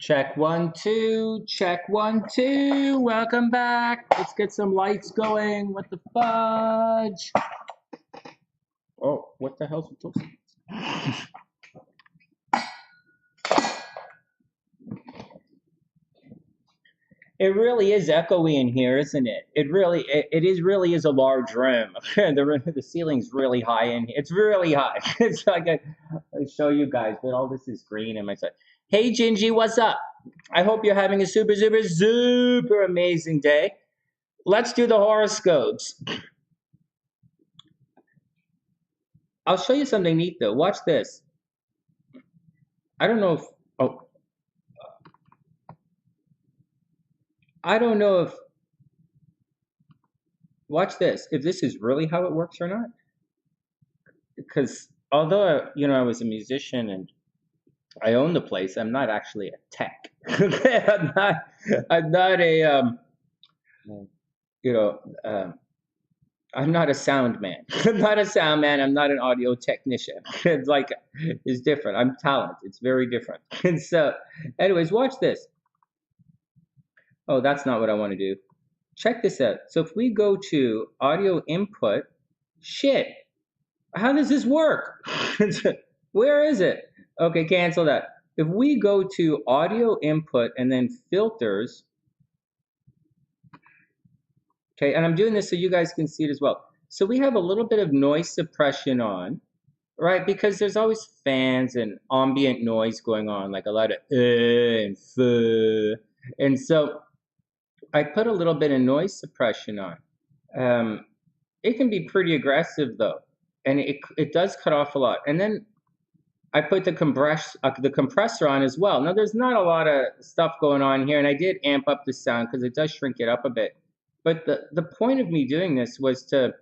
Check 1 2, check 1 2. Welcome back. Let's get some lights going. What the fudge? Oh, what the hell's with those? It really is echoey in here, isn't it? It really is a large room. The ceiling's really high in here. It's really high. It's like I show you guys, but all this is green in my side. Hey Gingy, what's up? I hope you're having a super, super, super amazing day. Let's do the horoscopes. I'll show you something neat though. Watch this. I don't know if watch this, if this is really how it works or not. Because although I was a musician and I own the place, I'm not actually a tech. I'm not a I'm not a sound man. I'm not a sound man. I'm not an audio technician. It's different. I'm talent. It's very different. And so, anyways, watch this. Oh, that's not what I want to do. Check this out. So if we go to audio input, shit, how does this work? Where is it? Okay, cancel that. If we go to audio input and then filters, okay, and I'm doing this so you guys can see it as well. So we have a little bit of noise suppression on, right? Because there's always fans and ambient noise going on, like a lot of and fuh. And so I put a little bit of noise suppression on. It can be pretty aggressive though, and it does cut off a lot. And then I put the compressor on as well. Now there's not a lot of stuff going on here, and I did amp up the sound because it does shrink it up a bit. But the point of me doing this was to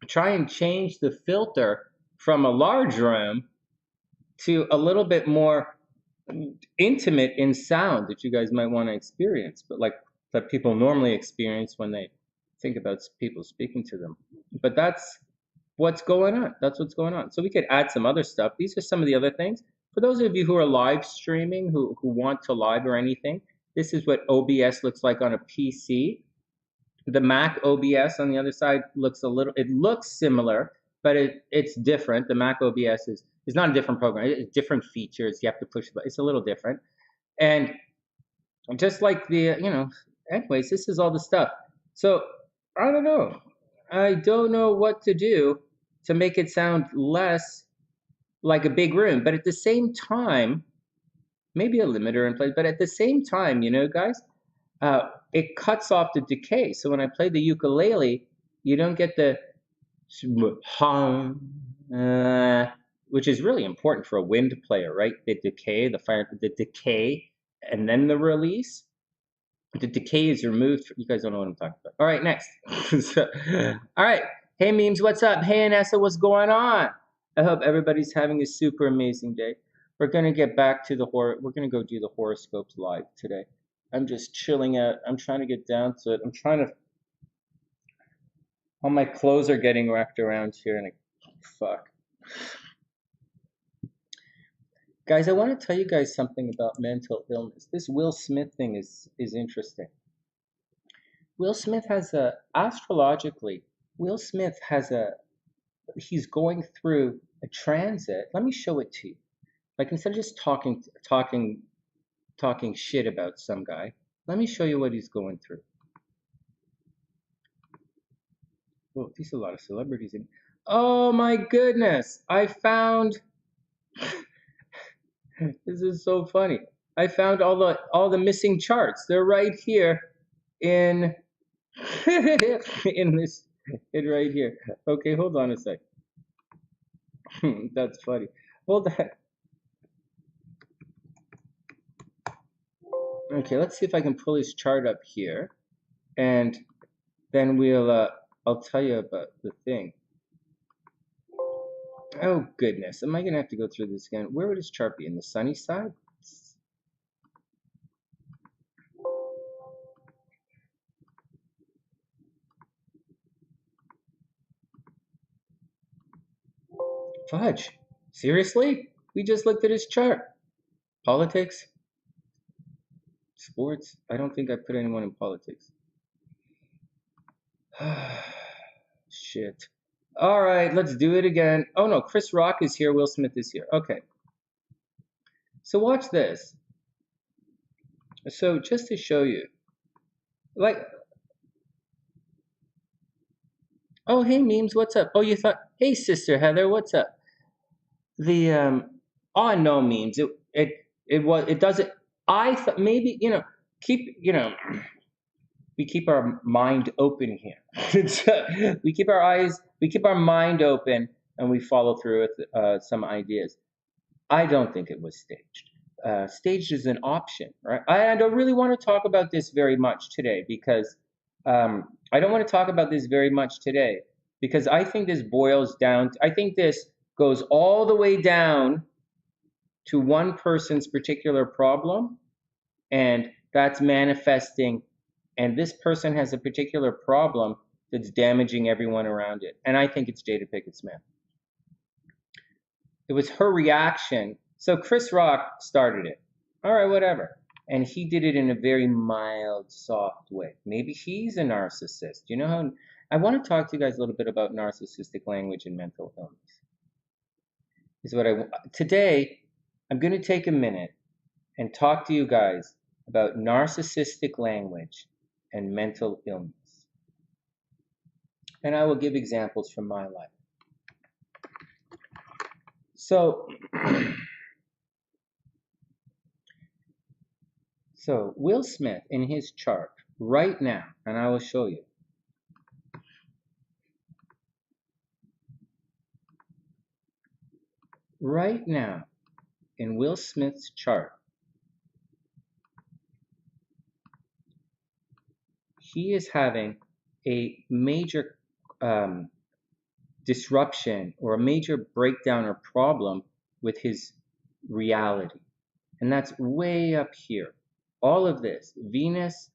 try and change the filter from a large room to a little bit more intimate in sound that you guys might want to experience, but like that people normally experience when they think about people speaking to them. But that's what's going on. That's what's going on. So we could add some other stuff. These are some of the other things. For those of you who are live streaming, who want to live or anything, this is what OBS looks like on a PC. The Mac OBS on the other side looks it looks similar, but it's different. The Mac OBS is not a different program. It's different features. You have to push, but it's a little different. And just like anyways, this is all the stuff. So I don't know. I don't know what to do to make it sound less like a big room, but at the same time, maybe a limiter in place, but at the same time, guys, it cuts off the decay. So when I play the ukulele, you don't get the hum, which is really important for a wind player, right? The decay, the decay, and then the release. The decay is removed. You guys don't know what I'm talking about. All right, next. All right. Hey, memes, what's up? Hey, Anessa, what's going on? I hope everybody's having a super amazing day. We're going to get back to we're going to go do the horoscopes live today. I'm just chilling out. I'm trying to get down to it. All my clothes are getting wrapped around here, and fuck. Guys, I want to tell you guys something about mental illness. This Will Smith thing is interesting. Will Smith has astrologically, he's going through a transit. Let me show it to you. Like, instead of just talking shit about some guy, let me show you what he's going through. Oh, there's a lot of celebrities in. Oh my goodness! I found. This is so funny. I found all the missing charts. They're right here in right here. Okay, hold on a sec. That's funny. Hold on. Okay, let's see if I can pull his chart up here, and then I'll tell you about the thing. Oh goodness, am I gonna have to go through this again? Where would his chart be? In the SunnySide? Fudge. Seriously? We just looked at his chart. Politics? Sports? I don't think I put anyone in politics. Shit. All right, let's do it again. Oh no, Chris Rock is here. Will Smith is here. Okay. So watch this. So just to show you, like, oh hey memes, what's up? Oh, you thought, hey sister Heather, what's up? The oh no memes. It doesn't. I thought maybe we keep our mind open here. We keep our mind open, and we follow through with some ideas. I don't think it was staged. Staged is an option, right? I don't really want to talk about this very much today because I don't want to talk about this very much today because I think this boils down. I think this goes all the way down to one person's particular problem, and that's manifesting. And this person has a particular problem that's damaging everyone around it. And I think it's Jada Pinkett Smith. It was her reaction. So Chris Rock started it. All right, whatever. And he did it in a very mild, soft way. Maybe he's a narcissist. You know how I want to talk to you guys a little bit about narcissistic language and mental illness. Today, I'm going to take a minute and talk to you guys about narcissistic language and mental illness. And I will give examples from my life. So Will Smith in his chart right now, and I will show you. Right now in Will Smith's chart, he is having a major disruption or a major breakdown or problem with his reality. And that's way up here. All of this, Venus,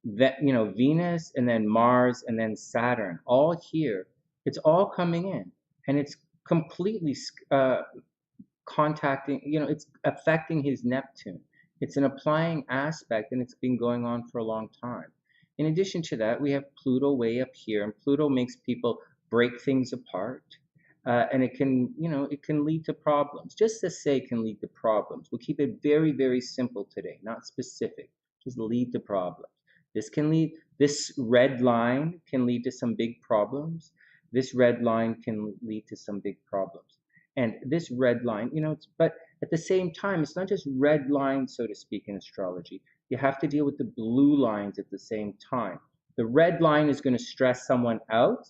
Venus and then Mars and then Saturn, all here, it's all coming in and it's completely contacting, it's affecting his Neptune. It's an applying aspect and it's been going on for a long time. In addition to that, we have Pluto way up here, and Pluto makes people break things apart. And it can lead to problems. Just to say can lead to problems. We'll keep it very, very simple today, not specific. Just lead to problems. This red line can lead to some big problems. This red line can lead to some big problems. And this red line, but at the same time, it's not just red lines, so to speak, in astrology. You have to deal with the blue lines at the same time. The red line is going to stress someone out,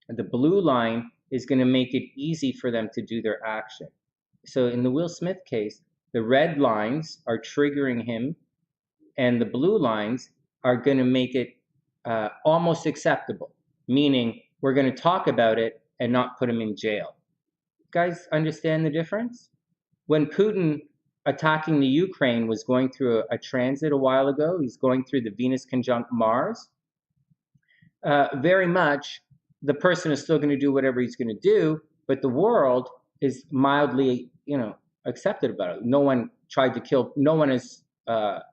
and the blue line is going to make it easy for them to do their action. So in the Will Smith case, the red lines are triggering him, and the blue lines are going to make it almost acceptable, meaning we're going to talk about it and not put him in jail. Guys, understand the difference? When Putin attacking the Ukraine was going through a transit a while ago, he's going through the Venus conjunct Mars, very much the person is still going to do whatever he's going to do, but the world is mildly, accepted about it. No one tried to kill, no one is, they're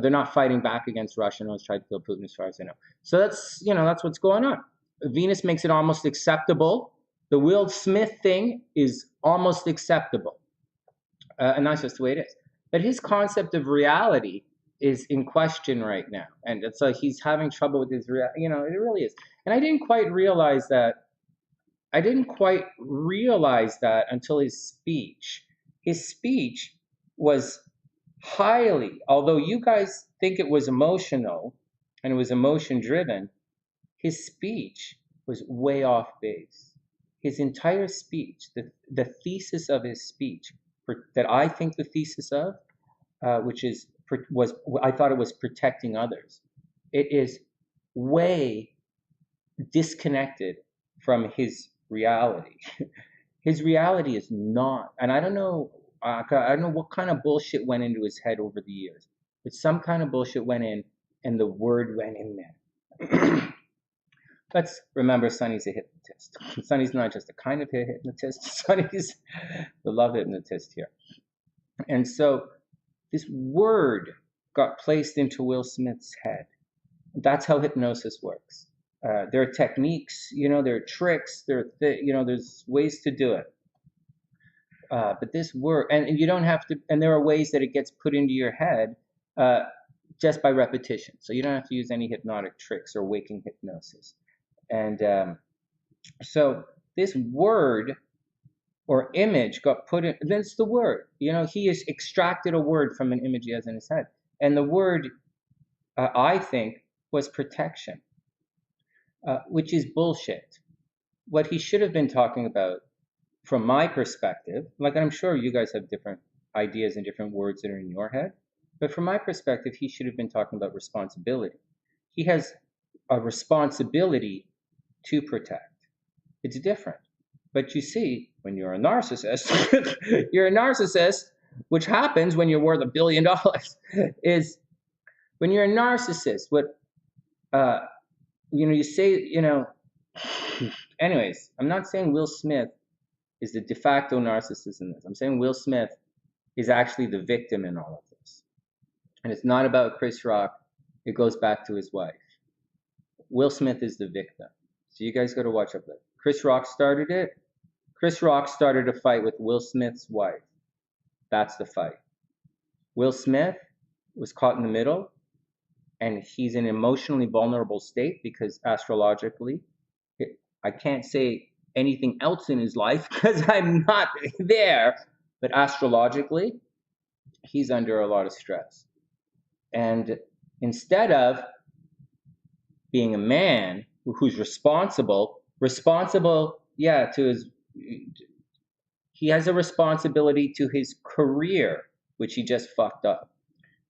not fighting back against Russia. No one's tried to kill Putin as far as I know. So that's what's going on. Venus makes it almost acceptable. The Will Smith thing is almost acceptable. And that's just the way it is. But his concept of reality is in question right now. And it's like he's having trouble with his reality. It really is. And I didn't quite realize that until his speech. His speech was highly, although you guys think it was emotional and it was emotion driven, his speech was way off base. His entire speech, the thesis of his speech, that I think the thesis of, I thought it was protecting others. It is way disconnected from his reality. His reality is not, and I don't know what kind of bullshit went into his head over the years, but some kind of bullshit went in, and the word went in there. Let's remember Sonny's a hypnotist. Sonny's not just a kind of hypnotist. Sonny's the love hypnotist here. And so this word got placed into Will Smith's head. That's how hypnosis works. There are techniques, there are tricks, there's ways to do it. But this word, and you don't have to, and there are ways that it gets put into your head just by repetition. So you don't have to use any hypnotic tricks or waking hypnosis. And so this word or image got put in, that's the word. He has extracted a word from an image he has in his head. And the word, I think, was protection, which is bullshit. What he should have been talking about, from my perspective, like I'm sure you guys have different ideas and different words that are in your head, but from my perspective, he should have been talking about responsibility. He has a responsibility to protect. It's different. But you see, when you're a narcissist, you're a narcissist, which happens when you're worth $1 billion, is when you're a narcissist, what, you say, anyways, I'm not saying Will Smith is the de facto narcissist in this. I'm saying Will Smith is actually the victim in all of this. And it's not about Chris Rock. It goes back to his wife. Will Smith is the victim. So you guys got to watch out for that. Chris Rock started it. Chris Rock started a fight with Will Smith's wife. That's the fight. Will Smith was caught in the middle, and he's in an emotionally vulnerable state because astrologically, I can't say anything else in his life because I'm not there, but astrologically, he's under a lot of stress. And instead of being a man who's responsible, yeah, to his, he has a responsibility to his career, which he just fucked up.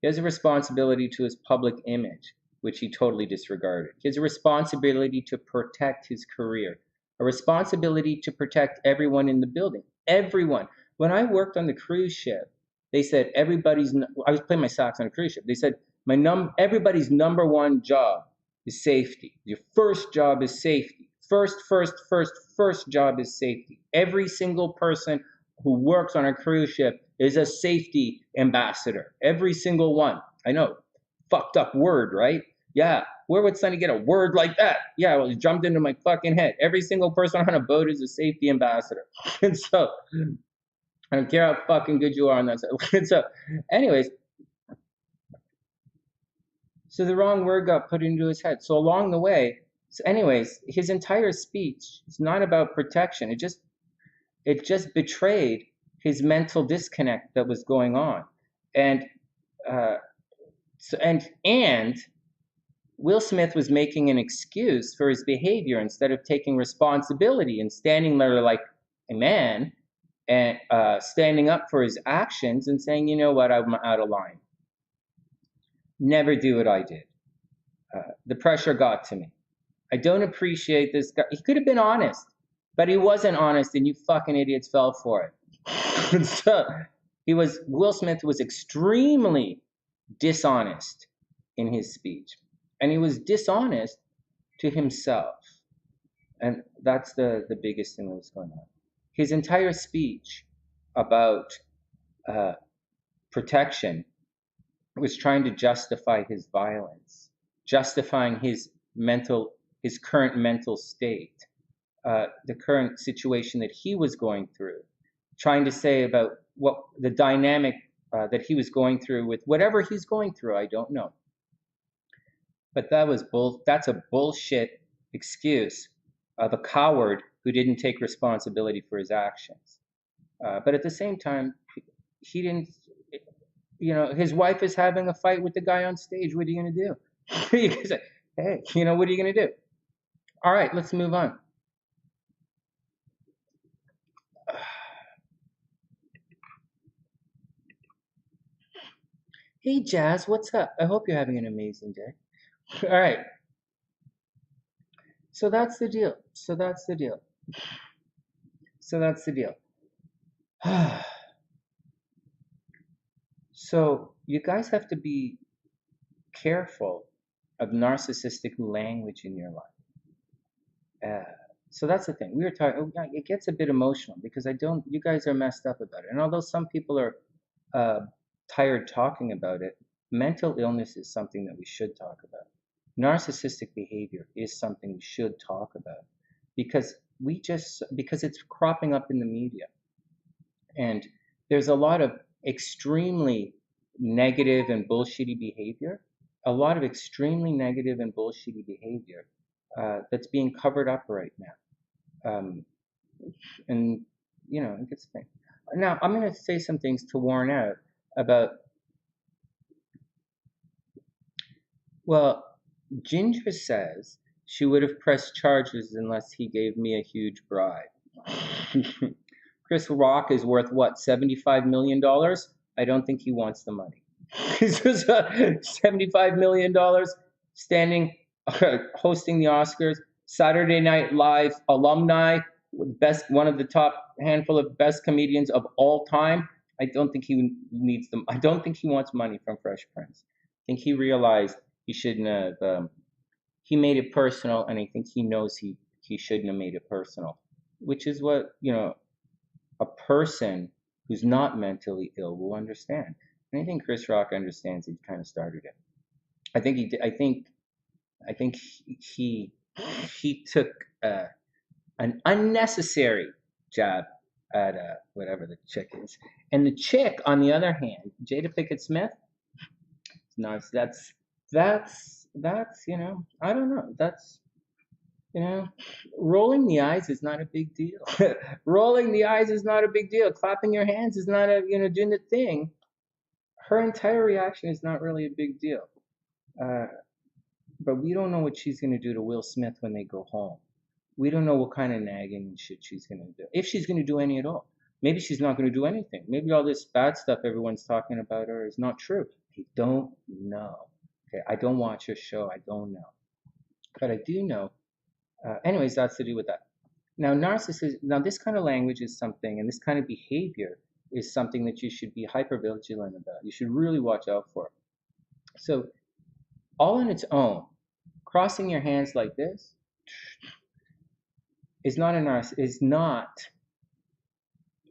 He has a responsibility to his public image, which he totally disregarded. He has a responsibility to protect his career, a responsibility to protect everyone in the building. Everyone. When I worked on the cruise ship, they said I was playing my sax on a cruise ship. They said everybody's number one job is safety. Your first job is safety. First job is safety. Every single person who works on a cruise ship is a safety ambassador. Every single one. I know. Fucked up word, right? Yeah. Where would Sonny get a word like that? Yeah, well, it jumped into my fucking head. Every single person on a boat is a safety ambassador. And so, I don't care how fucking good you are on that side. So, anyways, so the wrong word got put into his head. So along the way, his entire speech is not about protection. It just betrayed his mental disconnect that was going on. And Will Smith was making an excuse for his behavior instead of taking responsibility and standing there like a man and standing up for his actions and saying, you know what, I'm out of line. Never do what I did. The pressure got to me. I don't appreciate this guy. He could have been honest, but he wasn't honest, and you fucking idiots fell for it. So Will Smith was extremely dishonest in his speech, and he was dishonest to himself, and that's the biggest thing that was going on. His entire speech about protection was trying to justify his violence, justifying his current mental state, the current situation that he was going through, trying to say about what the dynamic that he was going through with whatever he's going through. I don't know. But that's a bullshit excuse of a coward who didn't take responsibility for his actions. But at the same time, he didn't, his wife is having a fight with the guy on stage. What are you going to do? You can say, hey, what are you going to do? All right, let's move on. Hey, Jazz, what's up? I hope you're having an amazing day. All right. So that's the deal. So you guys have to be careful of narcissistic language in your life. So that's the thing. We were talking, it gets a bit emotional because you guys are messed up about it. And although some people are tired talking about it, mental illness is something that we should talk about. Narcissistic behavior is something we should talk about because because it's cropping up in the media. And there's a lot of extremely negative and bullshitty behavior, a lot of extremely negative and bullshitty behavior that's being covered up right now. And, you know, it's the thing. Now, I'm going to say some things to warn out about, well, Ginger says she would have pressed charges unless he gave me a huge bribe. Chris Rock is worth what, $75 million? I don't think he wants the money. $75 million standing, hosting the Oscars, Saturday Night Live alumni, one of the top handful of best comedians of all time. I don't think he needs them. I don't think he wants money from Fresh Prince. I think he realized he shouldn't have. He made it personal, and I think he knows he shouldn't have made it personal, which is what, you know, a person who's not mentally ill will understand. And I think Chris Rock understands he kind of started it. I think he did. I think he took an unnecessary jab at whatever the chick is, and the chick, on the other hand, Jada Pinkett Smith. No, that's you know, I don't know. That's, you know, rolling the eyes is not a big deal. Rolling the eyes is not a big deal. Clapping your hands is not a, you know, doing the thing. Her entire reaction is not really a big deal. But we don't know what she's going to do to Will Smith when they go home. We don't know what kind of nagging and shit she's going to do. If she's going to do any at all. Maybe she's not going to do anything. Maybe all this bad stuff everyone's talking about her is not true. I don't know. Okay, I don't watch her show. I don't know. But I do know. Anyways, that's to do with that. Now, this kind of language is something, and this kind of behavior is something that you should be hyper vigilant about. You should really watch out for. So, all on its own, crossing your hands like this is not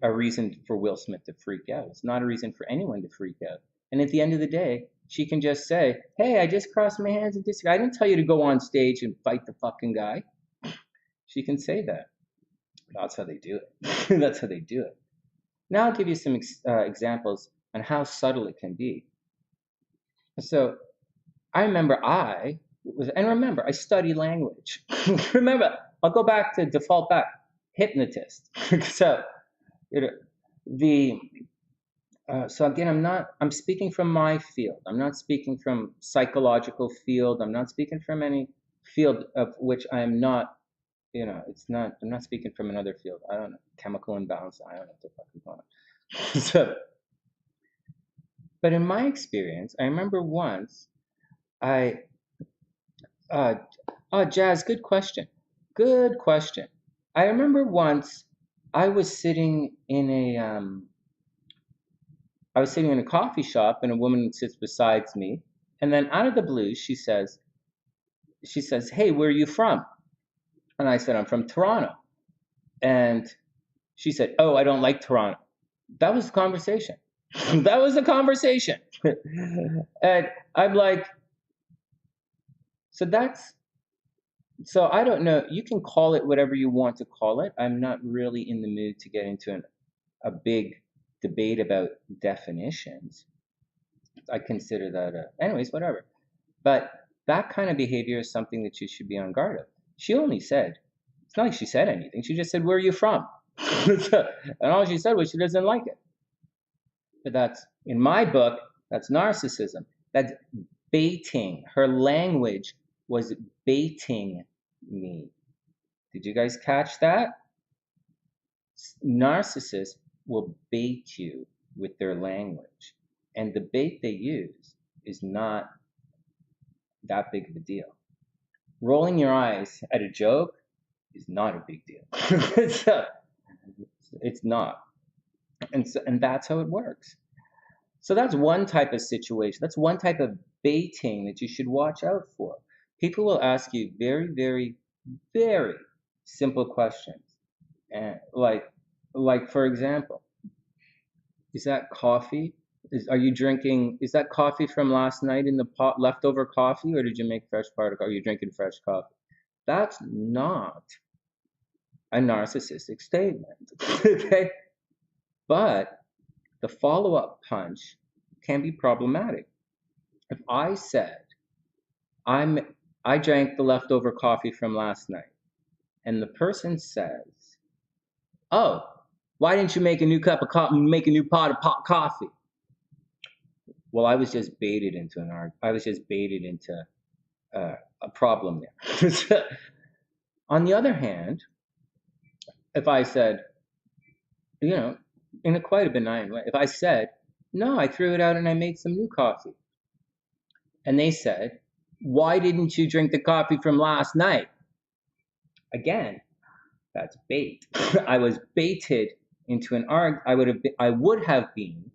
a reason for Will Smith to freak out. It's not a reason for anyone to freak out. And at the end of the day, she can just say, hey, I just crossed my hands and disagree. I didn't tell you to go on stage and fight the fucking guy. She can say that. That's how they do it. That's how they do it. Now I'll give you some examples on how subtle it can be. So I remember I study language. Remember, I'll go back to default back, hypnotist. So, so again, I'm speaking from my field. I'm not speaking from psychological field. I'm not speaking from any field of which I am not, you know, I'm not speaking from another field. I don't know, chemical imbalance. I don't know what the fuck is going on. So, but in my experience, I remember once Jazz, good question. Good question. I remember once I was sitting in a coffee shop, and a woman sits beside me, and then out of the blue she says, hey, where are you from? And I said, I'm from Toronto. And she said, oh, I don't like Toronto. That was the conversation. That was the conversation. And I'm like, so I don't know. You can call it whatever you want to call it. I'm not really in the mood to get into a big debate about definitions. I consider that, anyways, whatever. But that kind of behavior is something that you should be on guard of. She only said, it's not like she said anything. She just said, where are you from? And all she said was she doesn't like it. But that's, in my book, that's narcissism. That's baiting. Her language was baiting me. Did you guys catch that? Narcissists will bait you with their language. And the bait they use is not that big of a deal. Rolling your eyes at a joke is not a big deal. It's not. And that's how it works. So that's one type of situation. That's one type of baiting that you should watch out for. People will ask you very, very, very simple questions. And like for example, is that coffee Are you drinking, is that coffee from last night in the pot, leftover coffee, or did you make fresh particle? Are you drinking fresh coffee? That's not a narcissistic statement. Okay? But the follow-up punch can be problematic. If I said, I drank the leftover coffee from last night, and the person says, "Oh, why didn't you make a new cup of coffee, make a new pot of coffee?" Well, I was just baited into an argument. I was just baited into a problem there. On the other hand, if I said, you know, in a quite a benign way, if I said, "No, I threw it out and I made some new coffee," and they said, "Why didn't you drink the coffee from last night?" Again, that's bait. I was baited into an argument. I would have been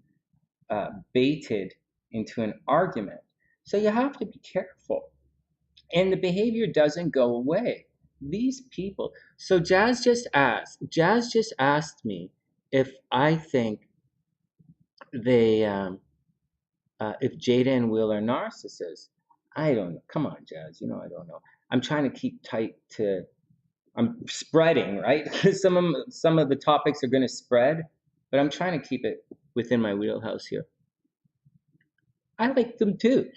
baited into an argument. So you have to be careful. And the behavior doesn't go away. These people. So Jazz just asked me if I think they, if Jada and Will are narcissists. I don't know. Come on, Jazz. You know I don't know. I'm trying to keep tight to. I'm spreading, right? some of the topics are going to spread, but I'm trying to keep it within my wheelhouse here. I like them too.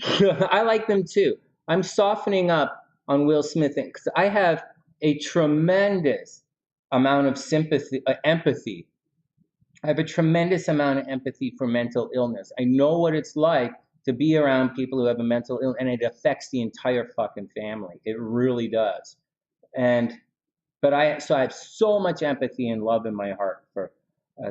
I like them too. I'm softening up on Will Smith because I have a tremendous amount of sympathy, empathy. I have a tremendous amount of empathy for mental illness. I know what it's like to be around people who have a mental illness, and it affects the entire fucking family. It really does. But I have so much empathy and love in my heart for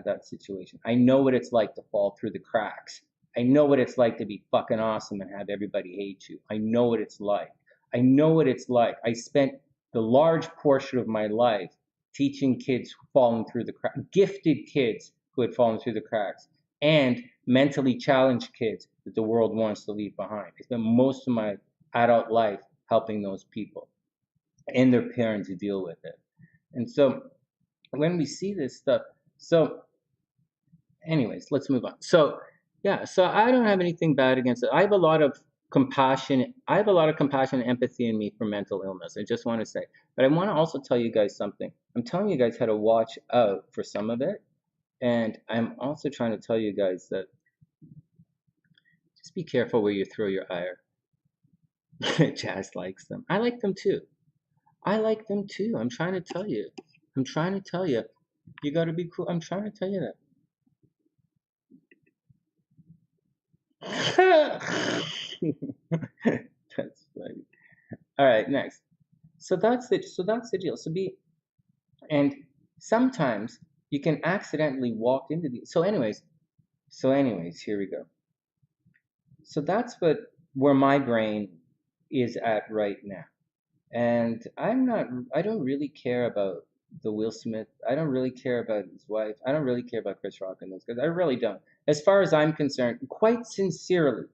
that situation. I know what it's like to fall through the cracks. I know what it's like to be fucking awesome and have everybody hate you. I know what it's like. I know what it's like. I spent the large portion of my life teaching kids falling through the cracks, gifted kids who had fallen through the cracks, and mentally challenged kids that the world wants to leave behind. I spent most of my adult life helping those people and their parents deal with it. And so when we see this stuff, so anyways, let's move on. So yeah, so I don't have anything bad against it. I have a lot of compassion. I have a lot of compassion and empathy in me for mental illness. I just want to say, but I want to also tell you guys something. I'm telling you guys how to watch out for some of it. And I'm also trying to tell you guys that just be careful where you throw your ire. Jazz likes them. I like them too. I like them too. I'm trying to tell you. I'm trying to tell you. You got to be cool. I'm trying to tell you that. That's funny. All right, next. So that's the deal. And sometimes you can accidentally walk into these. So anyways, here we go. So that's where my brain is at right now. And I don't really care about the Will Smith. I don't really care about his wife. I don't really care about Chris Rock and those guys. I really don't. As far as I'm concerned, quite sincerely,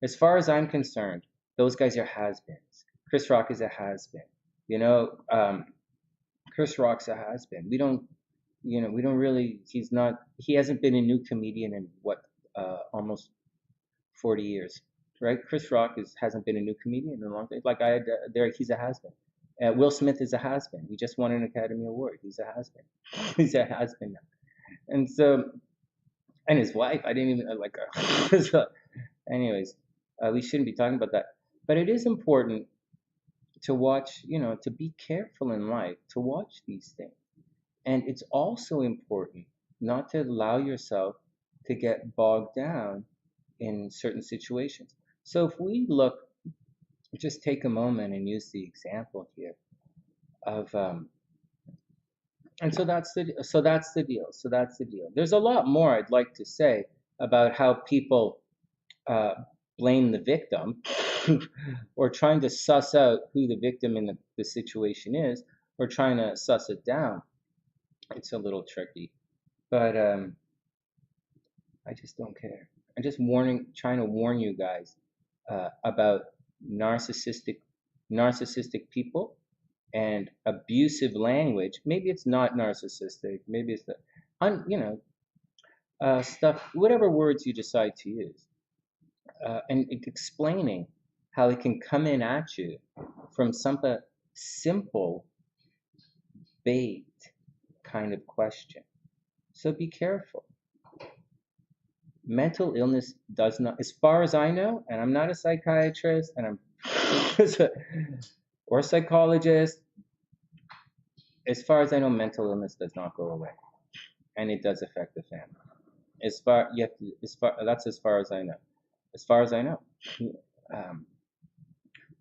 as far as I'm concerned, those guys are has-beens. Chris Rock is a has-been. You know, Chris Rock's a has-been. We don't really, he hasn't been a new comedian in almost 40 years, right? Chris Rock hasn't been a new comedian in a long time. Like he's a has-been. Will Smith is a has-been. He just won an Academy Award. He's a has-been. He's a has-been now. And so, and his wife, I didn't even like her. So, anyways, we shouldn't be talking about that. But it is important to watch, to be careful in life, to watch these things. And it's also important not to allow yourself to get bogged down in certain situations. So if we just take a moment and use the example here of, and so that's the deal. There's a lot more I'd like to say about how people blame the victim or trying to suss out who the victim in the situation is or trying to suss it down. It's a little tricky, but I just don't care. I'm just trying to warn you guys about narcissistic people and abusive language. Maybe it's not narcissistic. Maybe it's stuff, whatever words you decide to use, and explaining how it can come in at you from some simple bait kind of question. So be careful. Mental illness does not, as far as I know, and I'm not a psychiatrist, and I'm or a psychologist. As far as I know, mental illness does not go away, and it does affect the family. That's as far as I know. As far as I know,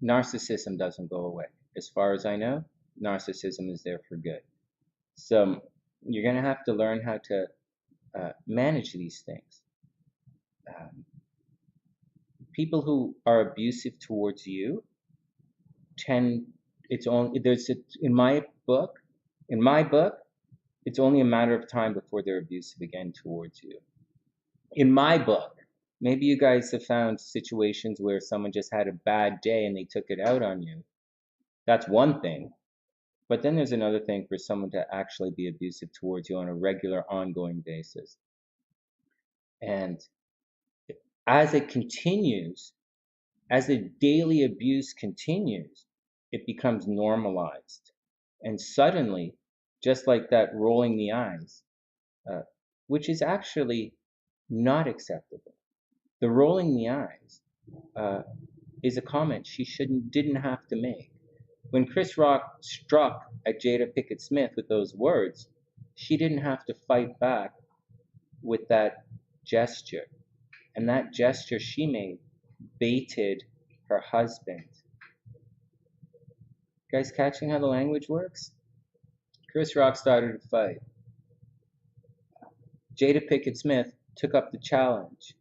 narcissism doesn't go away. As far as I know, narcissism is there for good. So you're going to have to learn how to manage these things. People who are abusive towards you in my book, it's only a matter of time before they're abusive again towards you. In my book, maybe you guys have found situations where someone just had a bad day and they took it out on you. That's one thing. But then there's another thing for someone to actually be abusive towards you on a regular, ongoing basis. And as it continues, as the daily abuse continues, it becomes normalized. And suddenly, just like that rolling the eyes, which is actually not acceptable. The rolling the eyes is a comment she didn't have to make. When Chris Rock struck at Jada Pinkett Smith with those words, she didn't have to fight back with that gesture. And that gesture she made baited her husband. You guys catching how the language works? Chris Rock started a fight. Jada Pinkett Smith took up the challenge.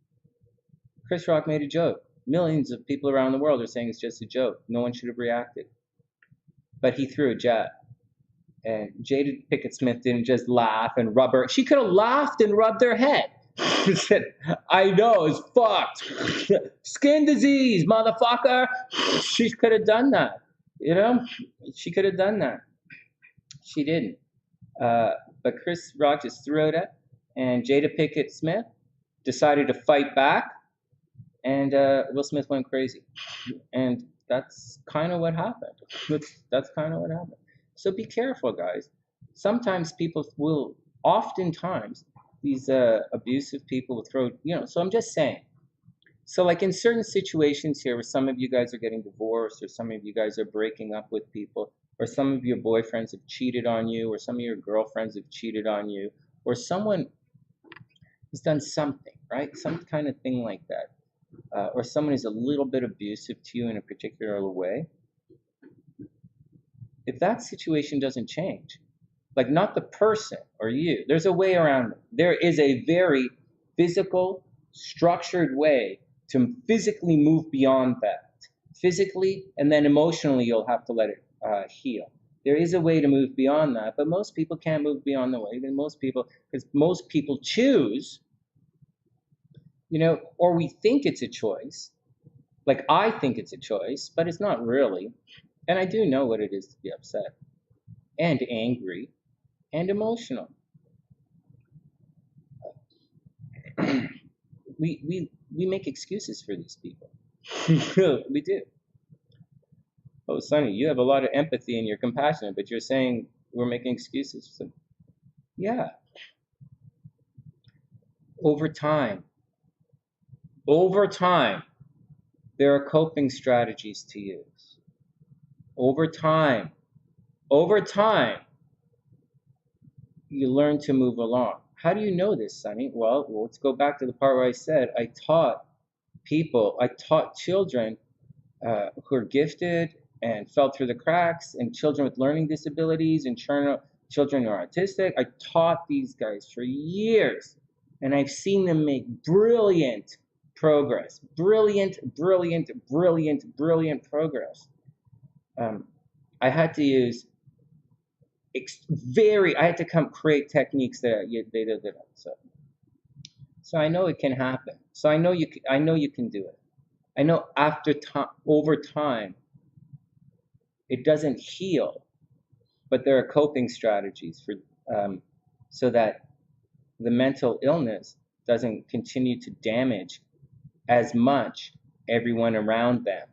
Chris Rock made a joke. Millions of people around the world are saying it's just a joke. No one should have reacted. But he threw a jab. And Jada Pinkett Smith didn't just laugh and rub her. She could have laughed and rubbed her head. She said, I know, it's fucked. Skin disease, motherfucker. She could have done that. You know? She could have done that. She didn't. But Chris Rock just threw it at, and Jada Pinkett Smith decided to fight back, and Will Smith went crazy. And that's kind of what happened. That's kind of what happened. So be careful, guys. Sometimes oftentimes, these abusive people will throw, so I'm just saying. So like in certain situations here where some of you guys are getting divorced, or some of you guys are breaking up with people, or some of your boyfriends have cheated on you, or some of your girlfriends have cheated on you, or someone has done something, right? Some kind of thing like that. Or someone is a little bit abusive to you in a particular way. If that situation doesn't change, like not the person or you, there's a way around it. There is a very physical, structured way to physically move beyond that. Physically, and then emotionally, you'll have to let it heal. There is a way to move beyond that, but most people can't move beyond the way. Because most people choose, or we think it's a choice. Like I think it's a choice, but it's not really. And I do know what it is to be upset and angry and emotional. We make excuses for these people. We do. Oh, Sonny, you have a lot of empathy and you're compassionate, but you're saying we're making excuses. So, yeah. Over time, there are coping strategies to use. Over time, you learn to move along. How do you know this, Sonny? Well, let's go back to the part where I said I taught children who are gifted and fell through the cracks, and children with learning disabilities, and children who are autistic. I taught these guys for years, and I've seen them make brilliant progress. Brilliant progress. I had to use I had to create techniques that they did. So I know it can happen. So I know you can do it. I know over time, it doesn't heal, but there are coping strategies for so that the mental illness doesn't continue to damage as much everyone around them.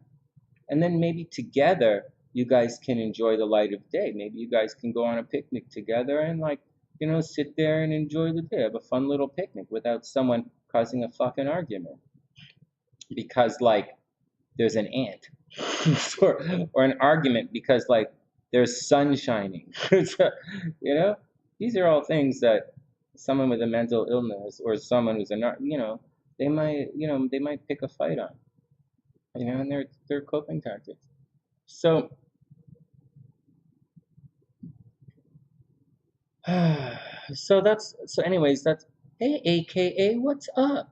And then maybe together, you guys can enjoy the light of day. Maybe you guys can go on a picnic together and, like, you know, sit there and enjoy the day. Have a fun little picnic without someone causing a fucking argument. Because, like, there's an ant. or an argument because, like, there's sun shining. You know? These are all things that someone with a mental illness or someone who's a, you know, they might pick a fight on. You know, and they're coping tactics. So anyways, that's, hey, AKA, what's up?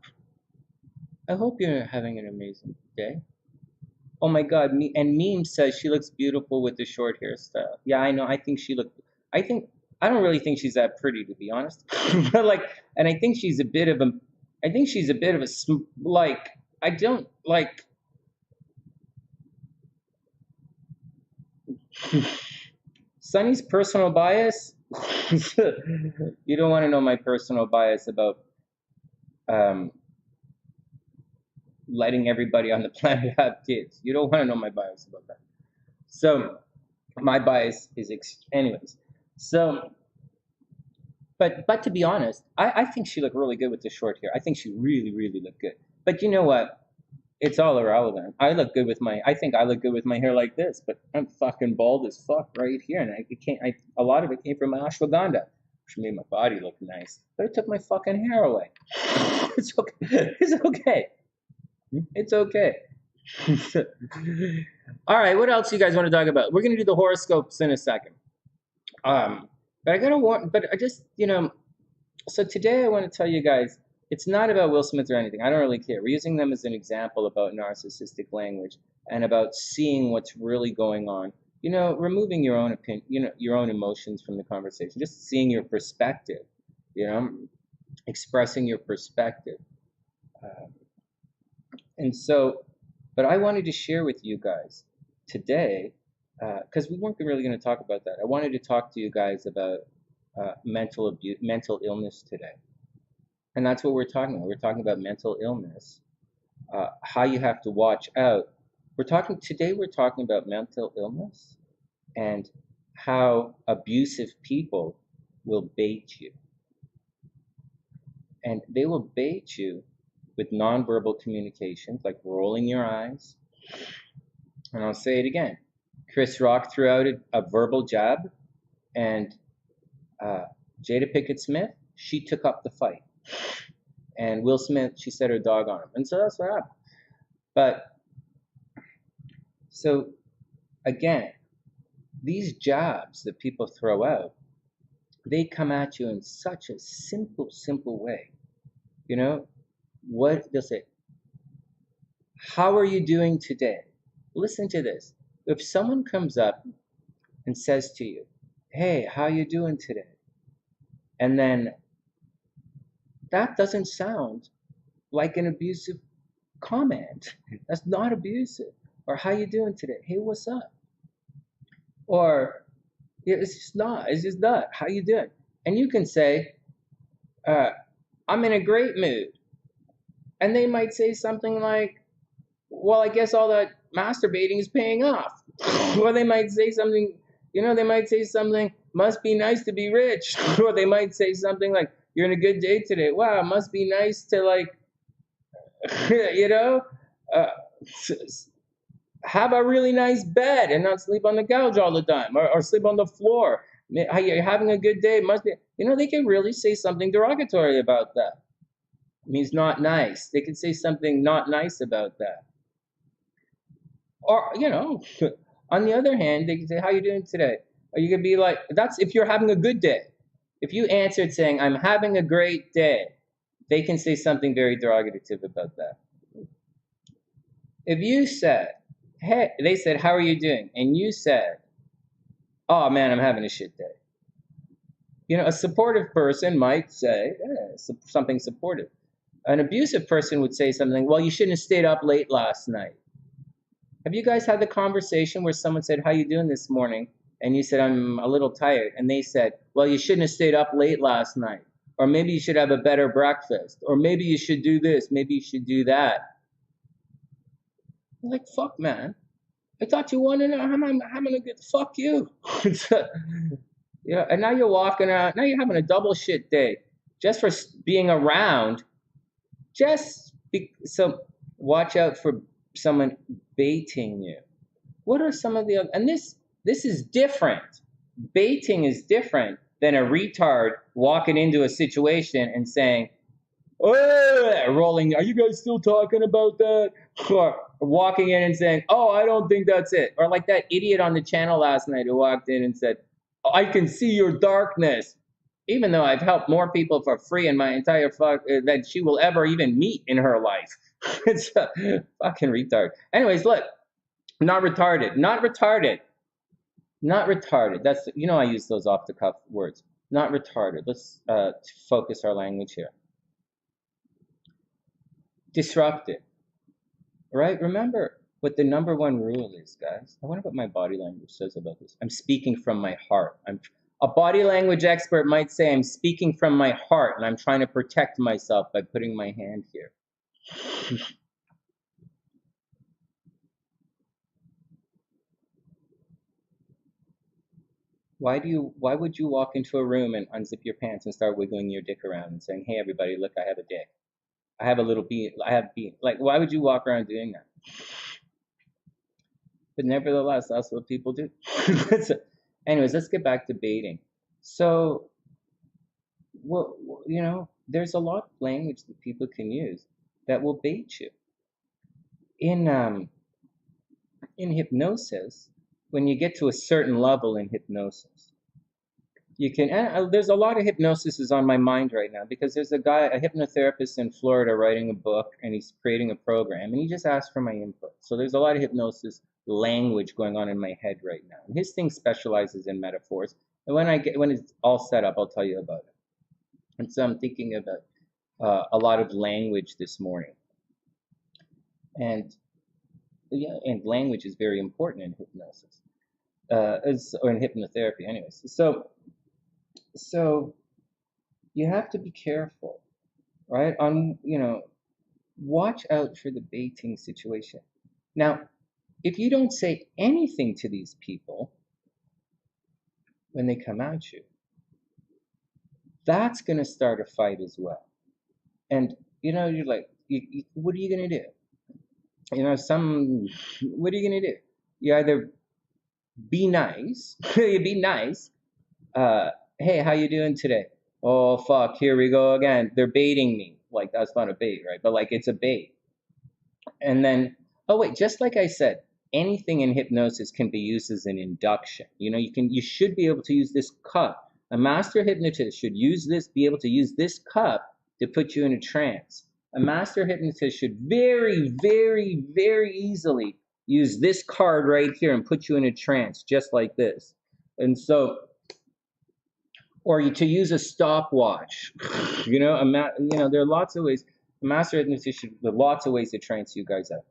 I hope you're having an amazing day. Oh my God, and Meme says she looks beautiful with the short hairstyle. Yeah, I know. I don't really think she's that pretty, to be honest. But, like, and I think she's a bit of a, like, I don't like. Sunny's personal bias. You don't want to know my personal bias about letting everybody on the planet have kids. You don't want to know my bias about that. So my bias is anyways. So, but to be honest, I think she looked really good with the short hair. I think she really, really looked good. But you know what? It's all irrelevant. I think I look good with my hair like this, but I'm fucking bald as fuck right here, and a lot of it came from my ashwagandha, which made my body look nice, but it took my fucking hair away. It's okay. It's okay. It's okay. All right, what else you guys want to talk about? We're gonna do the horoscopes in a second. But I gotta warn. But I just, you know. So today I want to tell you guys, it's not about Will Smith or anything. I don't really care. We're using them as an example about narcissistic language and about seeing what's really going on. You know, removing your own opinion, you know, your own emotions from the conversation, just seeing your perspective. You know, expressing your perspective. And so, but I wanted to share with you guys today, because we weren't really going to talk about that. I wanted to talk to you guys about mental illness today. And that's what we're talking about. We're talking about mental illness, how you have to watch out. We're talking about mental illness and how abusive people will bait you. And they will bait you with nonverbal communications, like rolling your eyes. And I'll say it again. Chris Rock threw out a verbal jab, and Jada Pinkett Smith, she took up the fight. And Will Smith, she set her dog on him. And so that's what happened. But, so, again, these jabs that people throw out, they come at you in such a simple way. You know, what they'll say, how are you doing today? Listen to this. If someone comes up and says to you, hey, how you doing today? And then that doesn't sound like an abusive comment. That's not abusive. Or how you doing today? Hey, what's up? Or yeah, it's just not. How you doing? And you can say, I'm in a great mood. And they might say something like, well, I guess all that masturbating is paying off. Or they might say something, must be nice to be rich. Or they might say something like, you're in a good day today. Wow, it must be nice to, like, you know, have a really nice bed and not sleep on the couch all the time, or sleep on the floor. You're having a good day. It must be, you know, they can really say something derogatory about that. It means not nice. They can say something not nice about that. Or, you know, on the other hand, they can say, how you doing today? Or you could be like, that's if you're having a good day. If you answered saying, I'm having a great day, they can say something very derogative about that. If you said, hey, they said, how are you doing? And you said, oh man, I'm having a shit day. You know, a supportive person might say something supportive. An abusive person would say something, well, you shouldn't have stayed up late last night. Have you guys had the conversation where someone said, how you doing this morning? And you said, I'm a little tired. And they said, well, you shouldn't have stayed up late last night. Or maybe you should have a better breakfast. Or maybe you should do this. Maybe you should do that. I'm like, fuck, man. I thought you wanted to know how am I gonna get fuck you. Yeah, and now you're walking around. Now you're having a double shit day just for being around. So watch out for someone baiting you. What are some of the other? And this is different. Baiting is different than a retard walking into a situation and saying, "Oh," rolling. Are you guys still talking about that? Or walking in and saying, "Oh, I don't think that's it." Or like that idiot on the channel last night who walked in and said, "I can see your darkness," even though I've helped more people for free in my entire that she will ever even meet in her life. It's a fucking retard. Anyways, look, not retarded, not retarded, not retarded. That's, you know, I use those off the cuff words. Not retarded. Let's focus our language here. Disrupted, right? Remember what the number one rule is, guys. I wonder what my body language says about this. I'm speaking from my heart. A body language expert might say I'm speaking from my heart and I'm trying to protect myself by putting my hand here. Why would you walk into a room and unzip your pants and start wiggling your dick around and saying, "Hey everybody, look, I have a dick. I have a little bean. I have bean." Like, why would you walk around doing that? But nevertheless, that's what people do. Anyways, let's get back to baiting. So, well, you know, there's a lot of language that people can use that will bait you. In hypnosis, when you get to a certain level in hypnosis, you can, and there's a lot of hypnosis is on my mind right now because there's a guy, a hypnotherapist in Florida writing a book and he's creating a program and he just asked for my input. So there's a lot of hypnosis language going on in my head right now. And his thing specializes in metaphors. And when it's all set up, I'll tell you about it. And so I'm thinking about a lot of language this morning. And yeah, and language is very important in hypnosis, or in hypnotherapy anyways. So you have to be careful, right? Watch out for the baiting situation. Now, if you don't say anything to these people when they come at you, that's going to start a fight as well. And, you're like, what are you going to do? What are you going to do? You either be nice, you be nice. Hey, how you doing today? Oh, fuck, here we go again. They're baiting me. Like, that's not a bait, right? But like, it's a bait. And then, oh wait, just like I said, anything in hypnosis can be used as an induction. You should be able to use this cup. A master hypnotist should be able to use this cup to put you in a trance. A master hypnotist should very, very, very easily use this card right here and put you in a trance, just like this. And so, or to use a stopwatch, there are lots of ways. A master hypnotist there are lots of ways to trance you guys out.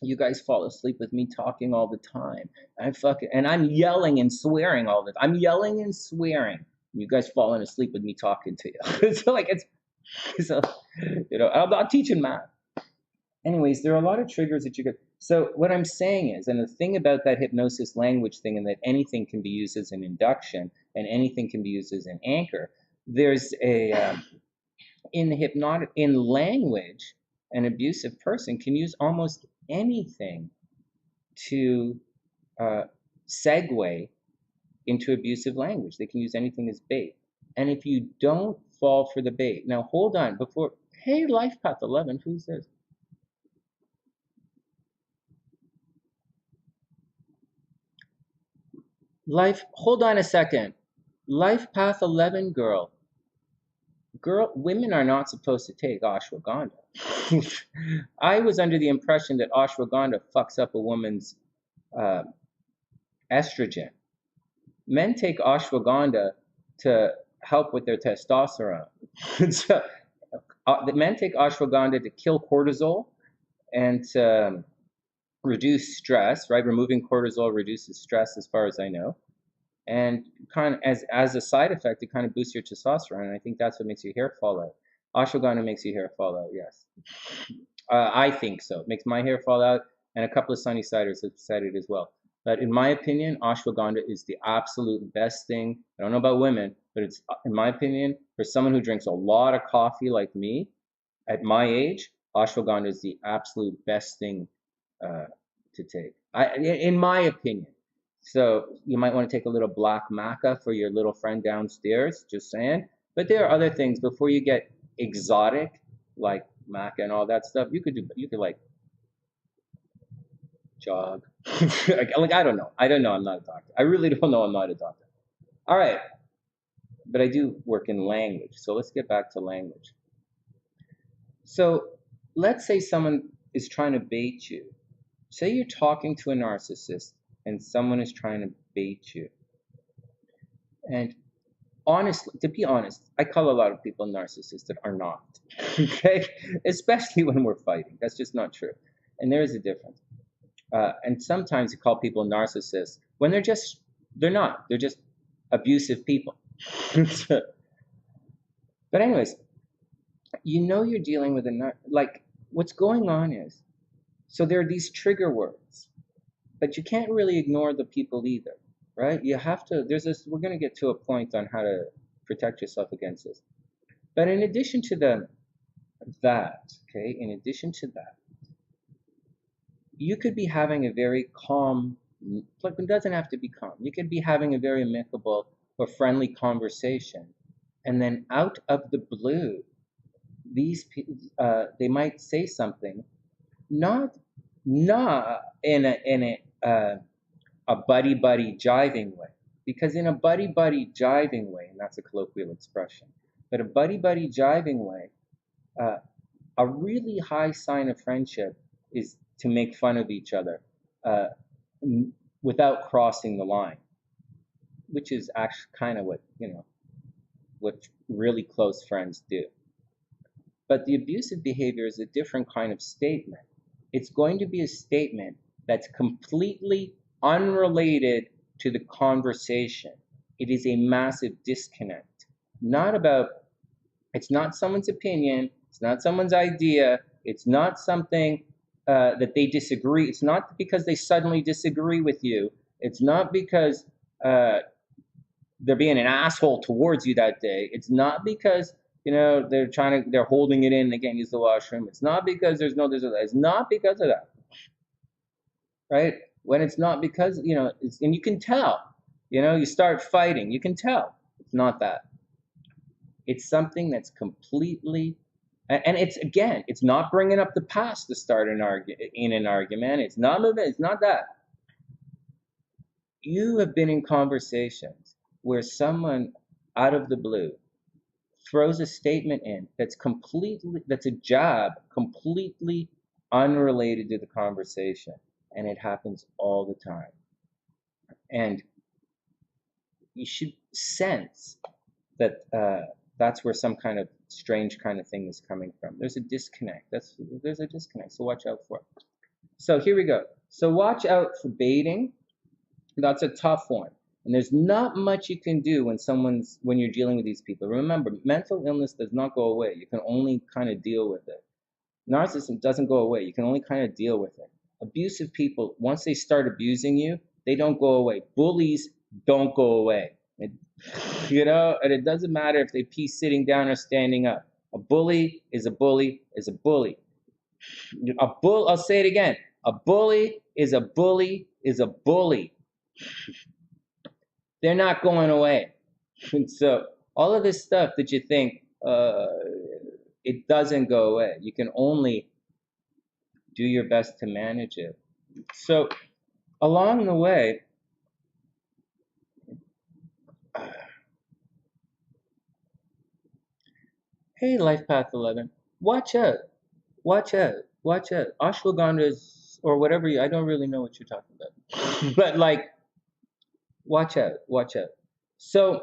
You guys fall asleep with me talking all the time. And I'm yelling and swearing all the time. I'm yelling and swearing. You guys falling asleep with me talking to you. I'm not teaching math. Anyways, there are a lot of triggers that you get. So what I'm saying is, and the thing about that hypnosis language thing, and that anything can be used as an induction and anything can be used as an anchor, there's in language, an abusive person can use almost anything to segue into abusive language. They can use anything as bait. And if you don't fall for the bait, now hold on hey, Life Path 11, who's this? Hold on a second. Life Path 11 girl, women are not supposed to take ashwagandha. I was under the impression that ashwagandha fucks up a woman's estrogen. Men take ashwagandha to help with their testosterone. So, the men take ashwagandha to kill cortisol and to reduce stress, right? Removing cortisol reduces stress as far as I know. And kind of as a side effect, it kind of boosts your testosterone, and I think that's what makes your hair fall out. Ashwagandha makes your hair fall out, yes. I think so. It makes my hair fall out, and a couple of SunnySiders have said it as well. But in my opinion, ashwagandha is the absolute best thing. I don't know about women, but it's, in my opinion, for someone who drinks a lot of coffee like me, at my age, ashwagandha is the absolute best thing to take, in my opinion. So you might want to take a little black maca for your little friend downstairs, just saying. But there are other things before you get exotic, like maca and all that stuff. You could like jog. Like I don't know. I'm not a doctor. I really don't know. I'm not a doctor. All right, but I do work in language. So let's get back to language. So let's say someone is trying to bait you. Say you're talking to a narcissist and someone is trying to bait you. And honestly, to be honest, I call a lot of people narcissists that are not. Okay? Especially when we're fighting. That's just not true. And there is a difference. And sometimes you call people narcissists when they're not. They're just abusive people. But anyways, you're dealing with like what's going on is, so there are these trigger words, but you can't really ignore the people either, right? You have to, we're going to get to a point on how to protect yourself against this. But in addition to in addition to that, you could be having a very calm, like it doesn't have to be calm. You could be having a very amicable or friendly conversation, and then out of the blue, these people, they might say something, not in a buddy jiving way, because in a buddy jiving way, and that's a colloquial expression, but a buddy jiving way, a really high sign of friendship is to make fun of each other without crossing the line, which is actually kind of what really close friends do. But the abusive behavior is a different kind of statement. It's going to be a statement that's completely unrelated to the conversation. It is a massive disconnect. It's not someone's opinion, it's not someone's idea, it's not something that they disagree. It's not because they suddenly disagree with you. It's not because they're being an asshole towards you that day. It's not because they're holding it in, they can't use the washroom. It's not because it's not because of that, right? When it's not because, and you can tell, you start fighting, you can tell it's not that. It's something that's completely, and it's not bringing up the past to start an argument. It's not that. You have been in conversations where someone out of the blue throws a statement in that's a jab, completely unrelated to the conversation, and it happens all the time. And you should sense that that's where some kind of strange kind of thing is coming from. There's a disconnect. There's a disconnect, so watch out for it. So here we go. So watch out for baiting. That's a tough one. And there's not much you can do when you're dealing with these people. Remember, mental illness does not go away. You can only kind of deal with it. Narcissism doesn't go away. You can only kind of deal with it. Abusive people, once they start abusing you, they don't go away. Bullies don't go away. And it doesn't matter if they pee sitting down or standing up. A bully is a bully is a bully. I'll say it again. A bully is a bully is a bully. They're not going away. And so all of this stuff that you think, it doesn't go away. You can only do your best to manage it. So along the way, hey, Life Path 11, watch out. Ashwagandha or whatever, I don't really know what you're talking about. But watch out. So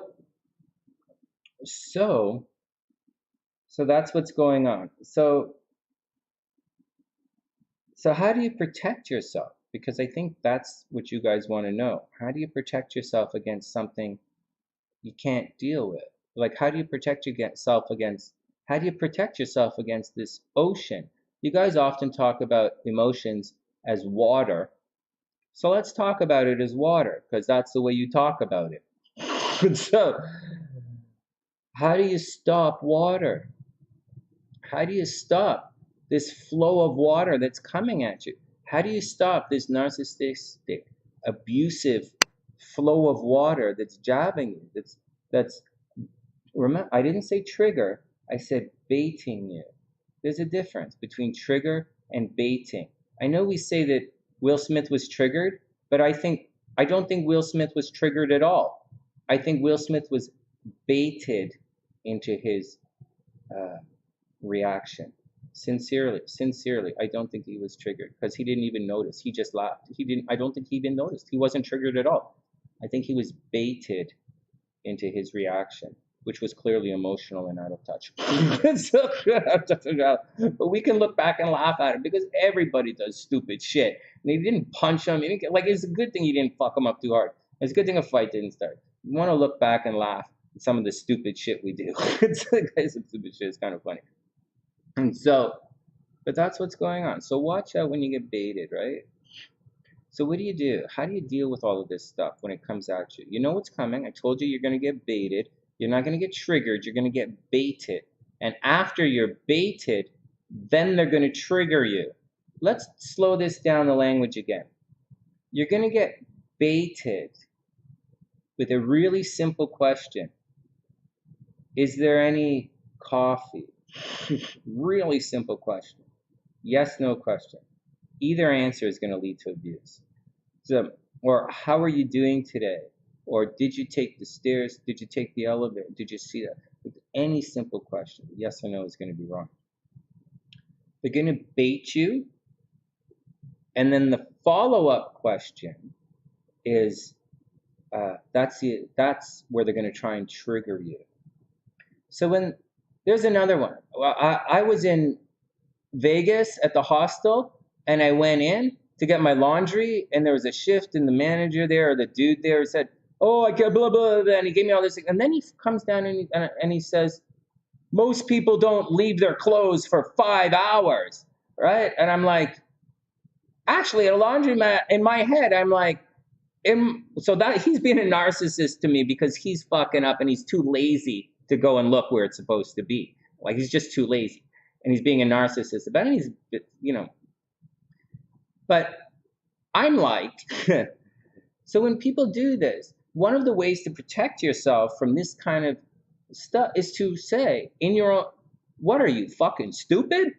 that's what's going on. So how do you protect yourself? because I think that's what you guys want to know. How do you protect yourself against something you can't deal with? Like, how do you protect yourself against, how do you protect yourself against this ocean? You guys often talk about emotions as water. So let's talk about it as water, because that's the way you talk about it. So, how do you stop water? How do you stop this flow of water that's coming at you? How do you stop this narcissistic, abusive flow of water that's jabbing you? That's remember, I didn't say trigger, I said baiting you. There's a difference between trigger and baiting. I know we say that Will Smith was triggered, but I don't think Will Smith was triggered at all. I think Will Smith was baited into his reaction. Sincerely, I don't think he was triggered because he didn't even notice. He just laughed. I don't think he even noticed. He wasn't triggered at all. I think he was baited into his reaction, which was clearly emotional and out of touch. But we can look back and laugh at it because everybody does stupid shit. And he didn't punch him. It's a good thing he didn't fuck him up too hard. It's a good thing a fight didn't start. You want to look back and laugh at some of the stupid shit we do. Some stupid shit is kind of funny. And so, but that's what's going on. So watch out when you get baited, right? So what do you do? How do you deal with all of this stuff when it comes at you? You know what's coming. I told you you're going to get baited. You're not going to get triggered. You're going to get baited. And after you're baited, then they're going to trigger you. Let's slow this down the language again. You're going to get baited with a really simple question. Is there any coffee? Really simple question. Yes, no question. Either answer is going to lead to abuse. So, or how are you doing today? Or did you take the stairs? Did you take the elevator? Did you see that? With any simple question, yes or no is going to be wrong. They're going to bait you. And then the follow-up question is, that's where they're going to try and trigger you. So when there's another one. Well, I was in Vegas at the hostel, and I went in to get my laundry, and there was a shift, and the manager there, or the dude there, said, "Oh, I get blah blah blah," and he gave me all this, and then he comes down and he says, "Most people don't leave their clothes for 5 hours, right?" And I'm like, actually, at a laundromat, in my head, I'm like, so that he's being a narcissist to me because he's fucking up and he's too lazy to go and look where it's supposed to be. Like, he's just too lazy, and he's being a narcissist about it. He's, but I'm like, so when people do this, one of the ways to protect yourself from this kind of stuff is to say in your own, what are you, fucking stupid?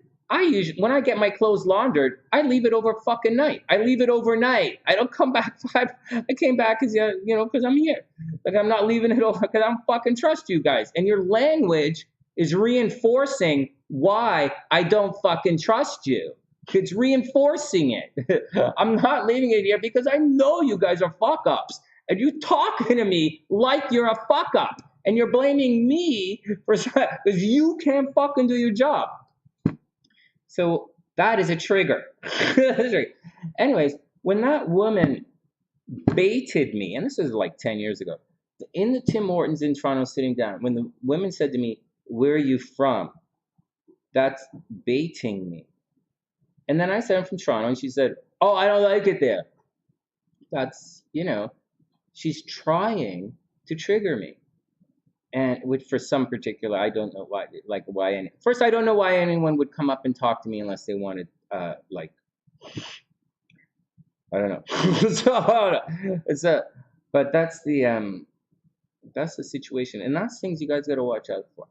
When I get my clothes laundered, I leave it over fucking night. I leave it overnight. I don't come back I came back because I'm here. Like, I'm not leaving it over because I don't fucking trust you guys. And your language is reinforcing why I don't fucking trust you. It's reinforcing it. I'm not leaving it here because I know you guys are fuck ups. And you're talking to me like you're a fuck up. And you're blaming me for because you can't fucking do your job. So that is a trigger. Anyways, when that woman baited me, and this was like 10 years ago, in the Tim Hortons in Toronto sitting down, when the woman said to me, "Where are you from?" That's baiting me. And then I said, "I'm from Toronto." And she said, "Oh, I don't like it there." That's, she's trying to trigger me. And for some particular, I don't know why. First, I don't know why anyone would come up and talk to me unless they wanted, I don't know. But that's the situation, and that's things you guys got to watch out for.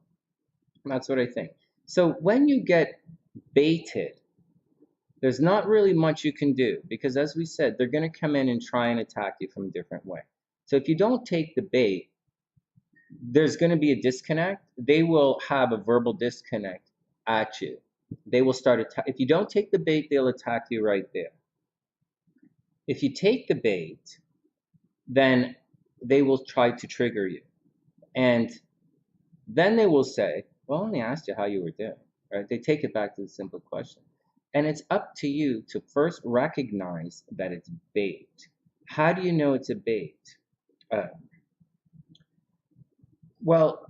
That's what I think. So when you get baited, there's not really much you can do because, as we said, they're going to come in and try and attack you from a different way. So if you don't take the bait, there's going to be a disconnect. They will have a verbal disconnect at you. They will start if you don't take the bait, they'll attack you right there. If you take the bait, then they will try to trigger you. And then they will say, "Well, I only asked you how you were doing," right? They take it back to the simple question. And it's up to you to first recognize that it's bait. How do you know it's a bait? Uh, well,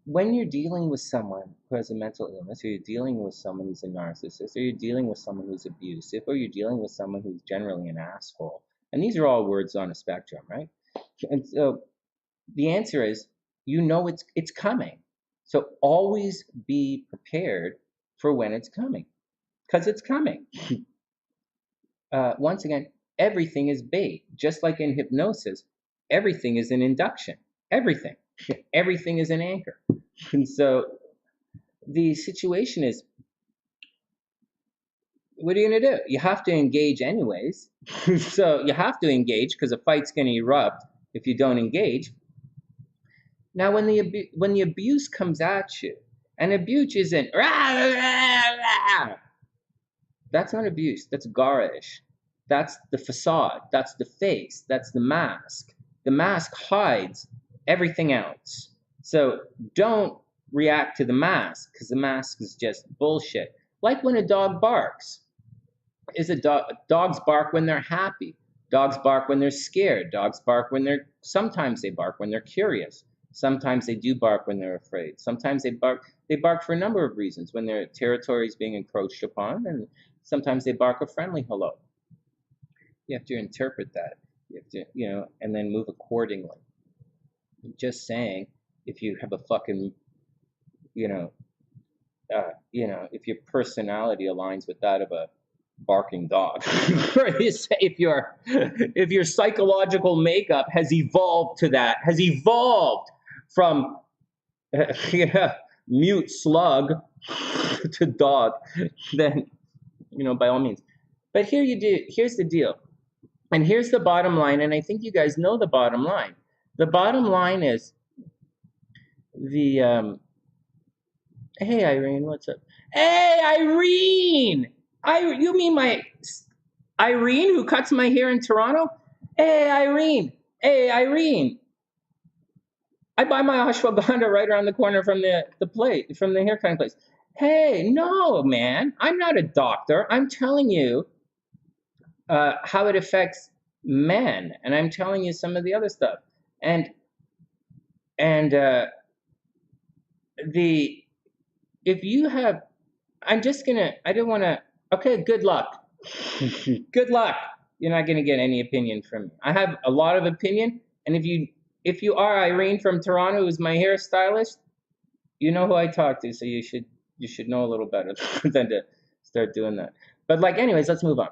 when you're dealing with someone who has a mental illness, or you're dealing with someone who's a narcissist, or you're dealing with someone who's abusive, or you're dealing with someone who's generally an asshole, and these are all words on a spectrum, right? And so the answer is, you know it's coming. So always be prepared for when it's coming, because it's coming. Once again, everything is bait. Just like in hypnosis, everything is an induction. Everything. Everything is an anchor. And so the situation is, what are you going to do? You have to engage anyways. So you have to engage because a fight's going to erupt if you don't engage. Now, when the abuse comes at you, and abuse isn't, that's not abuse, that's garish. That's the facade, that's the face, that's the mask. The mask hides everything else. So don't react to the mask, because the mask is just bullshit. Like when a dog barks. Dogs bark when they're happy. Dogs bark when they're scared. Dogs bark sometimes they bark when they're curious. Sometimes they do bark when they're afraid. Sometimes they bark for a number of reasons, when their territory is being encroached upon, and sometimes they bark a friendly hello. You have to interpret that. You have to, and then move accordingly. Just saying, if you have a fucking, if your personality aligns with that of a barking dog, or if your psychological makeup has evolved to that, has evolved from mute slug to dog, then by all means. But here's the deal, and here's the bottom line, and I think you guys know the bottom line. The bottom line is the hey Irene, what's up? Hey Irene! You mean my Irene who cuts my hair in Toronto? Hey Irene! Hey Irene! I buy my ashwagandha right around the corner from the hair cutting place. Hey, no, man, I'm not a doctor. I'm telling you how it affects men, and I'm telling you some of the other stuff. And if you have, I don't want to. Okay, good luck. Good luck. You're not going to get any opinion from me. I have a lot of opinion, and if you are Irene from Toronto, who's my hairstylist, you know who I talk to, so you should know a little better than to start doing that. But anyways, let's move on.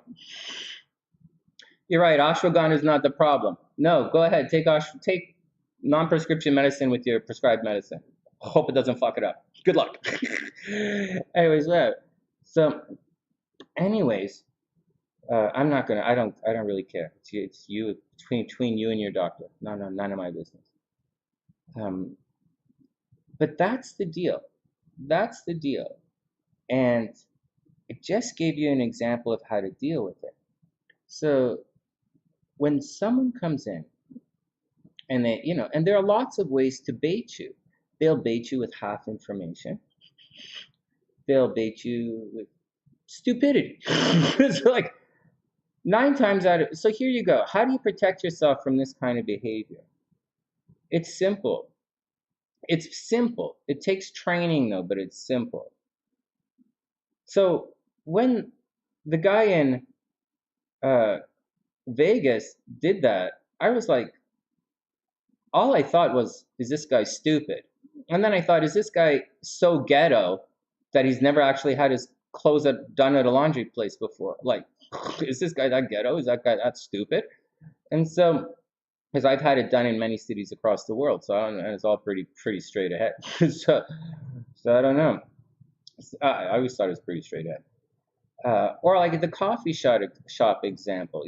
You're right. Ashwagandha is not the problem. No, go ahead. Take non-prescription medicine with your prescribed medicine. Hope it doesn't fuck it up. Good luck. Anyways, anyways, I'm not gonna. I don't really care. It's you between you and your doctor. No, none of my business. But that's the deal. That's the deal, and it just gave you an example of how to deal with it. So when someone comes in, and and there are lots of ways to bait you. They'll bait you with half information. They'll bait you with stupidity. It's 9 times out of... So here you go. How do you protect yourself from this kind of behavior? It's simple. It's simple. It takes training, though, but it's simple. So when the guy in Vegas did that, I was like, all I thought was, is this guy stupid? And then I thought, is this guy so ghetto that he's never actually had his clothes done at a laundry place before? Is this guy that ghetto? Is that guy that stupid? And so, because I've had it done in many cities across the world, so I don't know, it's all pretty straight ahead. so I don't know. I always thought it was pretty straight ahead. Or the coffee shop example,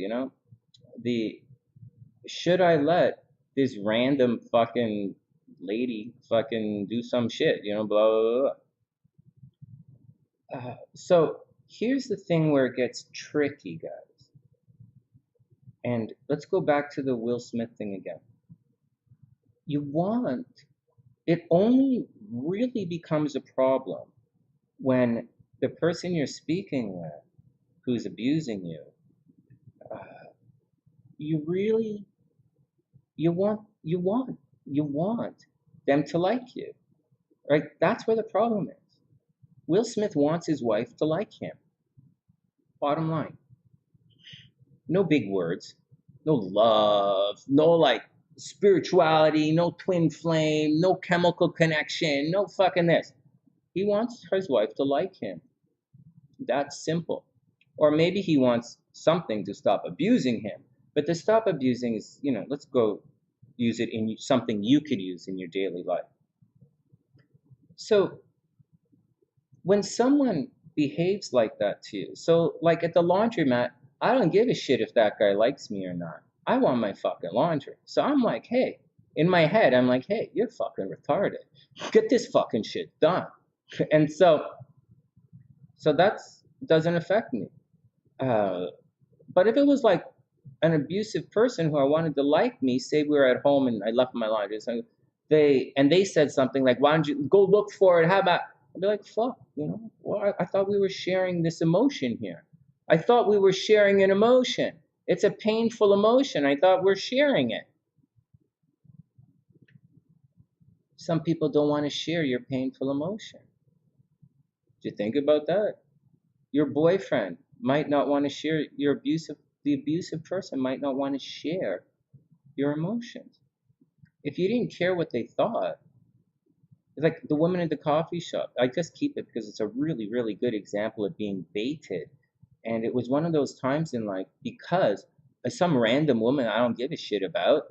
should I let this random fucking lady fucking do some shit, blah, blah, blah. So here's the thing where it gets tricky, guys. And let's go back to the Will Smith thing again. It only really becomes a problem when the person you're speaking with who's abusing you, uh, you really, you want them to like you, right? That's where the problem is. Will Smith wants his wife to like him. Bottom line. No big words, no love, no like spirituality, no twin flame, no chemical connection, no fucking this. He wants his wife to like him. That's simple. Or maybe he wants something to stop abusing him. But to stop abusing is, let's go use it in something you could use in your daily life. So when someone behaves like that to you, so like at the laundromat, I don't give a shit if that guy likes me or not. I want my fucking laundry. So I'm like, hey, in my head, I'm like, hey, you're fucking retarded. Get this fucking shit done. And so that's doesn't affect me. But if it was like an abusive person who I wanted to like me, say we were at home and I left my laundry, so they said something like, why don't you go look for it? How about? I'd be like, fuck, well, I thought we were sharing this emotion here. I thought we were sharing an emotion. It's a painful emotion. I thought we're sharing it. Some people don't want to share your painful emotion. Do you think about that? Your boyfriend might not want to share the abusive person might not want to share your emotions. If you didn't care what they thought, like the woman at the coffee shop, I just keep it because it's a really, really good example of being baited. And it was one of those times in life because some random woman I don't give a shit about.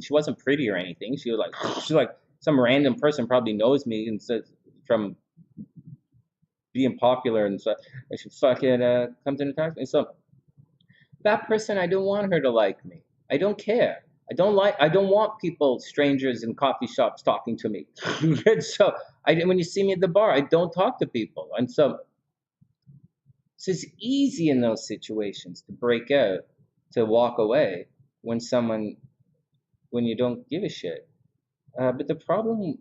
She wasn't pretty or anything. She's like some random person probably knows me and says from being popular and stuff. She fucking comes in and attacks me. So that person, I don't want her to like me. I don't care. I don't want people, strangers in coffee shops talking to me. So when you see me at the bar, I don't talk to people. And so it's easy in those situations to break out, to walk away when you don't give a shit. But the problem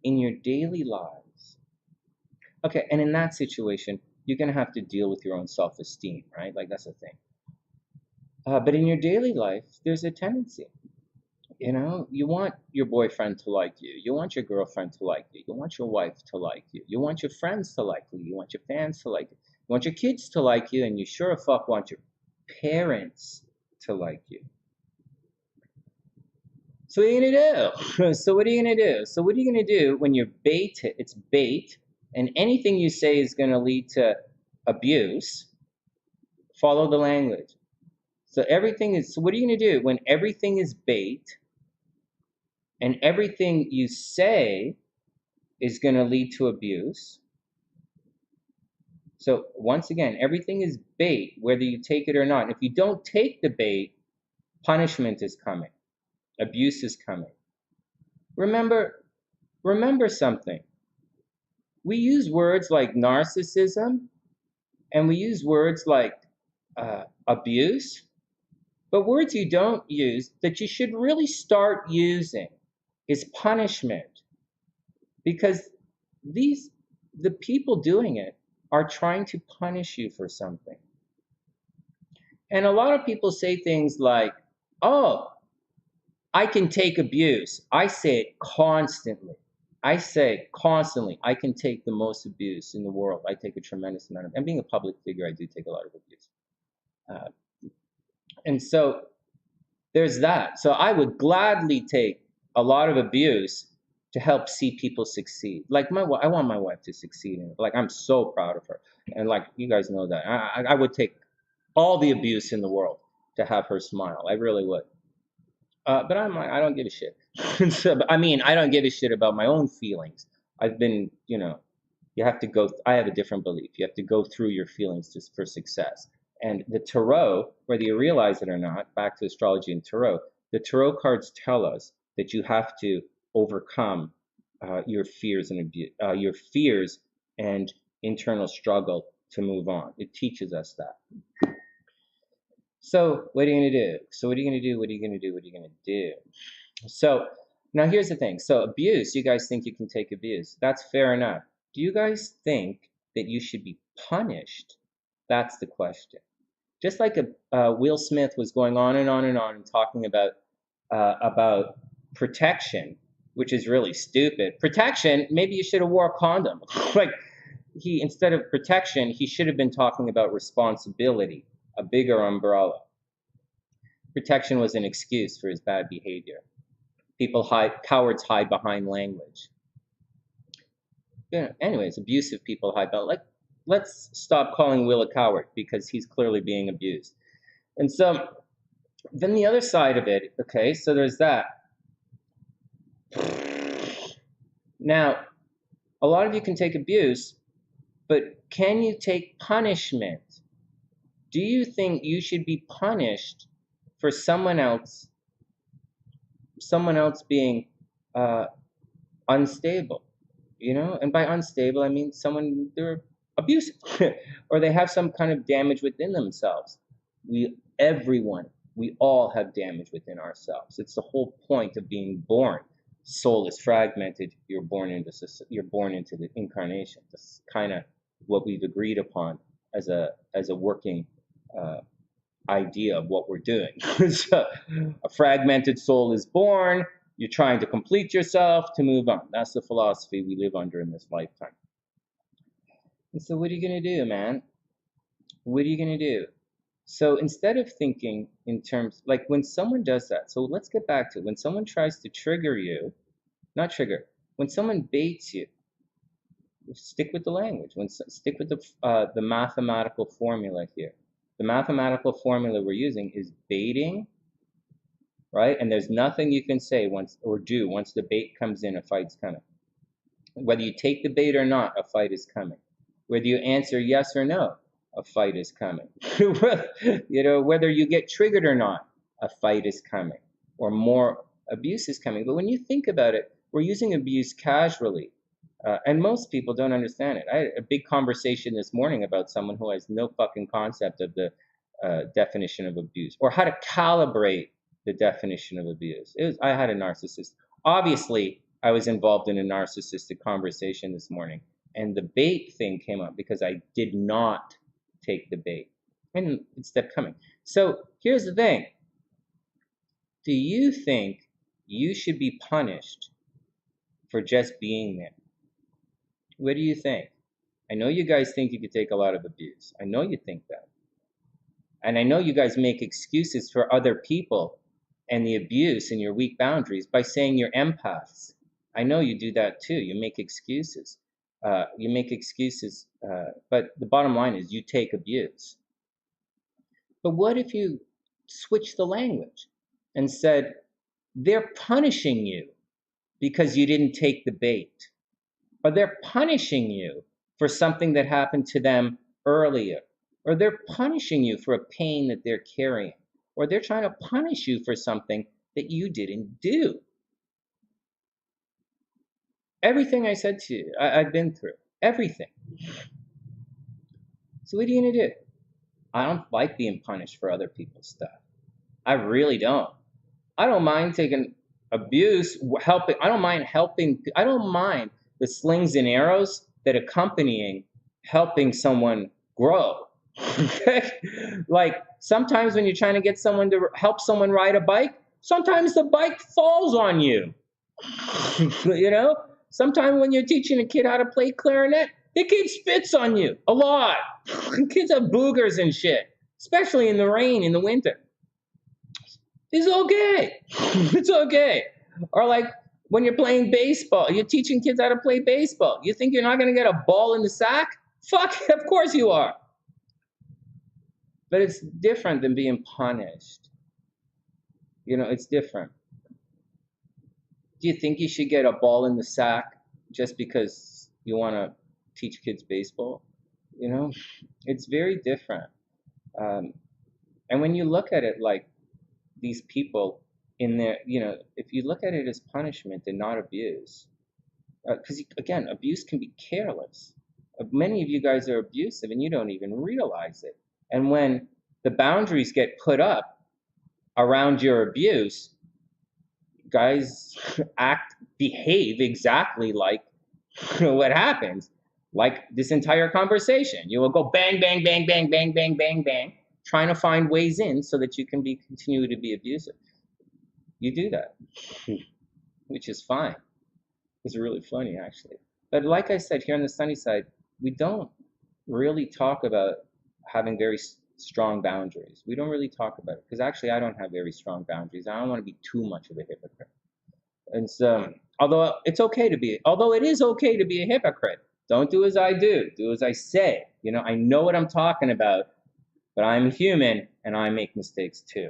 in your daily lives, okay, and in that situation, you're going to have to deal with your own self-esteem, right? Like that's the thing. But in your daily life, there's a tendency. You want your boyfriend to like you. You want your girlfriend to like you. You want your wife to like you. You want your friends to like you. You want your fans to like you. You want your kids to like you. And you sure as fuck want your parents to like you. So what are you going to do? So what are you going to do when you're baited? It's bait. And anything you say is going to lead to abuse. Follow the language. So what are you going to do when everything is bait? And everything you say is going to lead to abuse. So once again, everything is bait, whether you take it or not. If you don't take the bait, punishment is coming. Abuse is coming. Remember something. We use words like narcissism, and we use words like abuse, but words you don't use that you should really start using is punishment, because the people doing it are trying to punish you for something. And a lot of people say things like, oh, I can take abuse. I say it constantly. I can take the most abuse in the world. I take a tremendous amount of, and being a public figure, I do take a lot of abuse. And so there's that. So I would gladly take a lot of abuse to help see people succeed. Like I want my wife to succeed. Like I'm so proud of her. And like you guys know that. I would take all the abuse in the world to have her smile. I really would. But I'm like, I don't give a shit. So, I don't give a shit about my own feelings. I've been, you have to go, I have a different belief. You have to go through your feelings for success. And the tarot, whether you realize it or not, back to astrology and tarot, the tarot cards tell us that you have to overcome your fears and internal struggle to move on. It teaches us that. So what are you going to do? So now here's the thing. So abuse, you guys think you can take abuse. That's fair enough. Do you guys think that you should be punished? That's the question. Just like Will Smith was going on and on and on and talking about protection, which is really stupid. Protection, maybe you should have wore a condom. Like, instead of protection, he should have been talking about responsibility, a bigger umbrella. Protection was an excuse for his bad behavior. Cowards hide behind language. Anyways, abusive people hide behind. Like, let's stop calling Will a coward because he's clearly being abused. And so then the other side of it, okay, so there's that. Now, a lot of you can take abuse, but can you take punishment? Do you think you should be punished for someone else being unstable? You know, and by unstable, I mean they're abusive or they have some kind of damage within themselves. We all have damage within ourselves. It's the whole point of being born. Soul is fragmented. You're born into the incarnation. That's kind of what we've agreed upon as a working idea of what we're doing. So, a fragmented soul is born. You're trying to complete yourself to move on. That's the philosophy we live under in this lifetime. And so what are you going to do, man? What are you going to do? So instead of thinking in terms, like when someone does that, so let's get back to it. When someone tries to trigger you, when someone baits you, stick with the language. Stick with the mathematical formula here. The mathematical formula we're using is baiting, right? And there's nothing you can say once the bait comes in, a fight's coming. Whether you take the bait or not, a fight is coming. Whether you answer yes or no, a fight is coming. You know, whether you get triggered or not, a fight is coming, or more abuse is coming. But when you think about it, we're using abuse casually, and most people don't understand it. I had a big conversation this morning about someone who has no fucking concept of the definition of abuse or how to calibrate the definition of abuse. I had a narcissist. Obviously, I was involved in a narcissistic conversation this morning, and the bait thing came up because I did not take the bait, and it's kept coming. So here's the thing. Do you think you should be punished for just being there? What do you think? I know you guys think you could take a lot of abuse. I know you think that. And I know you guys make excuses for other people and the abuse and your weak boundaries by saying you're empaths. I know you do that too. You make excuses. But the bottom line is you take abuse. But what if you switch the language and said, they're punishing you because you didn't take the bait, or they're punishing you for something that happened to them earlier, or they're punishing you for a pain that they're carrying, or they're trying to punish you for something that you didn't do. Everything I said to you, I've been through. Everything. So what are you going to do? I don't like being punished for other people's stuff. I really don't. I don't mind taking abuse, helping. I don't mind helping. I don't mind the slings and arrows that accompanying helping someone grow. Like sometimes when you're trying to get someone to help someone ride a bike, sometimes the bike falls on you. You know? Sometimes when you're teaching a kid how to play clarinet, the kid spits on you a lot. Kids have boogers and shit, especially in the rain in the winter. It's okay. It's okay. Or like when you're playing baseball, you're teaching kids how to play baseball. You think you're not going to get a ball in the sack? Fuck, of course you are. But it's different than being punished. You know, it's different. Do you think you should get a ball in the sack just because you want to teach kids baseball? You know, it's very different. And when you look at it like these people in their, you know, if you look at it as punishment and not abuse, because again, abuse can be careless. Many of you guys are abusive and you don't even realize it. And when the boundaries get put up around your abuse, guys behave exactly like what happens. Like this entire conversation. You will go bang, bang, bang, bang, bang, bang, bang, bang, trying to find ways in so that you can continue to be abusive. You do that, which is fine. It's really funny, actually. But like I said, here on the sunny side, we don't really talk about having very strong boundaries. We don't really talk about it because actually I don't have very strong boundaries. I don't want to be too much of a hypocrite. And so, although it is okay to be a hypocrite, don't do as I do. Do as I say. You know, I know what I'm talking about, but I'm human and I make mistakes too.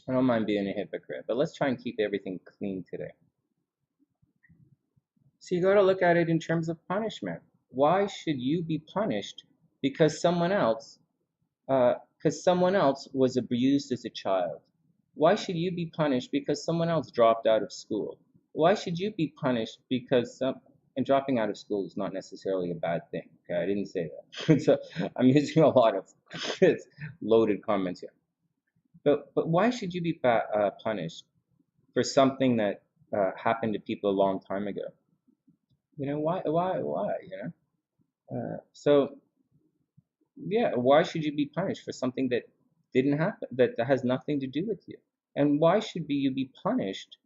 I don't mind being a hypocrite, but let's try and keep everything clean today. So you got to look at it in terms of punishment. Why should you be punished because someone else was abused as a child? Why should you be punished because someone else dropped out of school? Why should you be punished because and dropping out of school is not necessarily a bad thing. Okay, I didn't say that. So I'm using a lot of loaded comments here. But why should you be punished for something that happened to people a long time ago? You know, why, you know? So, yeah, why should you be punished for something that didn't happen, that has nothing to do with you? And why should you be punished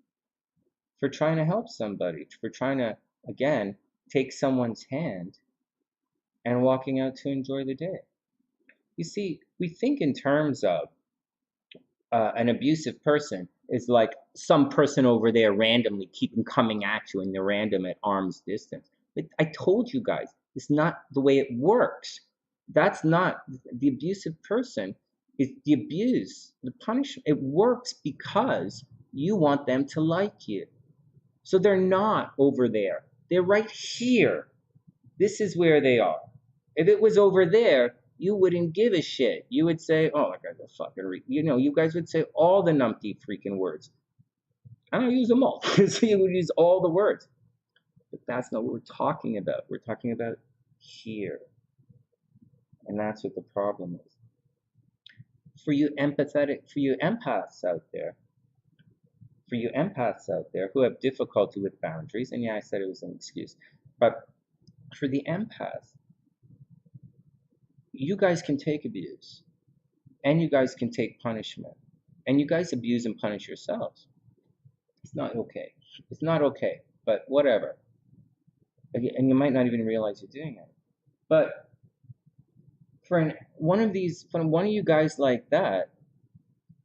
for trying to help somebody, for trying to, again, take someone's hand and walking out to enjoy the day? You see, we think in terms of an abusive person is like some person over there randomly keeping coming at you and they're random at arm's distance. But I told you guys, it's not the way it works. That's not the abusive person. Is the abuse, the punishment. It works because you want them to like you. So they're not over there. They're right here. This is where they are. If it was over there, you wouldn't give a shit. You would say, oh, that guy's a fucking you know, you guys would say all the numpty freaking words. I don't use them all. So you would use all the words. But that's not what we're talking about. We're talking about here. And that's what the problem is. For you empathetic, for you empaths out there who have difficulty with boundaries, and yeah, I said it was an excuse, but for the empaths, you guys can take abuse, and you guys can take punishment, and you guys abuse and punish yourselves. It's not okay. It's not okay, but whatever. And you might not even realize you're doing it. But for one of you guys like that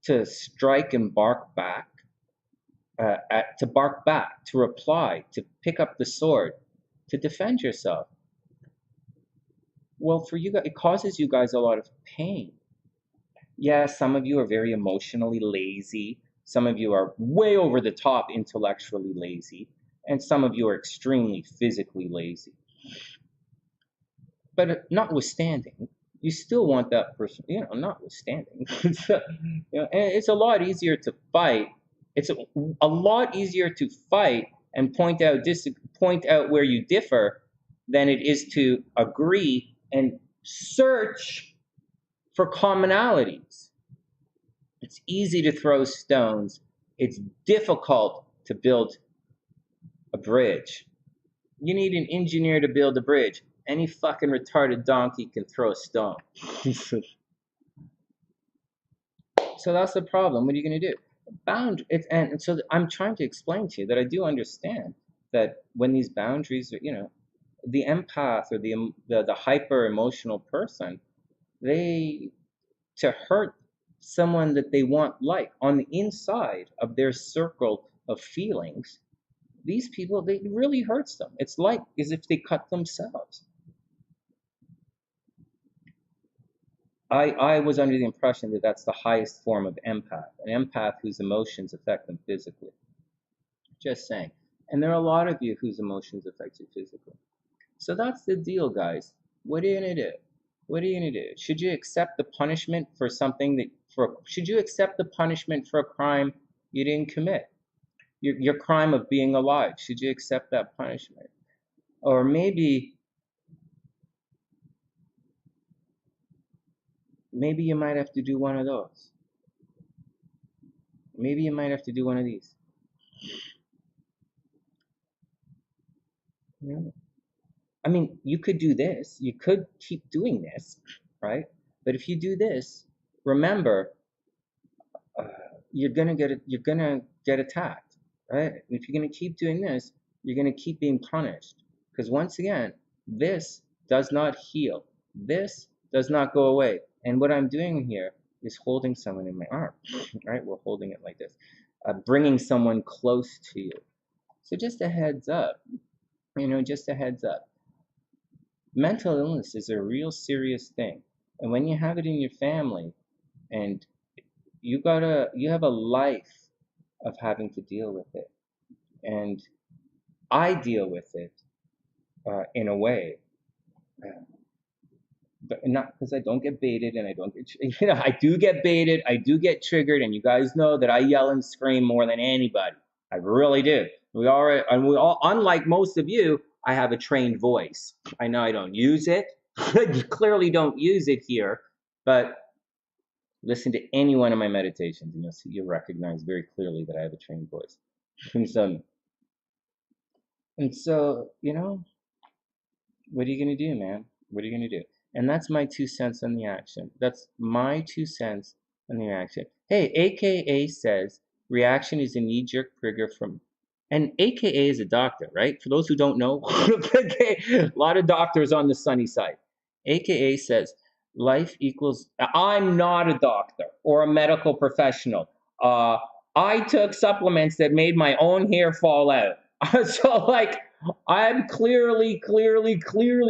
to strike and bark back, to reply, to pick up the sword, to defend yourself, well, for you guys, it causes you guys a lot of pain. Yeah, some of you are very emotionally lazy. Some of you are way over the top intellectually lazy. And some of you are extremely physically lazy. But notwithstanding, you still want that person, you know, notwithstanding. You know, and it's a lot easier to fight. It's a lot easier to fight and point out where you differ than it is to agree and search for commonalities. It's easy to throw stones. It's difficult to build a bridge. You need an engineer to build a bridge. Any fucking retarded donkey can throw a stone. So that's the problem. What are you going to do? And so I'm trying to explain to you that I do understand that when these boundaries are, you know, the empath or the hyper emotional person, to hurt someone that they want like on the inside of their circle of feelings, these people, it really hurts them. It's like as if they cut themselves. I was under the impression that that's the highest form of empath, an empath whose emotions affect them physically. Just saying. And there are a lot of you whose emotions affect you physically. So that's the deal, guys. What are you going to do? What are you going to do? Should you accept the punishment for should you accept the punishment for a crime you didn't commit? Your crime of being alive. Should you accept that punishment? Or maybe you might have to do one of those. Maybe you might have to do one of these. Yeah. I mean, you could do this. You could keep doing this, right? But if you do this, remember, uh, you're gonna get attacked, right? And if you're gonna keep doing this, you're gonna keep being punished. Because once again, this does not heal. This does not go away. And what I'm doing here is holding someone in my arm, right? We're holding it like this, bringing someone close to you. So just a heads up, just a heads up. Mental illness is a real serious thing. And when you have it in your family and you have a life of having to deal with it. And I deal with it in a way, but not because I don't get baited and I don't get, I do get baited, I do get triggered, and you guys know that I yell and scream more than anybody. I really do. We all, unlike most of you, I have a trained voice. I know I don't use it. I clearly don't use it here, but listen to any one of my meditations and you'll recognize very clearly that I have a trained voice. And so, what are you going to do, man? What are you going to do? And that's my 2 cents on the action. That's my 2 cents on the action. Hey, AKA says reaction is a knee-jerk trigger from, and AKA is a doctor, right? For those who don't know, a lot of doctors on the sunny side. AKA says life equals, I'm not a doctor or a medical professional. I took supplements that made my own hair fall out. So like, I'm clearly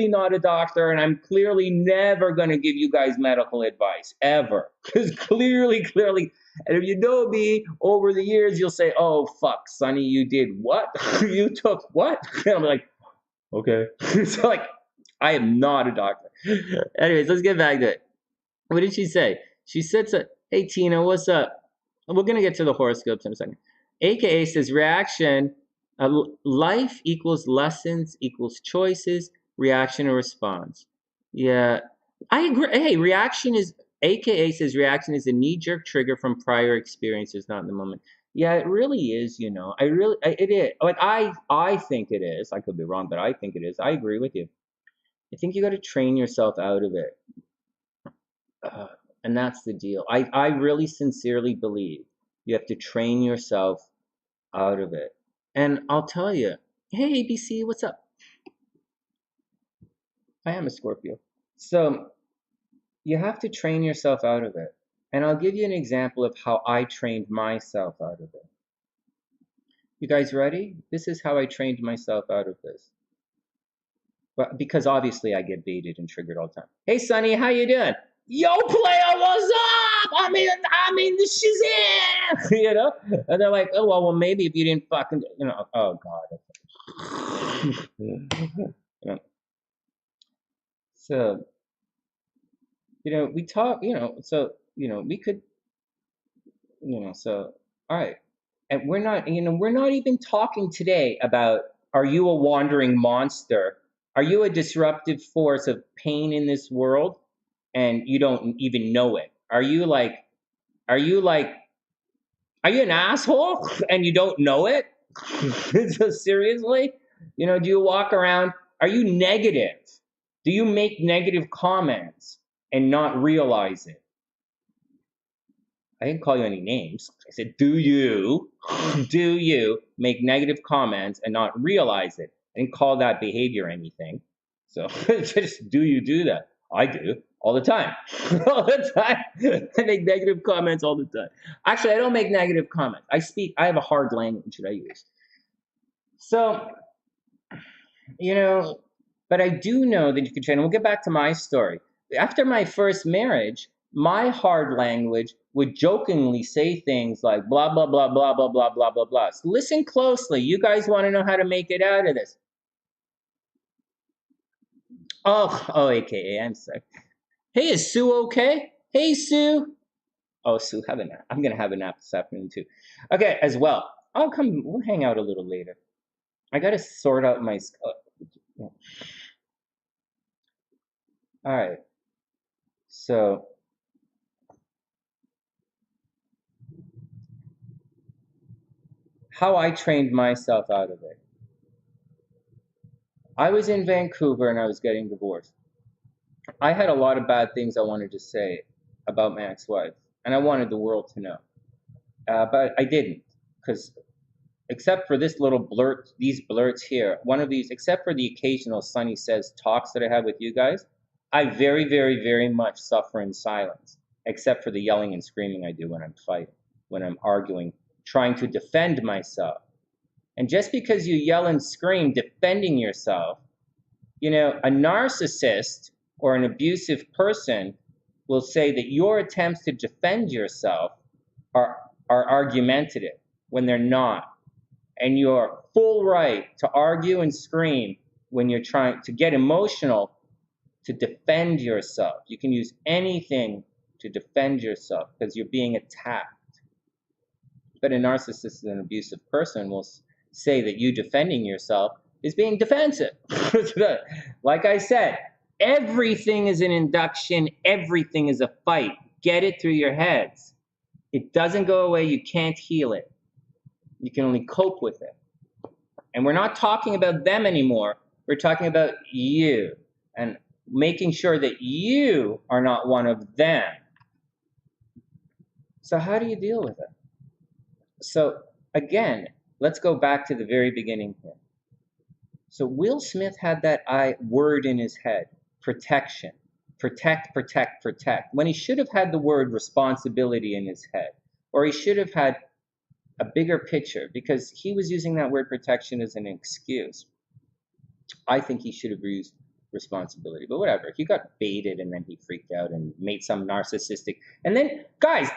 not a doctor, and I'm clearly never going to give you guys medical advice, ever. Because clearly, and if you know me over the years, you'll say, oh, fuck, Sonny, you did what? You took what? And I'm like, okay. So like, I am not a doctor. Anyways, let's get back to it. What did she say? She said, hey, Tina, what's up? We're going to get to the horoscopes in a second. AKA says reaction, life equals lessons equals choices, reaction or response. Yeah, I agree. Hey, reaction is, AKA says reaction is a knee-jerk trigger from prior experiences, not in the moment. Yeah, it really is, it is. Like, I think it is. I could be wrong, but I think it is. I agree with you. I think you got to train yourself out of it. And that's the deal. I really sincerely believe you have to train yourself out of it. And I'll tell you, hey, ABC, what's up? I am a Scorpio. So you have to train yourself out of it. And I'll give you an example of how I trained myself out of it. You guys ready? This is how I trained myself out of this. But because obviously I get baited and triggered all the time. Hey, Sonny, how you doing? Yo, player, what's up? I mean, the shizam, And they're like, oh, well, maybe if you didn't fucking, oh, God. So, we talk, so, we could, so, all right. And we're not even talking today about, are you a wandering monster? Are you a disruptive force of pain in this world and you don't even know it? Are you an asshole and you don't know it? So seriously? Do you walk around, are you negative? Do you make negative comments and not realize it? I didn't call you any names. I said, do you make negative comments and not realize it? I didn't call that behavior anything. So just, do you do that? I do all the time. All the time. I make negative comments all the time. Actually, I don't make negative comments. I have a hard language that I use. So, but I do know that you can train. And we'll get back to my story. After my first marriage, my hard language would jokingly say things like blah, blah, blah, blah, blah, blah, blah, blah, blah. So listen closely. You guys want to know how to make it out of this. Oh, AKA, I'm sorry. Hey, is Sue okay? Hey, Sue. Oh, Sue, have a nap. I'm going to have a nap this afternoon, too. Okay, as well. We'll hang out a little later. I got to sort out my... All right. So... how I trained myself out of it. I was in Vancouver and I was getting divorced. I had a lot of bad things I wanted to say about my ex-wife, and I wanted the world to know. But I didn't, because except for this little blurt, these blurts here, one of these, except for the occasional Sunny Says talks that I have with you guys, I very, very, very much suffer in silence, except for the yelling and screaming I do when I'm fighting, when I'm arguing, trying to defend myself. And just because you yell and scream defending yourself, you know, a narcissist or an abusive person will say that your attempts to defend yourself are argumentative when they're not. And you're full right to argue and scream when you're trying to get emotional to defend yourself. You can use anything to defend yourself because you're being attacked. But a narcissist and an abusive person will say that you defending yourself is being defensive. Like I said, everything is an induction, everything is a fight. Get it through your heads. It doesn't go away, you can't heal it. You can only cope with it. And we're not talking about them anymore. We're talking about you and making sure that you are not one of them. So how do you deal with it? So again, let's go back to the very beginning here. So Will Smith had that word in his head, protection. Protect, protect, protect. When he should have had the word responsibility in his head. Or he should have had a bigger picture, because he was using that word protection as an excuse. I think he should have used responsibility, but whatever. He got baited and then he freaked out and made some narcissistic. And then, guys,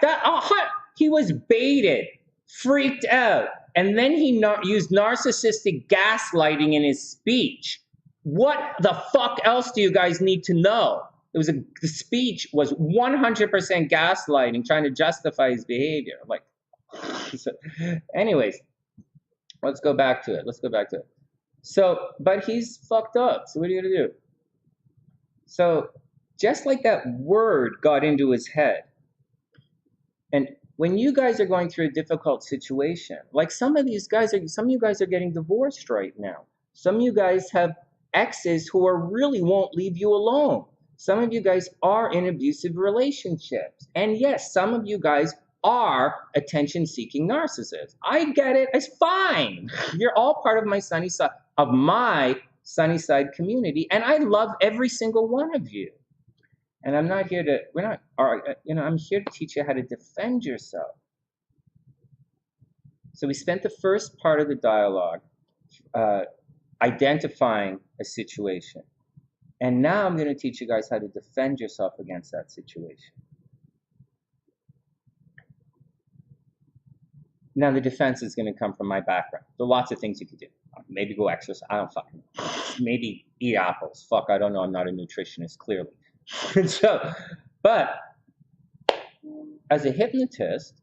he was baited, freaked out, and then he used narcissistic gaslighting in his speech. What the fuck else do you guys need to know? The speech was 100% gaslighting, trying to justify his behavior. Like, so, anyways, let's go back to it. So, but he's fucked up. So what are you gonna do? So just like that word got into his head, and when you guys are going through a difficult situation, like some of you guys are getting divorced right now. Some of you guys have exes who really won't leave you alone. Some of you guys are in abusive relationships. And yes, some of you guys are attention-seeking narcissists. I get it. It's fine. You're all part of my SunnySide community, and I love every single one of you. And I'm not here to. I'm here to teach you how to defend yourself. So we spent the first part of the dialogue identifying a situation, and now I'm going to teach you guys how to defend yourself against that situation. Now, the defense is going to come from my background. There are lots of things you could do. Maybe go exercise. I don't fucking know. Maybe eat apples. Fuck, I don't know. I'm not a nutritionist, clearly. But as a hypnotist,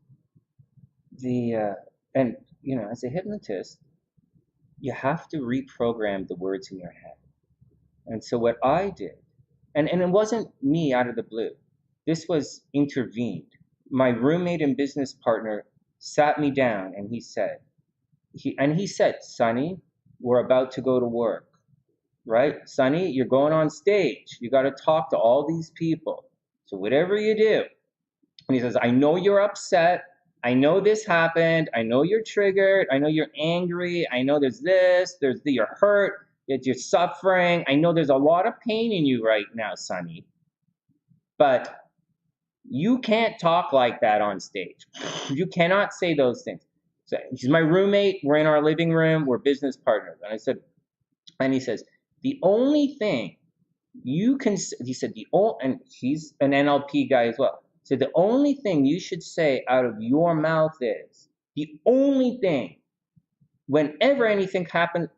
as a hypnotist, you have to reprogram the words in your head. And so what I did, and it wasn't me out of the blue. This was intervened. My roommate and business partner sat me down and he said, Sonny, we're about to go to work, right? Sonny, you're going on stage. You got to talk to all these people. So whatever you do. And he says, I know you're upset. I know this happened. I know you're triggered. I know you're angry. I know you're hurt, that you're suffering. I know there's a lot of pain in you right now, Sonny. But you can't talk like that on stage. You cannot say those things. So he's my roommate. We're in our living room. We're business partners. And he says, the only thing you can, and he's an NLP guy as well. So the only thing you should say out of your mouth is, the only thing, whenever anything happens,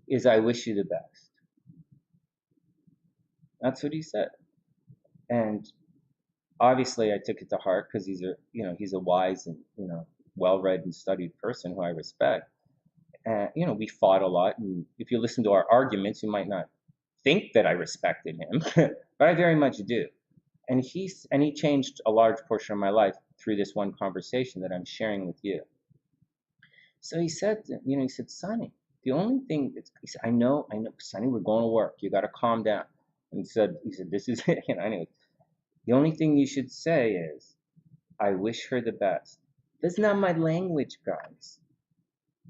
is I wish you the best. That's what he said. And obviously I took it to heart because he's a wise and, well-read and studied person who I respect. And, we fought a lot. And if you listen to our arguments, you might not think that I respected him, but I very much do. And he changed a large portion of my life through this one conversation that I'm sharing with you. So he said, Sonny, The only thing, he said, I know, Sonny, we're going to work. You got to calm down. And he said, this is it. Anyway, the only thing you should say is, I wish her the best. That's not my language, guys.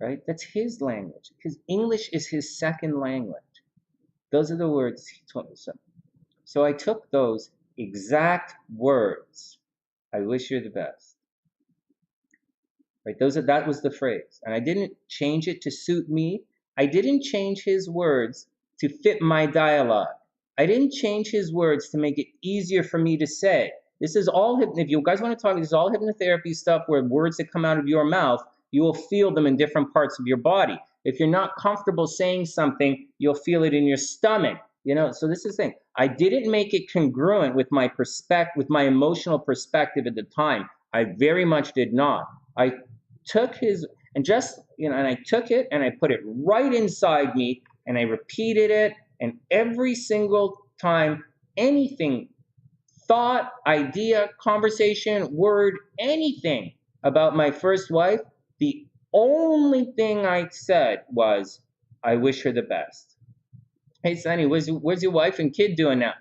Right? That's his language. Because English is his second language. Those are the words he told me. So I took those exact words. I wish you the best. Right? That was the phrase. And I didn't change it to suit me. I didn't change his words to fit my dialogue. I didn't change his words to make it easier for me to say. This is all, if you guys want to talk, this is all hypnotherapy stuff where words that come out of your mouth, you will feel them in different parts of your body. If you're not comfortable saying something, you'll feel it in your stomach. So this is the thing. I didn't make it congruent with my with my emotional perspective at the time. I very much did not. I took his, and I took it and I put it right inside me and I repeated it. And every single time, anything, thought, idea, conversation, word, anything about my first wife, the only thing I said was, I wish her the best. Hey, Sonny, where's your wife and kid doing now?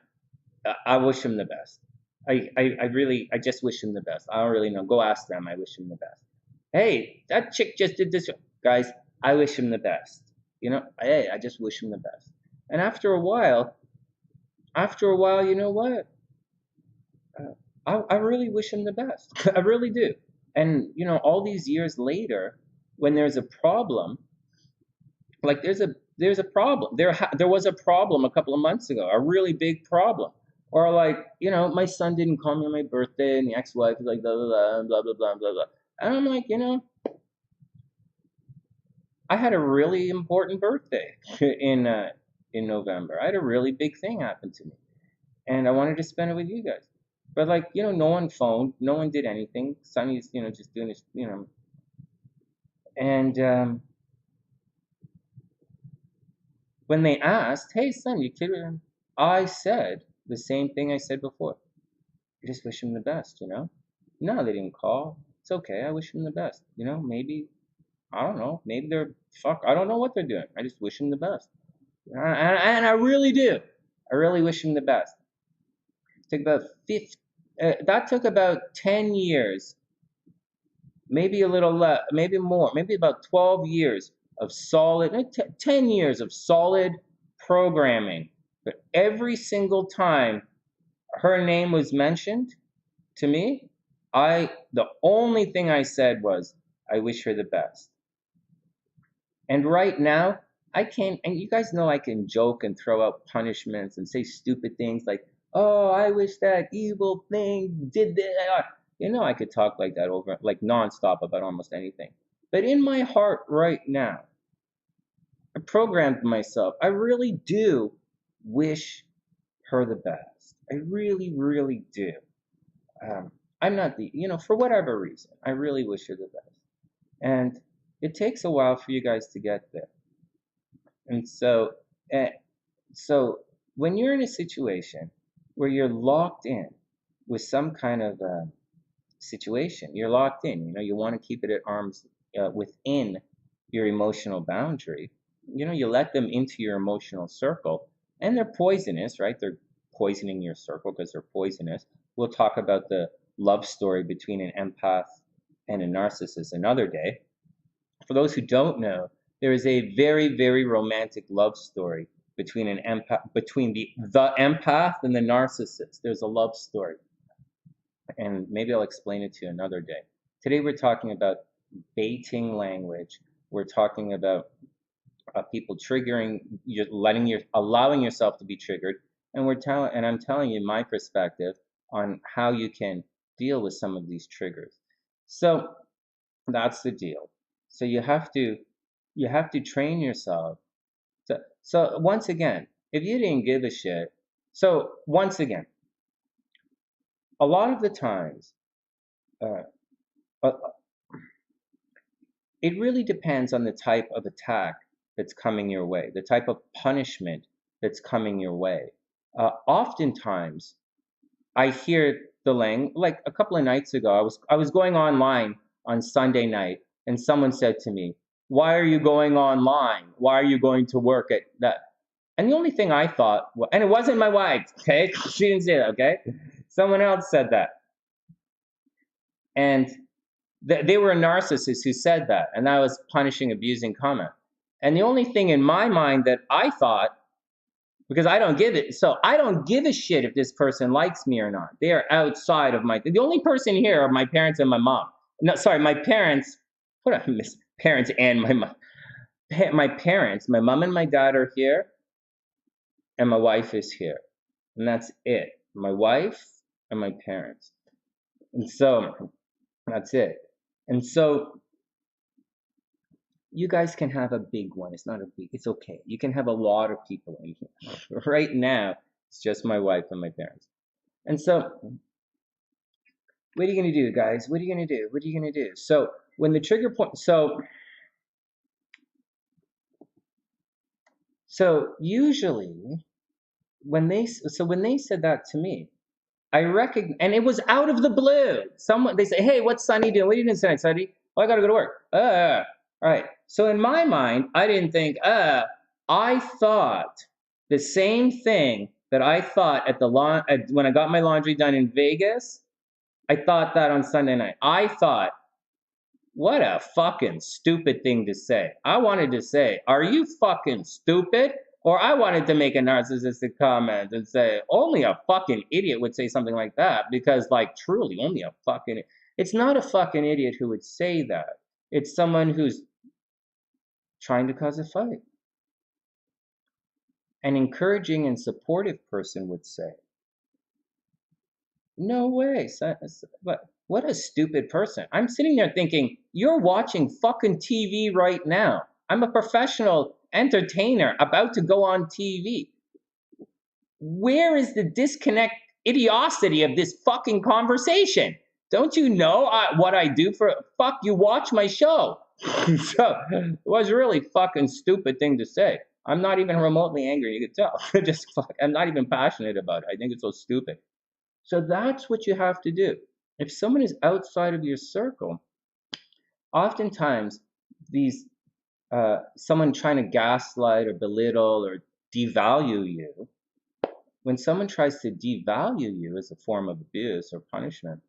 I wish him the best. I just wish him the best. I don't really know. Go ask them. I wish him the best. Hey, that chick just did this. Guys, I wish him the best. Hey, I just wish him the best. And after a while, you know what? I really wish him the best. I really do. And, all these years later, when there's a problem, like there's a problem. There was a problem a couple of months ago, a really big problem. Or like, my son didn't call me on my birthday, and the ex-wife is like, blah, blah, blah, blah, blah, blah, blah, blah. And I'm like, I had a really important birthday in November. I had a really big thing happen to me, and I wanted to spend it with you guys. But like, no one phoned, no one did anything. Sonny's, just doing his, And when they asked, hey, son, you kid with him? I said the same thing I said before. I just wish him the best, No, they didn't call. It's okay. I wish him the best. Maybe, I don't know. Maybe I don't know what they're doing. I just wish him the best. And I really do. I really wish him the best. It took about that took about 10 years, maybe a little less, maybe more, maybe about 12 years of solid, 10 years of solid programming. But every single time her name was mentioned to me, the only thing I said was, I wish her the best. And right now, I can't, and you guys know I can joke and throw out punishments and say stupid things like, oh, I wish that evil thing did that. I could talk like that over, like nonstop about almost anything. But in my heart right now, I programmed myself. I really do wish her the best. I really, really do. I'm not for whatever reason, I really wish her the best. And it takes a while for you guys to get there. And so when you're in a situation where you're locked in with some kind of situation, you're locked in, you want to keep it at arm's within your emotional boundary, you let them into your emotional circle, and they're poisonous, right? They're poisoning your circle because they're poisonous. We'll talk about the love story between an empath and a narcissist another day. For those who don't know, there is a very, very romantic love story between the empath and the narcissist. There's a love story. And maybe I'll explain it to you another day. Today we're talking about baiting language. We're talking about people triggering, allowing yourself to be triggered. And I'm telling you my perspective on how you can deal with some of these triggers. So that's the deal. So you have to train yourself. So once again, if you didn't give a shit, so once again, a lot of the times, it really depends on the type of attack that's coming your way, the type of punishment that's coming your way. Oftentimes, I hear the language, like a couple of nights ago, I was going online on Sunday night, and someone said to me, why are you going online? Why are you going to work at that? And the only thing I thought, and it wasn't my wife, okay? She didn't say that, okay? Someone else said that. And they were a narcissist who said that, and that was punishing, abusing comment. And the only thing in my mind that I thought, because I don't give a shit if this person likes me or not. They are outside of the only person here are my parents and my mom. No, sorry, my parents. What I miss parents and my mom. My parents, my mom and my dad are here, and my wife is here, and that's it. My wife and my parents, and so that's it. And so you guys can have a big one. It's not a big. It's okay. You can have a lot of people in here. Right now, it's just my wife and my parents. And so, what are you gonna do, guys? What are you gonna do? What are you gonna do? So when the trigger point, so usually when they said that to me, I recognize, and it was out of the blue. They say, "Hey, what's Sunny doing? What are you doing tonight, Sunny?" "Oh, I gotta go to work." All right. So in my mind, I didn't think, I thought the same thing that I thought when I got my laundry done in Vegas. I thought that on Sunday night. I thought, what a fucking stupid thing to say. I wanted to say, are you fucking stupid? Or I wanted to make a narcissistic comment and say, only a fucking idiot would say something like that. Because, like, truly, only a fucking... It's not a fucking idiot who would say that. It's someone who's trying to cause a fight. An encouraging and supportive person would say, no way. What a stupid person. I'm sitting there thinking, you're watching fucking TV right now. I'm a professional entertainer about to go on TV. Where is the disconnect idiocy of this fucking conversation? Don't you know what I do for... Fuck, you watch my show. So it was a really fucking stupid thing to say. I'm not even remotely angry, you could tell. I'm not even passionate about it. I think it's so stupid. So that's what you have to do. If someone is outside of your circle, oftentimes someone trying to gaslight or belittle or devalue you, when someone tries to devalue you as a form of abuse or punishment,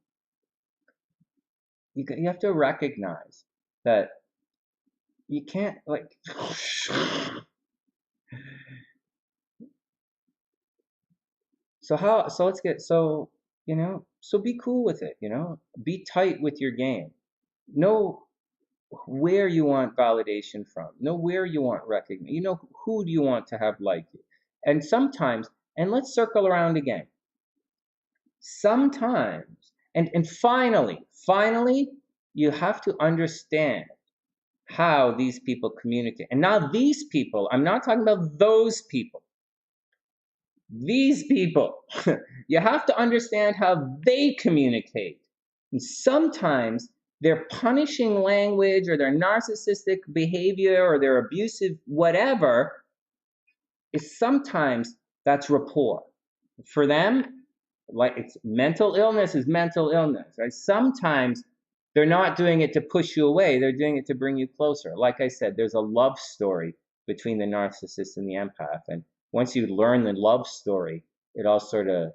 you have to recognize that you can't, like... So be cool with it, be tight with your game. Know where you want validation from. Know where you want recognition. Who do you want to have like you. And sometimes, and let's circle around again. Sometimes, and finally, you have to understand how these people communicate. And now these people, I'm not talking about those people. These people, you have to understand how they communicate. And sometimes their punishing language or their narcissistic behavior or their abusive whatever is sometimes that's rapport. For them, like, it's mental illness is mental illness, right? Sometimes they're not doing it to push you away. They're doing it to bring you closer. Like I said, there's a love story between the narcissist and the empath. And once you learn the love story, it all sort of,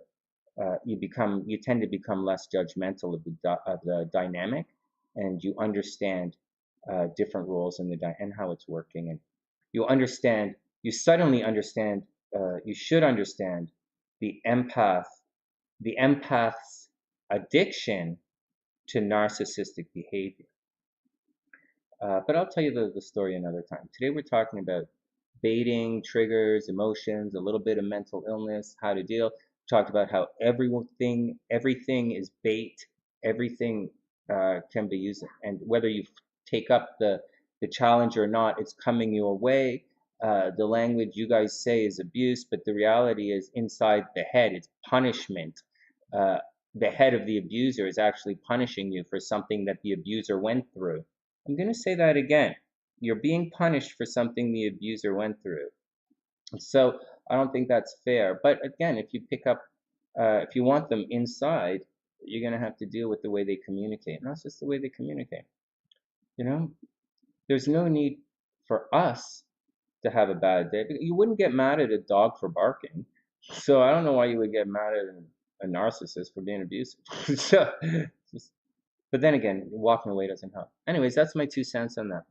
you tend to become less judgmental of the dynamic, and you understand different roles in and how it's working. And you suddenly understand, you should understand the empath's addiction to narcissistic behavior. But I'll tell you the story another time. Today we're talking about baiting, triggers, emotions, a little bit of mental illness, how to deal. We talked about how everything is bait. Everything can be used, and whether you take up the challenge or not, it's coming your way. The language you guys say is abuse, but the reality is inside the head, it's punishment. The head of the abuser is actually punishing you for something that the abuser went through. I'm going to say that again. You're being punished for something the abuser went through. So I don't think that's fair. But again, if you want them inside, you're going to have to deal with the way they communicate. And that's just the way they communicate. there's no need for us to have a bad day. You wouldn't get mad at a dog for barking. So I don't know why you would get mad at a narcissist for being abusive. So, but then again, walking away doesn't help. Anyways, that's my 2 cents on that.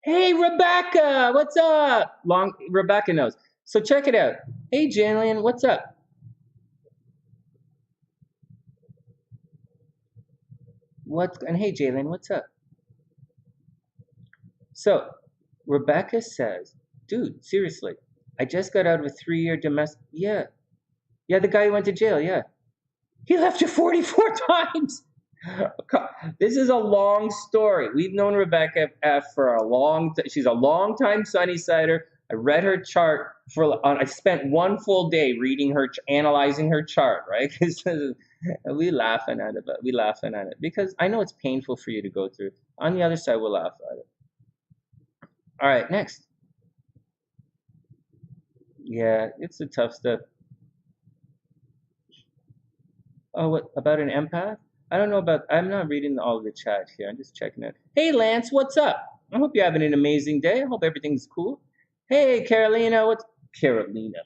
Hey, Rebecca, what's up? Rebecca knows. So check it out. Hey, Jalen, what's up? And hey, Jalen, what's up? So Rebecca says, dude, seriously, I just got out of a 3-year domestic. Yeah, the guy who went to jail. Yeah, he left you 44 times. This is a long story. We've known Rebecca F for a long time. She's a long time SunnySider. I read her chart I spent one full day reading analyzing her chart, right? We laughing at it because I know it's painful for you to go through. On the other side, we'll laugh at it. All right, next. Yeah, it's the tough stuff. Oh, what about an empath? I don't know about. I'm not reading all of the chat here. I'm just checking it. Hey, Lance, what's up? I hope you're having an amazing day. I hope everything's cool. Hey, Carolina, what's Carolina?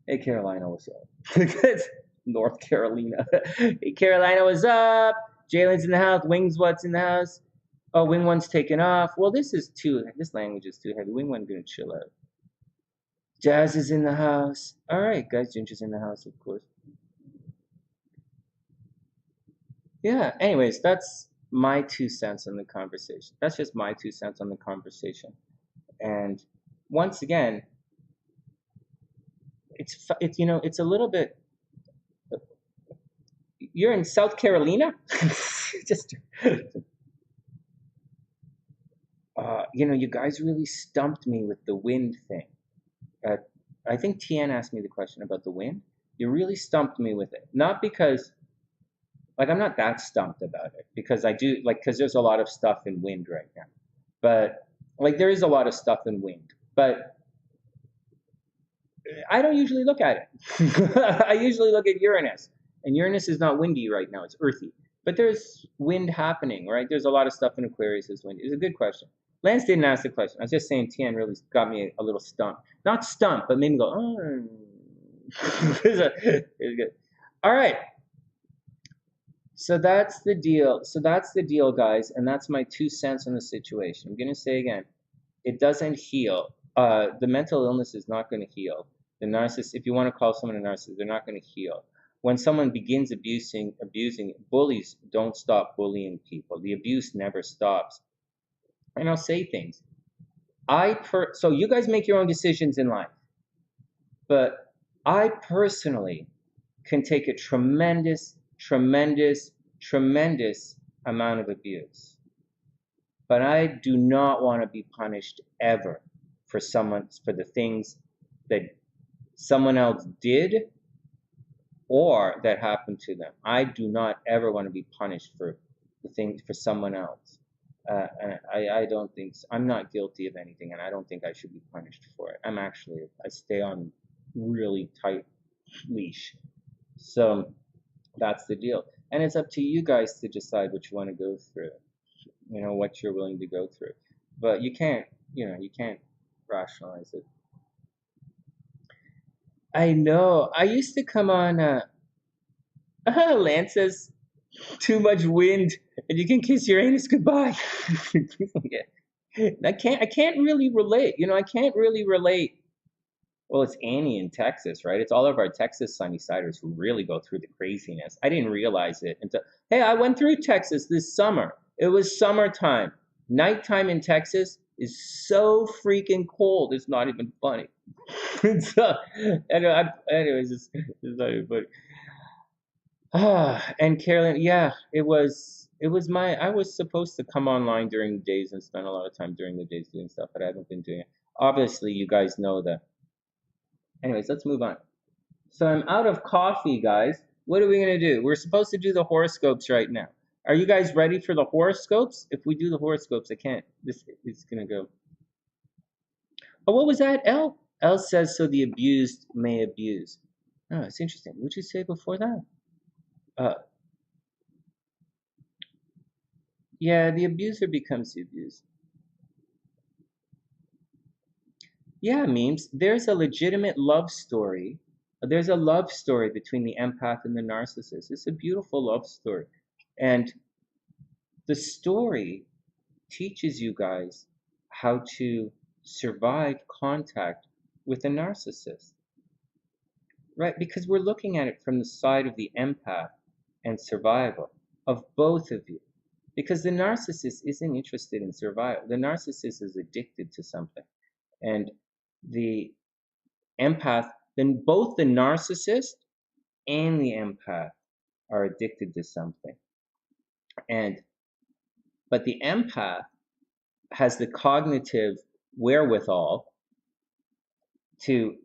Hey, Carolina, what's up? North Carolina. Hey, Carolina, what's up? Jalen's in the house. Wings, what's in the house? Oh, Wing One's taken off. Well, this language is too heavy. Wing One's gonna chill out. Jazz is in the house. All right, guys. Ginger's in the house, of course. Yeah. Anyways, that's my 2 cents on the conversation. That's just my 2 cents on the conversation. And once again, it's it's a little bit. You're in South Carolina. Just. You guys really stumped me with the wind thing. I think Tian asked me the question about the wind. You really stumped me with it. Not because, I'm not that stumped about it because I do, because there's a lot of stuff in wind right now. But, there is a lot of stuff in wind. But I don't usually look at it. I usually look at Uranus. And Uranus is not windy right now, it's earthy. But there's wind happening, right? There's a lot of stuff in Aquarius that's windy. It's a good question. Lance didn't ask the question. I was just saying Tian really got me a little stumped. Not stumped, but made me go, oh. It's good. All right. So that's the deal, guys. And that's my 2 cents on the situation. I'm going to say again, it doesn't heal. The mental illness is not going to heal. The narcissist, if you want to call someone a narcissist, they're not going to heal. When someone begins abusing, bullies don't stop bullying people. The abuse never stops. And I'll say things. So you guys make your own decisions in life. But I personally can take a tremendous amount of abuse. But I do not want to be punished ever for the things that someone else did or that happened to them. I do not ever want to be punished for the things for someone else. I don't think so. I'm not guilty of anything, and I don't think I should be punished for it. I stay on really tight leash. So that's the deal. And it's up to you guys to decide what you want to go through, what you're willing to go through. But you can't rationalize it. I know. I used to come on, Lance says, too much wind and you can kiss your anus goodbye. Yeah. I can't really relate. I can't really relate. Well, it's Annie in Texas, right? It's all of our Texas SunnySiders who really go through the craziness. I didn't realize it until, hey, I went through Texas this summer. It was summertime. Nighttime in Texas is so freaking cold. It's not even funny. So, anyways, it's not even funny. And Carolyn, yeah, I was supposed to come online during the days and spend a lot of time during the days doing stuff, but I haven't been doing it. Obviously, you guys know that. Anyways, let's move on. So I'm out of coffee, guys. What are we going to do? We're supposed to do the horoscopes right now. Are you guys ready for the horoscopes? If we do the horoscopes, I can't. This is going to go. Oh, what was that? L says, so the abused may abuse. Oh, it's interesting. What did you say before that? Yeah, the abuser becomes the abused. Yeah, memes. There's a legitimate love story. There's a love story between the empath and the narcissist. It's a beautiful love story. And the story teaches you guys how to survive contact with a narcissist, right? Because we're looking at it from the side of the empath and survival of both of you. Because the narcissist isn't interested in survival. The narcissist is addicted to something. And the empath, then both the narcissist and the empath are addicted to something. But the empath has the cognitive wherewithal to,